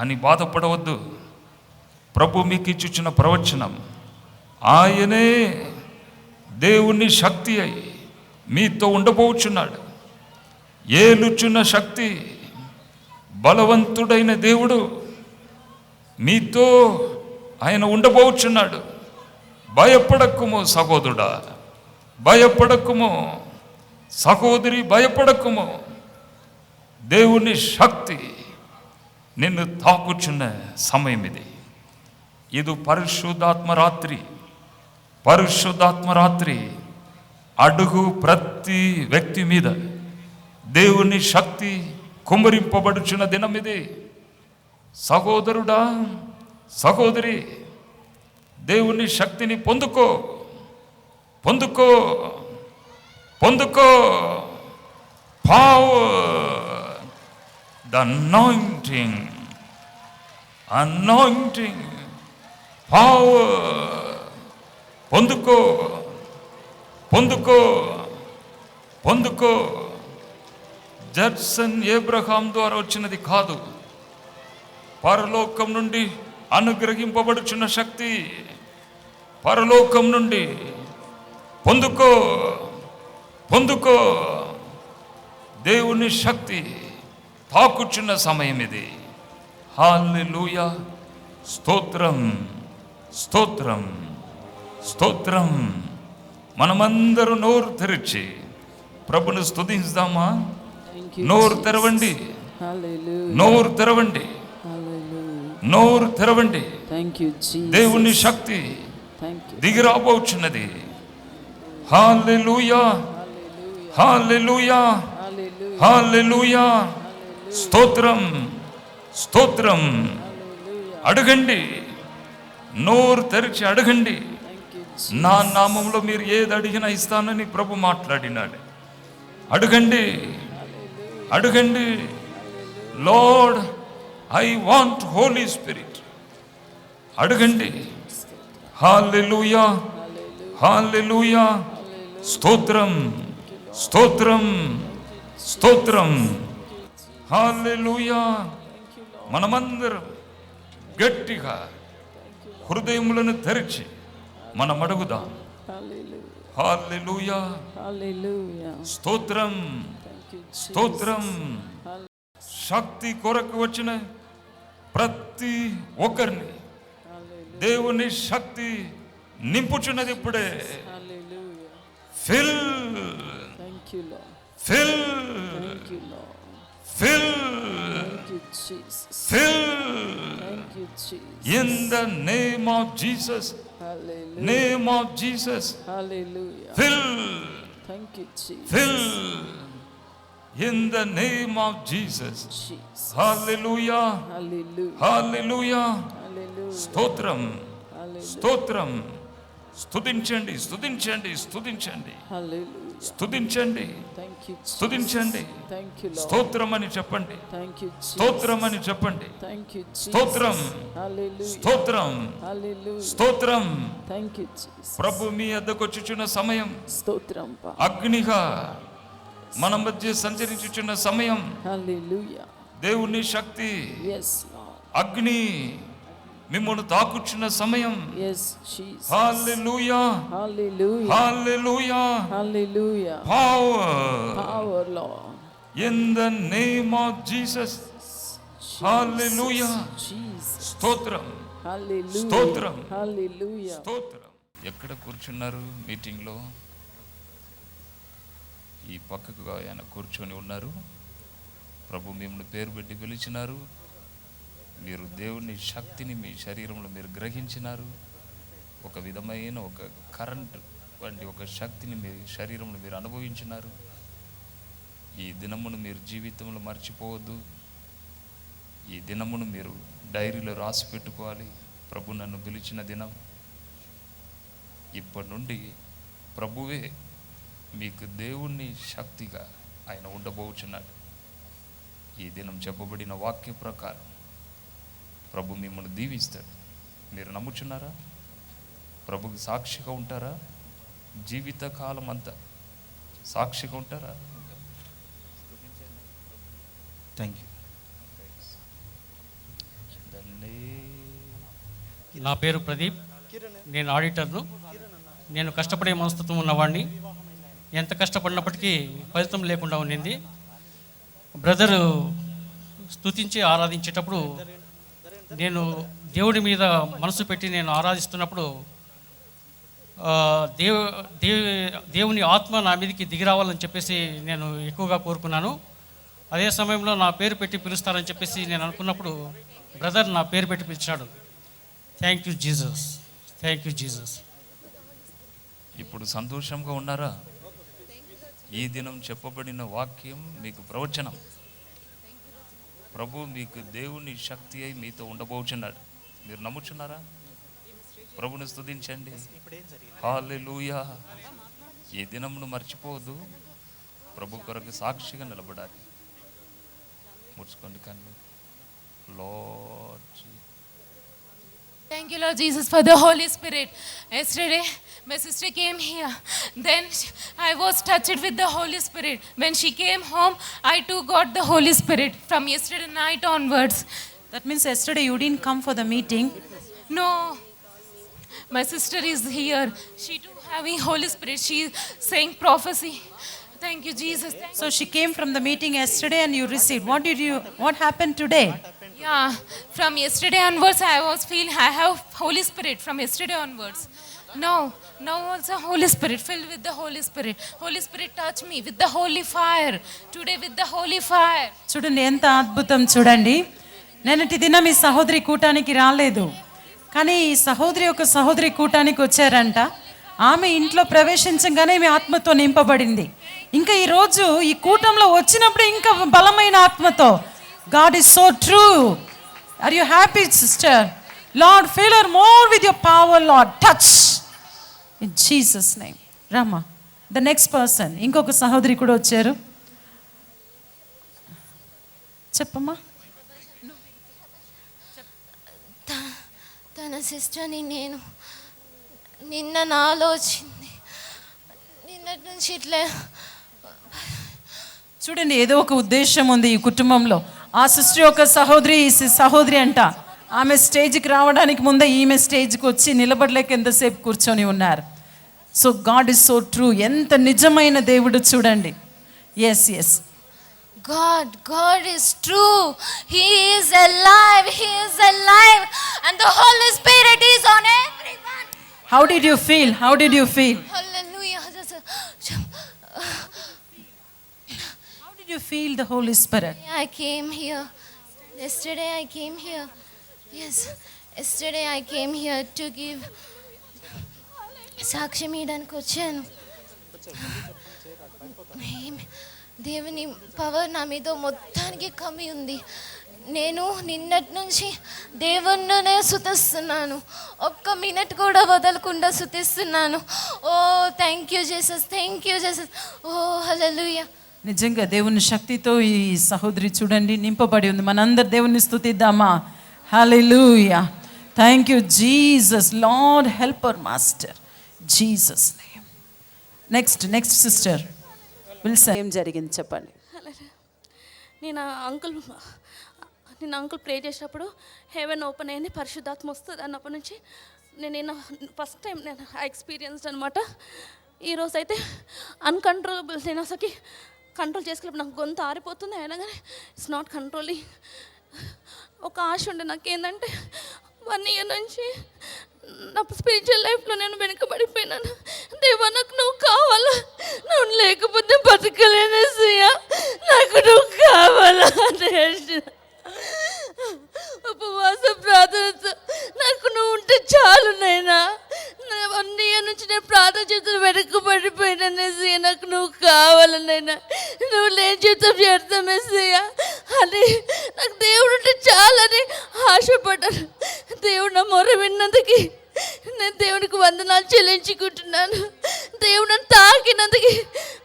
అని బాధపడవద్దు. ప్రభు మీకు ఇచ్చుచున్న ప్రవచనం, ఆయనే దేవుని శక్తి అయి మీతో ఉండబోచున్నాడు. ఏలుచున్న శక్తి, బలవంతుడైన దేవుడు మీతో ఆయన ఉండబోచున్నాడు. భయపడకుము సహోదరుడా, భయపడకుము సహోదరి, భయపడకుము. దేవుని శక్తి నిన్ను తాకుచున్న సమయం ఇది. ఇది పరిశుద్ధాత్మ రాత్రి. పరిశుద్ధాత్మ రాత్రి అడుగు ప్రతి వ్యక్తి మీద దేవుని శక్తి కుమ్మరింపబడుచున్న దినం ఇది. సహోదరుడా, సహోదరి, దేవుని శక్తిని పొందుకో, పొందుకో, పొందుకో. Power, the anointing, anointing, power. పొందుకో, పొందుకో, పొందుకో. జడ్సన్ ఏబ్రహాం ద్వారా వచ్చినది కాదు, పరలోకం నుండి అనుగ్రహింపబడుచున్న శక్తి. పరలోకం నుండి పొందుకో, పొందుకో. దేవుని శక్తి తాకుచున్న సమయం ఇది. హల్లెలూయా. స్తోత్రం, స్తోత్రం, స్తోత్రం. మనమందరూ నోరు తెరిచి ప్రభుని స్తుతించుదామా? నోరు తెరవండి, నోరు తెరవండి, నోరు తెరవండి. దేవుని శక్తి దిగిరాబోచున్నది. హల్లెలూయా, హల్లెలూయా, హల్లెలూయా. స్తోత్రం, స్తోత్రం. అడగండి, నోరు తెరిచి అడగండి. నా నామంలో మీరు ఏది అడిగినా ఇస్తానని ప్రభు మాట్లాడినాడు. అడగండి, అడగండి. Lord, I want Holy Spirit. అడగండి. హల్లెలూయా, హల్లెలూయా. స్తోత్రం, స్తోత్రం, స్తోత్రం. హల్లెలూయా. మనమందరం గట్టిగా హృదయములను తెరిచి మనం అడుగుదాం. హల్లెలూయా, స్తోత్రం, స్తోత్రం. శక్తి కొరకు వచ్చిన ప్రతి ఒక్కరిని దేవుని శక్తి నింపుచున్నది ఇప్పుడే. Fill, fill, fill, fill. In the name of Jesus, name of Jesus, fill, fill. In the name of Jesus, hallelujah, hallelujah. స్తోత్రం, స్తోత్రం. స్తుతించండి, స్తుతించండి, స్తుతించండి, స్తుతించండి, స్తుతించండి. స్తోత్రం అని చెప్పండి, స్తోత్రం అని చెప్పండి. స్తోత్రం, స్తోత్రం, స్తోత్రం. ప్రభు మీ వద్దకు వచ్చుచున్న సమయం, అగ్నిగా మన మధ్య సంచరించుచున్న సమయం. దేవుని శక్తి అగ్ని మిమ్మల్ని తాకుచున్న సమయం. హల్లెలూయా, హల్లెలూయా, హల్లెలూయా. Power, Lord. In the name of Jesus. హల్లెలూయా. స్తోత్రం, స్తోత్రం, స్తోత్రం. ఎక్కడ కూర్చున్నారు మీటింగ్లో? ఈ పక్కకు ఆయన కూర్చొని ఉన్నారు. ప్రభు మిమ్మల్ని పేరు పెట్టి పిలిచినారు. మీరు దేవుని శక్తిని మీ శరీరంలో మీరు గ్రహించినారు. ఒక విధమైన ఒక కరెంట్ వంటి ఒక శక్తిని మీ శరీరంలో మీరు అనుభవించినారు. ఈ దినమును మీరు జీవితంలో మర్చిపోవద్దు. ఈ దినమును మీరు డైరీలో రాసి పెట్టుకోవాలి. ప్రభు నన్ను పిలిచిన దినం. ఇప్పటి నుండి ప్రభువే మీకు దేవుని శక్తిగా ఆయన ఉండబోచున్నాడు. ఈ దినం చెప్పబడిన వాక్య ప్రకారం ప్రభు మిమ్మల్ని దీవిస్తాడు. మీరు నమ్ముచున్నారా? ప్రభుకి సాక్షిగా ఉంటారా? జీవితకాలం అంతా సాక్షిగా ఉంటారా? Thank you. నా పేరు ప్రదీప్. నేను ఆడిటర్ను. నేను కష్టపడే మనస్తత్వం ఉన్నవాడిని. ఎంత కష్టపడినప్పటికీ ఫలితం లేకుండా ఉండింది. బ్రదరు స్తుతించి ఆరాధించేటప్పుడు నేను దేవుడి మీద మనసు పెట్టి నేను ఆరాధిస్తున్నప్పుడు దేవుని ఆత్మ నా మీదకి దిగిరావాలని చెప్పేసి నేను ఎక్కువగా కోరుకున్నాను. అదే సమయంలో నా పేరు పెట్టి పిలుస్తారని చెప్పేసి నేను అనుకున్నప్పుడు బ్రదర్ నా పేరు పెట్టి పిలిచాడు. Thank you Jesus, thank you Jesus. ఇప్పుడు సంతోషంగా ఉన్నారా? ఈ దినం చెప్పబడిన వాక్యం మీకు ప్రవచనం. ప్రభు మీకు దేవుని శక్తి అయి మీతో ఉండబోచున్నాడు. మీరు నమ్ముచున్నారా? ప్రభుని స్తుతించండి. హల్లెలూయా. ఈ దినమును మర్చిపోవద్దు. ప్రభు కొరకు సాక్షిగా నిలబడాలి. ముడుచుకోండి కళ్ళు. Lord, Thank you, Lord Jesus, for the Holy Spirit. Yesterday, my sister came here. Then I was touched with the Holy Spirit. When she came home, I too got the Holy Spirit from yesterday night onwards. That means yesterday you didn't come for the meeting? No, my sister is here. She too having Holy Spirit. She is saying prophecy. Thank you, Jesus. So she came from the meeting yesterday and you received. What happened today? Yeah, from yesterday onwards I was feeling I have Holy Spirit from yesterday onwards. Now also Holy Spirit, filled with the Holy Spirit. Holy Spirit touch me with the holy fire. Today with the holy fire. చూడండి ఎంత అద్భుతం చూడండి. నేనటి దినం ఈ సహోదరి కూటానికి రాలేదు, కానీ ఈ సహోదరి ఒక సహోదరి కూటానికి వచ్చారంట. ఆమె ఇంట్లో ప్రవేశించగానే మీ ఆత్మతో నింపబడింది. ఇంకా ఈరోజు ఈ కూటంలో వచ్చినప్పుడు ఇంకా బలమైన ఆత్మతో. God is so true. Are you happy, sister? Lord, fill her more with your power, Lord. Touch. In Jesus' name. Rama. The next person, ఇంకొక సహోదరి కూడా వచ్చారు. చెప్పమ్మా. తన సిస్టర్ని నేను నిన్న నాలో వచ్చింది. నిన్నటి నుంచి ఇట్లా చూడండి, ఏదో ఒక ఉద్దేశం ఉంది ఈ కుటుంబంలో. ఆ సిస్టర్ ఒక సహోదరి, ఈ సహోదరి అంట, ఆమె స్టేజ్కి రావడానికి ముందే ఈమె స్టేజ్కి వచ్చి నిలబడలేక ఎంతసేపు కూర్చొని ఉన్నారు. So God is so true. ఎంత నిజమైన దేవుడు చూడండి. Yes yes, God is true. He is alive. He is alive. And the Holy Spirit is on everyone. How did you feel? How did you feel? Hallelujah. How did you feel the Holy Spirit? I came here. Yesterday I came here. Yes. Yesterday I came here to give సాక్ష్యం ఇవ్వడానికి వచ్చాను. దేవుని power నా మీద మొత్తానికి కమ్మి ఉంది. నేను నిన్నటి నుంచి దేవుణ్ణినే స్తుతిస్తున్నాను. ఒక్క మినిట్ కూడా వదలకుండా స్తుతిస్తున్నాను. Oh thank you Jesus, thank you Jesus, oh hallelujah. నిజంగా దేవుని శక్తితో ఈ సహోదరి చూడండి నింపబడి ఉంది. మనందరు దేవుని స్తుతిద్దామా? Hallelujah. Thank you Jesus. Lord help our master Jesus name. Next sister Wilson, ఏం జరిగింది చెప్పండి. నేను అంకుల్ ప్రే చేసినప్పుడు హెవెన్ ఓపెన్ అయింది, పరిశుద్ధాత్మ వస్తుంది అన్నప్పటి నుంచి నేను ఫస్ట్ టైం నేను ఎక్స్పీరియన్స్డ్ అనమాట. ఈరోజు అయితే అన్కంట్రోలబుల్, నేను అసలుకి కంట్రోల్ చేసుకున్నప్పుడు నాకు గొంతు ఆరిపోతుంది, అయినా కానీ ఇట్స్ నాట్ కంట్రోలింగ్. ఒక ఆశ ఉండే నాకేంటంటే 1 year నుంచి నా స్పిరిచువల్ లైఫ్లో నేను వెనుకబడిపోయినాను. దేవా నాకు నువ్వు కావాలా, నువ్వు లేకపోతే బతకలేనేసయ్యా, నాకు నువ్వు కావాలా అనేసి ఉపవాస ప్రార్థనతో నాకు నువ్వు ఉంటే చాలు నైనా. 1 year నుంచి నేను ప్రార్థన చేతులు వెనుకబడిపోయినానేసయ్యా, నాకు నువ్వు కావాలనైనా, నువ్వు లేని జీవితం చేస్తామేసయ్యా అని నాకు దేవుడు ఉంటే చాలని ఆశపడ్డాను. దేవుడు నా మొర విన్నందుకు నేను దేవునికి వందనాలు చెల్లించుకుంటున్నాను. దేవుడు నన్ను తాకినందుకు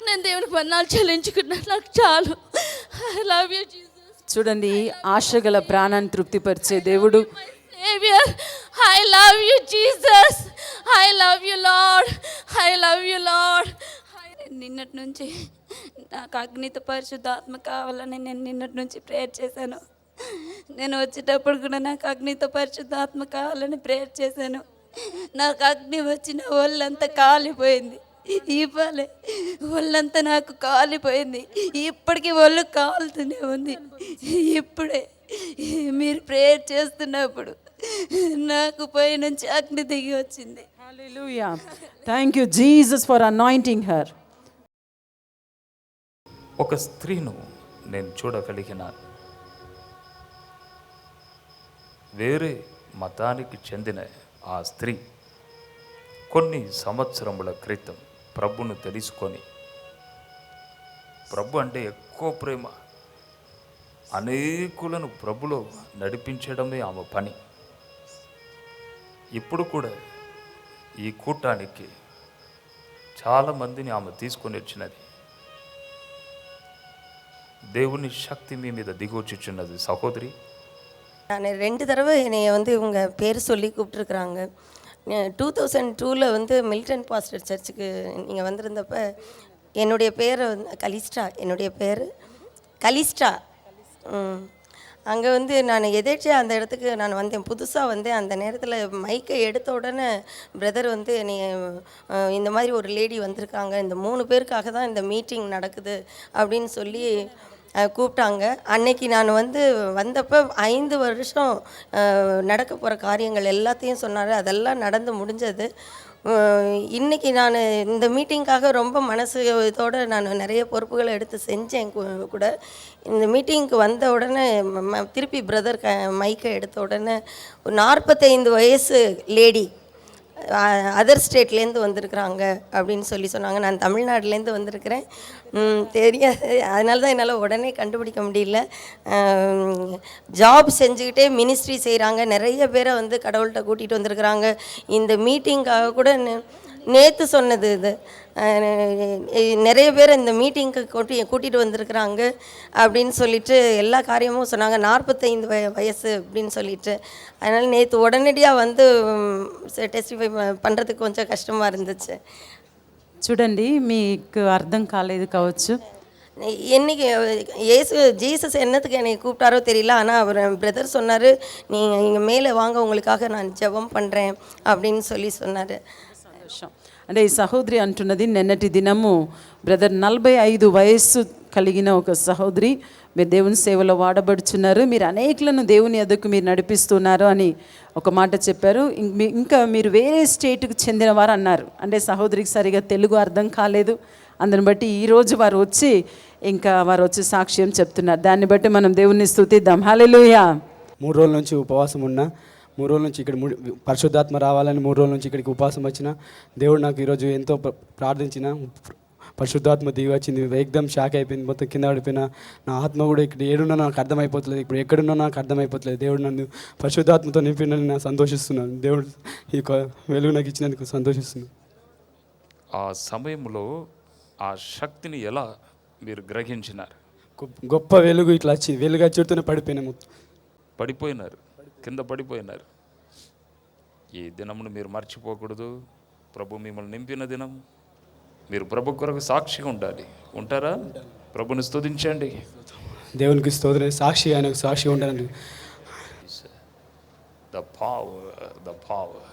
నేను దేవునికి వందనాలు చెల్లించుకుంటున్నాను. నాకు చాలు. I love you Jesus. చూడండి, ఆశగల ప్రాణాన్ని తృప్తిపరిచే దేవుడు. Saviour, I love you Jesus, I love you lord, I love you lord. నిన్నటి నుంచి నాకు అగ్నితో పరిశుద్ధాత్మ కావాలని నేను నిన్నటి నుంచి ప్రేయర్ చేశాను. నేను వచ్చేటప్పుడు కూడా నాకు అగ్నితో పరిశుద్ధాత్మ కావాలని ప్రేయర్ చేశాను. నాకు అగ్ని వచ్చిన ఒళ్ళంతా కాలిపోయింది. ఇవ్వాలి ఒళ్ళంతా నాకు కాలిపోయింది. ఇప్పటికీ ఒళ్ళు కాలుతూనే ఉంది. ఇప్పుడే మీరు ప్రేయర్ చేస్తున్నప్పుడు నాకు పై నుంచి అగ్ని దిగి వచ్చింది. Hallelujah. Thank you Jesus for anointing her. ఒక స్త్రీను నేను చూడగలిగినాను. వేరే మతానికి చెందిన ఆ స్త్రీ కొన్ని సంవత్సరముల క్రితం ప్రభును తెలుసుకొని, ప్రభు అంటే ఎక్కువ ప్రేమ, అనేకులను ప్రభులో నడిపించడమే ఆమె పని. ఇప్పుడు కూడా ఈ కూటానికి చాలామందిని ఆమె తీసుకొని వచ్చినది. దేవుని శక్తి మీ మీద దిగొచ్చుచున్నది సహోదరి. நான் 2 தடவை என்னை வந்து இவங்க பேர் சொல்லி கூப்பிட்டுருக்குறாங்க. 2002 வந்து மில்டன் பாஸ்டர் சர்ச்சுக்கு நீங்கள் வந்திருந்தப்ப என்னுடைய பேர் வந்து கலிஸ்டா, என்னுடைய பேர் கலிஸ்டா. அங்கே வந்து நான் எதேச்சியாக அந்த இடத்துக்கு நான் வந்தேன், புதுசாக வந்தேன். அந்த நேரத்தில் மைக்கை எடுத்த உடனே பிரதர் வந்து என்னை இந்த மாதிரி ஒரு லேடி வந்திருக்காங்க, இந்த 3 பேருக்காக தான் இந்த மீட்டிங் நடக்குது அப்படின்னு சொல்லி கூப்பிட்டாங்க. அன்னைக்கு நான் வந்து வந்தப்போ 5 வருஷம் நடக்க போகிற காரியங்கள் எல்லாத்தையும் சொன்னார். அதெல்லாம் நடந்து முடிஞ்சது. இன்றைக்கி நான் இந்த மீட்டிங்காக ரொம்ப மனசு இதோடு நான் நிறைய பொறுப்புகளை எடுத்து செஞ்சேன் கூட. இந்த மீட்டிங்க்கு வந்த உடனே திருப்பி பிரதர் மைக்கை எடுத்த உடனே 45 வயசு லேடி அதர் ஸ்டேட்லேருந்து வந்திருக்கிறாங்க அப்படின்னு சொல்லி சொன்னாங்க. நான் தமிழ்நாட்டிலேருந்து வந்திருக்கிறேன். தெரியாது, அதனால தான் என்னால் உடனே கண்டுபிடிக்க முடியல. ஜாப் செஞ்சுக்கிட்டே மினிஸ்ட்ரி செய்கிறாங்க. நிறைய பேரை வந்து கடவுள்கிட்ட கூட்டிகிட்டு வந்திருக்கிறாங்க. இந்த மீட்டிங்காக கூட நேற்று சொன்னது இது. நிறைய பேர் இந்த மீட்டிங்க்கு கூட்டிகிட்டு வந்திருக்கிறாங்க அப்படின்னு சொல்லிட்டு எல்லா காரியமும் சொன்னாங்க. 45 வயசு அப்படின்னு சொல்லிட்டு. அதனால் நேற்று உடனடியாக வந்து టెస్టిఫై பண்ணுறதுக்கு కొంచెం కష్టமாக இருந்துச்சு. చూడండి, మీకు అర్థం కాలేదు కావచ్చు. என்னைக்கு ஜீசஸ் என்னத்துக்கு என்னை கூப்பிட்டாரோ தெரியல. ஆனால் அவர் பிரதர் சொன்னார், நீங்கள் இங்கே மேலே வாங்க, உங்களுக்காக நான் ஜெபம் பண்ணுறேன் அப்படின்னு சொன்னார். అంటే ఈ సహోదరి అంటున్నది, నిన్నటి దినము బ్రదర్ 45 వయస్సు కలిగిన ఒక సహోదరి, మీరు దేవుని సేవలో వాడబడుచున్నారు, మీరు అనేకులను దేవుని ఎదుకు మీరు నడిపిస్తున్నారు అని ఒక మాట చెప్పారు. ఇంకా మీరు వేరే స్టేట్కి చెందినవారు అన్నారు. అంటే సహోదరికి సరిగా తెలుగు అర్థం కాలేదు. అందుని బట్టి ఈరోజు వారు వచ్చి సాక్ష్యం చెప్తున్నారు. దాన్ని బట్టి మనం దేవుని స్తుతిద్దాం. హల్లెలూయా. 3 రోజుల నుంచి ఉపవాసం ఉన్నా. 3 రోజుల నుంచి ఇక్కడ పరిశుద్ధాత్మ రావాలని 3 రోజుల నుంచి ఇక్కడికి ఉపవాసం వచ్చిన. దేవుడు నాకు ఈరోజు ఎంతో ప్రార్థించిన, పరిశుద్ధాత్మ దిగి వచ్చింది. ఏకదం షాక్ అయిపోయింది, మొత్తం కింద పడిపోయినా. నా ఆత్మ కూడా ఇక్కడ ఏడున్నా నాకు అర్థమైపోతలేదు, ఇప్పుడు ఎక్కడున్నా నాకు అర్థమైపోతలేదు. దేవుడు నన్ను పరిశుద్ధాత్మతో నింపినని నేను సంతోషిస్తున్నాను. దేవుడు ఈ వెలుగు నాకు ఇచ్చినందుకు సంతోషిస్తున్నాను. ఆ సమయంలో ఆ శక్తిని ఎలా మీరు గ్రహించినారు? గొప్ప వెలుగు ఇట్లా వచ్చి వెలుగు వచ్చుతూనే పడిపోయినారు, కింద పడిపోయినారు. ఈ దినమును మీరు మర్చిపోకూడదు. ప్రభు మిమ్మల్ని నింపిన దినం. మీరు ప్రభు కొరకు సాక్షిగా ఉండాలి. ఉంటారా? ప్రభుని స్తుతించండి. దేవునికి స్తోత్రం. సాక్షి, ఆయనకు సాక్షి ఉండాలని. The power.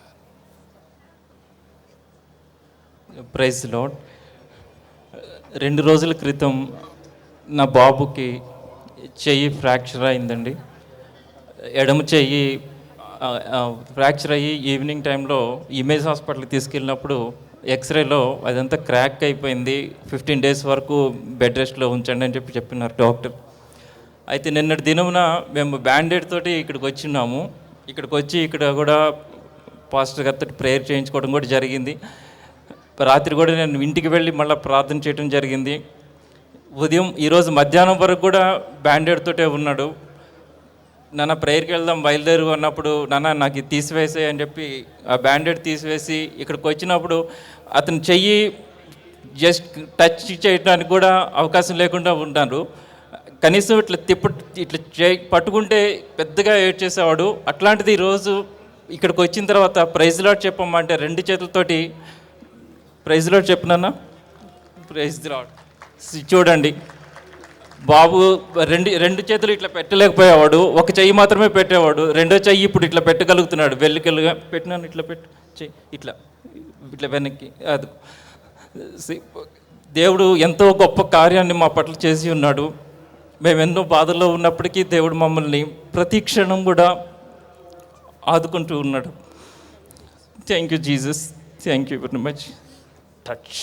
Praise lord. 2 రోజుల క్రితం నా బాబుకి చెయ్యి ఫ్రాక్చర్ అయిందండి. ఎడమ చెయ్యి ఫ్రాక్చర్ అయ్యి ఈవినింగ్ టైంలో ఇమేజ్ హాస్పిటల్కి తీసుకెళ్ళినప్పుడు ఎక్స్రేలో అదంతా క్రాక్ అయిపోయింది, 15 డేస్ వరకు బెడ్ రెస్ట్లో ఉంచండి అని చెప్పినారు డాక్టర్. అయితే నిన్నటి దినమున మేము బ్యాండేడ్ తోటి ఇక్కడికి వచ్చినాము. ఇక్కడికి వచ్చి ఇక్కడ కూడా పాస్టర్ గారితో ప్రేయర్ చేయించుకోవడం కూడా జరిగింది. రాత్రి కూడా నేను ఇంటికి వెళ్ళి మళ్ళీ ప్రార్థన చేయడం జరిగింది. ఉదయం ఈరోజు మధ్యాహ్నం వరకు కూడా బ్యాండేడ్ తోటే ఉన్నాడు. నాన్న ప్రేయర్కి వెళ్దాం బయలుదేరు అన్నప్పుడు, నాన్న నాకు ఇది తీసివేసే అని చెప్పి ఆ బ్యాండేడ్ తీసివేసి ఇక్కడికి వచ్చినప్పుడు అతను చెయ్యి జస్ట్ టచ్ చేయడానికి కూడా అవకాశం లేకుండా ఉన్నారు. కనీసం ఇట్లా పట్టుకుంటే పెద్దగా ఏడ్చేసేవాడు. అట్లాంటిది ఈరోజు ఇక్కడికి వచ్చిన తర్వాత ప్రైజ్ లార్డ్ చెప్పమంటే 2 చేతులతోటి ప్రైజ్ లార్డ్ చెప్పినా. Praise Lord. చూడండి, బాబు రెండు చేతులు ఇట్లా పెట్టలేకపోయేవాడు, ఒక చెయ్యి మాత్రమే పెట్టేవాడు. రెండో చెయ్యి ఇప్పుడు ఇట్లా పెట్టగలుగుతున్నాడు. వెల్లికెళ్ళుగా పెట్టినాను, ఇట్లా చెయ్యి ఇట్లా వెనక్కి. అది దేవుడు ఎంతో గొప్ప కార్యాన్ని మా పట్ల చేసి ఉన్నాడు. మేము ఎన్నో బాధల్లో ఉన్నప్పటికీ దేవుడు మమ్మల్ని ప్రతి క్షణం కూడా ఆదుకుంటూ ఉన్నాడు. Thank you Jesus, thank you very much. Touch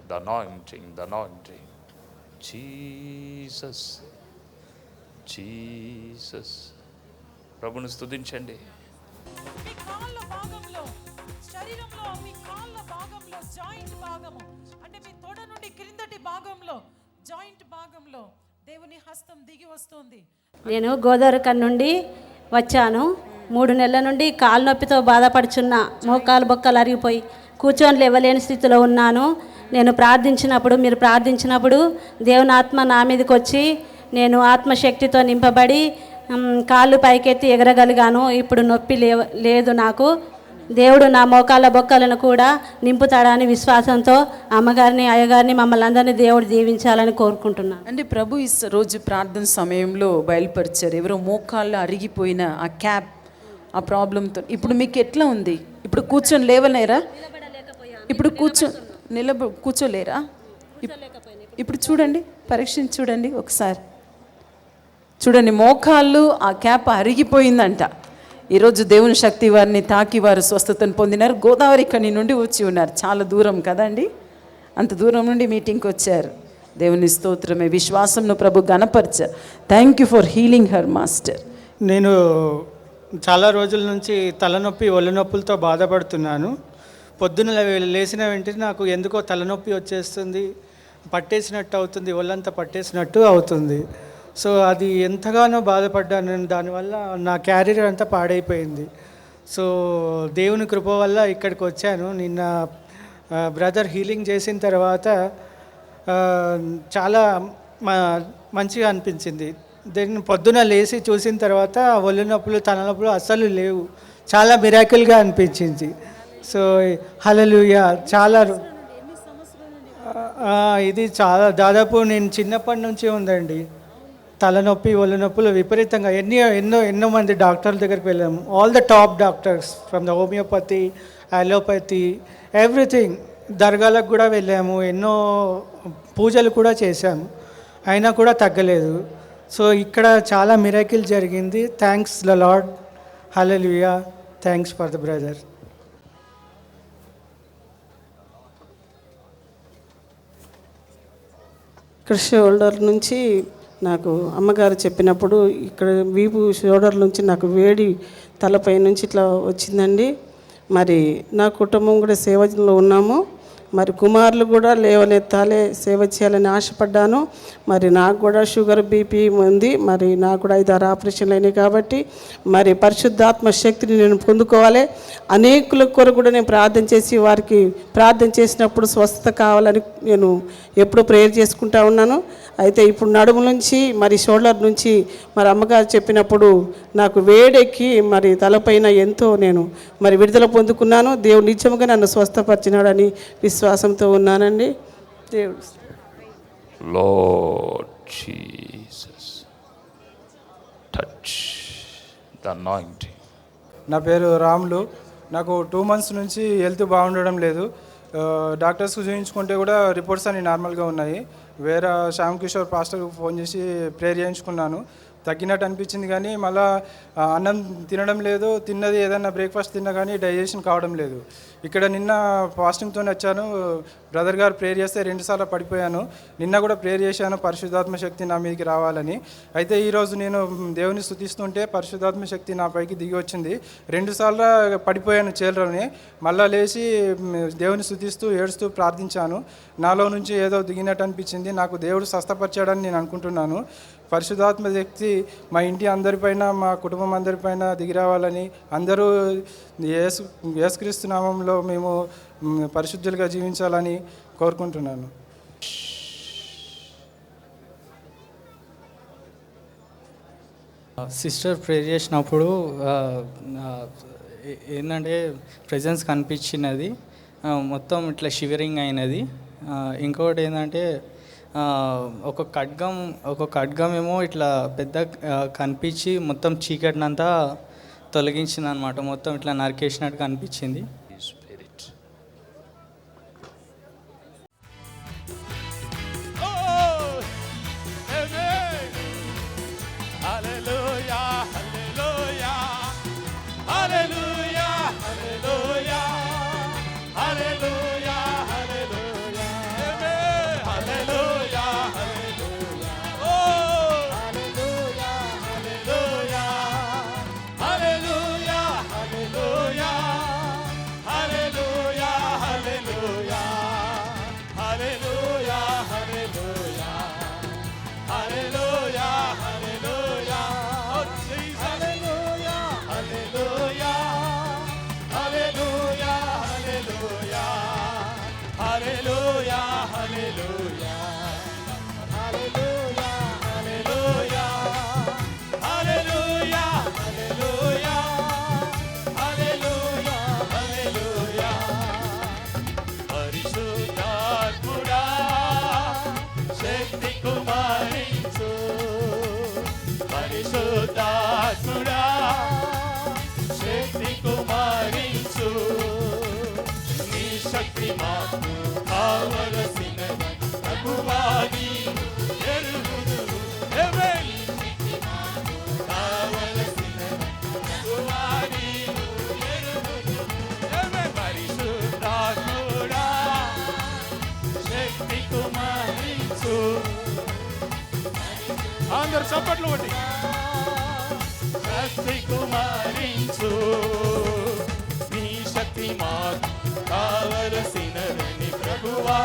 the anointing. Jesus. ప్రభుని స్తుతించండి. మీ కాళ్ళ భాగంలో, శరీరంలో మీ కాళ్ళ భాగంలో జాయింట్ భాగము అంటే మీ తొడ నుండి క్రిందటి భాగంలో జాయింట్ భాగంలో దేవుని హస్తం దిగి వస్తుంది. నేను గోదావరిఖని నుండి వచ్చాను. 3 నెలల నుండి కాలు నొప్పితో బాధపడుచున్న, మోకాలు బొక్కలు అరిగిపోయి కూర్చొని లేవలేని స్థితిలో ఉన్నాను. నేను ప్రార్థించినప్పుడు, మీరు ప్రార్థించినప్పుడు దేవుని ఆత్మ నా మీదకి వచ్చి నేను ఆత్మశక్తితో నింపబడి కాళ్ళు పైకెత్తి ఎగరగలిగాను. ఇప్పుడు నొప్పి లేదు నాకు. దేవుడు నా మోకాళ్ళ బొక్కలను కూడా నింపుతాడని విశ్వాసంతో అమ్మగారిని, అయ్యగారిని, మమ్మల్ని అందరినీ దేవుడు దీవించాలని కోరుకుంటున్నాను. అంటే ప్రభు ఈ రోజు ప్రార్థన సమయంలో బయలుపరిచారు. ఎవరో మోకాళ్ళు అరిగిపోయిన ఆ క్యాప్, ఆ ప్రాబ్లంతో. ఇప్పుడు మీకు ఎట్లా ఉంది? ఇప్పుడు కూర్చొని లేవలేరా? ఇప్పుడు కూర్చోలేరా? ఇప్పుడు చూడండి, పరీక్షించి చూడండి ఒకసారి. చూడండి, మోకాళ్ళు ఆ క్యాప్ అరిగిపోయిందంట. ఈరోజు దేవుని శక్తి వారిని తాకి వారు స్వస్థతను పొందినారు. గోదావరిఖని నుండి వచ్చి ఉన్నారు. చాలా దూరం కదండి, అంత దూరం నుండి మీటింగ్కి వచ్చారు. దేవుని స్తోత్రమే. విశ్వాసంను ప్రభు గణపరిచారు. Thank you for healing her master. నేను చాలా రోజుల నుంచి తలనొప్పి, ఒళ్ళు నొప్పులతో బాధపడుతున్నాను. పొద్దున లేచిన వెంటనే నాకు ఎందుకో తలనొప్పి వచ్చేస్తుంది, పట్టేసినట్టు అవుతుంది, ఒళ్ళంతా పట్టేసినట్టు అవుతుంది. సో అది ఎంతగానో బాధపడ్డాను. దానివల్ల నా క్యారియర్ అంతా పాడైపోయింది. సో దేవుని కృప వల్ల ఇక్కడికి వచ్చాను. నిన్న బ్రదర్ హీలింగ్ చేసిన తర్వాత చాలా మంచిగా అనిపించింది. దీన్ని పొద్దున లేచి చూసిన తర్వాత ఒళ్ళు నొప్పులు తలనొప్పులు అస్సలు లేవు. చాలా మిరాకిల్గా అనిపించింది. సో హల్లెలూయా. చాలా ఇది చాలా దాదాపు నేను చిన్నప్పటి నుంచి ఉందండి. తలనొప్పి ఒళ్ళు నొప్పులు విపరీతంగా ఎన్నో మంది డాక్టర్ల దగ్గరికి వెళ్ళాము. All the top doctors from the homeopathy, allopathy, everything. దర్గాలకు కూడా వెళ్ళాము, ఎన్నో పూజలు కూడా చేశాము, అయినా కూడా తగ్గలేదు. సో ఇక్కడ చాలా మిరాకిల్ జరిగింది. Thanks the lord. Hallelujah. Thanks for the brother. ఇక్కడ షోల్డర్ నుంచి నాకు అమ్మగారు చెప్పినప్పుడు ఇక్కడ వీపు షోల్డర్ నుంచి నాకు వేడి తలపై నుంచి ఇట్లా వచ్చిందండి. మరి నా కుటుంబం కూడా సేవలో ఉన్నాము. మరి కుమారులు కూడా లేవనెత్తాలే సేవ చేయాలని ఆశపడ్డాను. మరి నాకు కూడా షుగర్ బీపీ ఉంది. మరి నాకు కూడా 5-6 ఆపరేషన్లు అయినాయి. కాబట్టి మరి పరిశుద్ధాత్మ శక్తిని నేను పొందుకోవాలి. అనేకుల కొరకు కూడా నేను ప్రార్థన చేసి వారికి ప్రార్థన చేసినప్పుడు స్వస్థత కావాలని నేను ఎప్పుడూ ప్రేయర్ చేసుకుంటా ఉన్నాను. అయితే ఇప్పుడు నడుము నుంచి మరి షోల్డర్ నుంచి మరి అమ్మగారు చెప్పినప్పుడు నాకు వేడెక్కి మరి తలపైన ఎంతో నేను మరి విడుదల పొందుకున్నాను. దేవుడు నిజంగా నన్ను స్వస్థపరిచినాడని విశ్వాసంతో ఉన్నానండి. దేవుడు Lord Jesus, touch the anointing. నా పేరు రాములు. నాకు 2 మంత్స్ నుంచి హెల్త్ బాగుండడం లేదు. డాక్టర్స్కి చూపించుకుంటే కూడా రిపోర్ట్స్ అన్ని నార్మల్గా ఉన్నాయి. వేరే శ్యామ్ కిషోర్ పాస్టర్కి ఫోన్ చేసి ప్రేయర్ చేయించుకున్నాను. తగ్గినట్టు అనిపించింది, కానీ మళ్ళీ అన్నం తినడం లేదు. తిన్నది ఏదైనా బ్రేక్ఫాస్ట్ తిన్నా కానీ డైజెషన్ కావడం లేదు. ఇక్కడ నిన్న ఫాస్టింగ్తో వచ్చాను. బ్రదర్ గారు ప్రేయర్ చేస్తే 2 సార్లు పడిపోయాను. నిన్న కూడా ప్రేయర్ చేశాను పరిశుద్ధాత్మ శక్తి నా మీదకి రావాలని. అయితే ఈరోజు నేను దేవుని స్తుతిస్తుంటే పరిశుద్ధాత్మ శక్తి నా పైకి దిగి వచ్చింది. 2 సార్లు పడిపోయాను చైర్లోనే. మళ్ళీ లేచి దేవుని స్తుతిస్తూ ఏడుస్తూ ప్రార్థించాను. నాలో నుంచి ఏదో దిగినట్టు అనిపించింది. నాకు దేవుడు స్వస్థపరిచాడని నేను అనుకుంటున్నాను. పరిశుద్ధాత్మ శక్తి మా ఇంటి అందరిపైన, మా కుటుంబం అందరిపైన దిగి రావాలని, అందరూ యేసుక్రీస్తు నామంలో మేము పరిశుద్ధులుగా జీవించాలని కోరుకుంటున్నాను. సిస్టర్ ప్రేర్ చేసినప్పుడు ఏంటంటే ప్రెజెన్స్ కనిపించినది, మొత్తం ఇట్లా షివరింగ్ అయినది. ఇంకొకటి ఏంటంటే ఒక ఖడ్గం ఏమో ఇట్లా పెద్ద కనిపించి మొత్తం చీకటినంతా తొలగించింది అనమాట. మొత్తం ఇట్లా నరికేసినట్టు కనిపించింది. అందరు చప్పట్లు కొట్టి శక్తి కుమారించు, నీ శక్తి మాకు కావలసినదని ప్రభువా,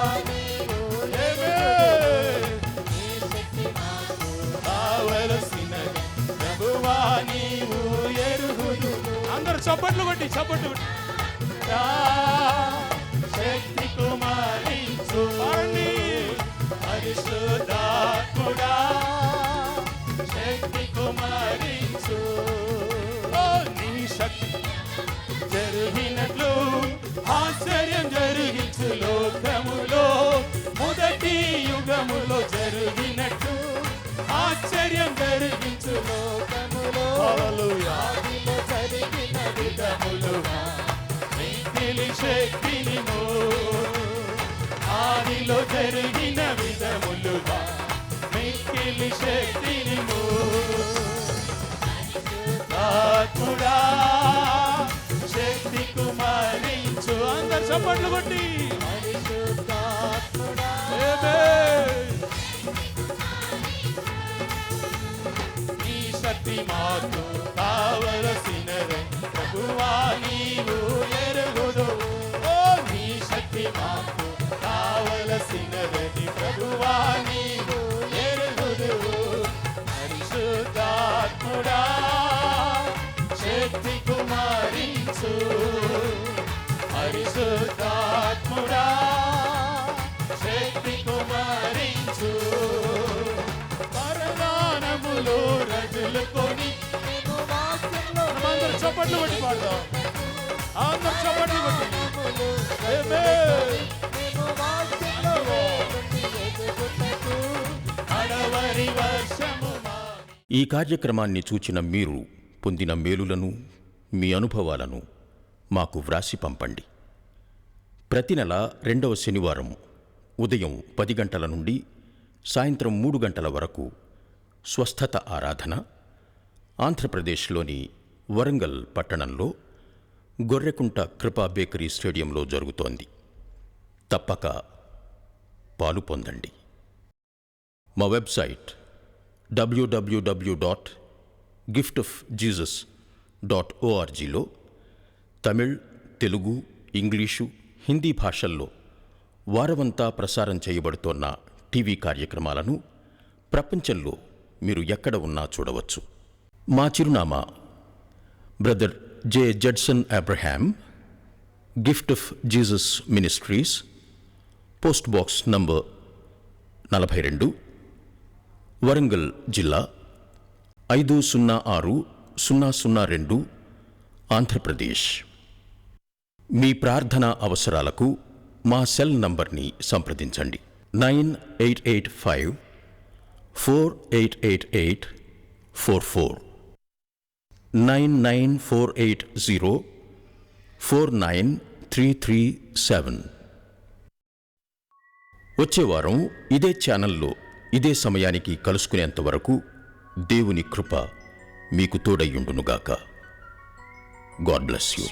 కావలసినది ప్రభువా నీవు ఎరుగుదు. అందరూ అందరు చప్పట్లు కొట్టి శక్తి కుమారించు పరిశుద్ధాత్ముడా శక్తి కుమారించు నీ శక్తి జరిగినట్లు ఆశ్చర్యం జరిగించు లోకములో మొదటి యుగములో జరిగినట్టు ఆశ్చర్యం జరిగించు లోకములో ఆదిలో జరిగిన విధములుగా మిక్కిలి శక్తిని ఆదిలో జరిగిన విధములుగా మిక్కిలి శక్తిని ఆత్ముడా శక్తి కుమారించు అందరు చప్పట్లు కొట్టి నీ శక్తి మాకు కావలసినదే ప్రభువా నీవు ఎరుగుదు నీ శక్తి మాకు కావలసినదని ప్రభువా నీవు ఎరుగుదు పరిశుద్ధాత్ముడా శక్తి కుమారించు పరిశుద్ధాత్ముడా శక్తి కుమారించు పరదానములో రజులుకొని అందరూ చప్పట్లు కొట్టి పాడదాం అందరూ చప్పట్లు కొట్టి అడవరి వర్షము ఈ కార్యక్రమాన్ని చూచిన మీరు పొందిన మేలులను మీ అనుభవాలను మాకు వ్రాసి పంపండి. ప్రతి నెల 2వ శనివారం ఉదయం 10 గంటల నుండి సాయంత్రం 3 గంటల వరకు స్వస్థత ఆరాధన ఆంధ్రప్రదేశ్లోని వరంగల్ పట్టణంలో గొర్రెకుంట కృపా బేకరీ స్టేడియంలో జరుగుతోంది. తప్పక పాలు పొందండి. మా వెబ్సైట్ www.giftofjesus.orgలో తమిళ్, తెలుగు, ఇంగ్లీషు, హిందీ భాషల్లో వారమంతా ప్రసారం చేయబడుతోన్న టీవీ కార్యక్రమాలను ప్రపంచంలో మీరు ఎక్కడ ఉన్నా చూడవచ్చు. మా చిరునామా brother J Judson Abraham, gift of Jesus ministries, post box number 42, Warangal జిల్లా 506002, ఆంధ్రప్రదేశ్. మీ ప్రార్థనా అవసరాలకు మా సెల్ నంబర్ని సంప్రదించండి. 9885-4888-44 9948049337. వచ్చే వారం ఇదే ఛానల్లో ఇదే సమయానికి కలుసుకునేంత వరకు దేవుని కృప మీకు తోడయ్యుండునుగాక. God bless you.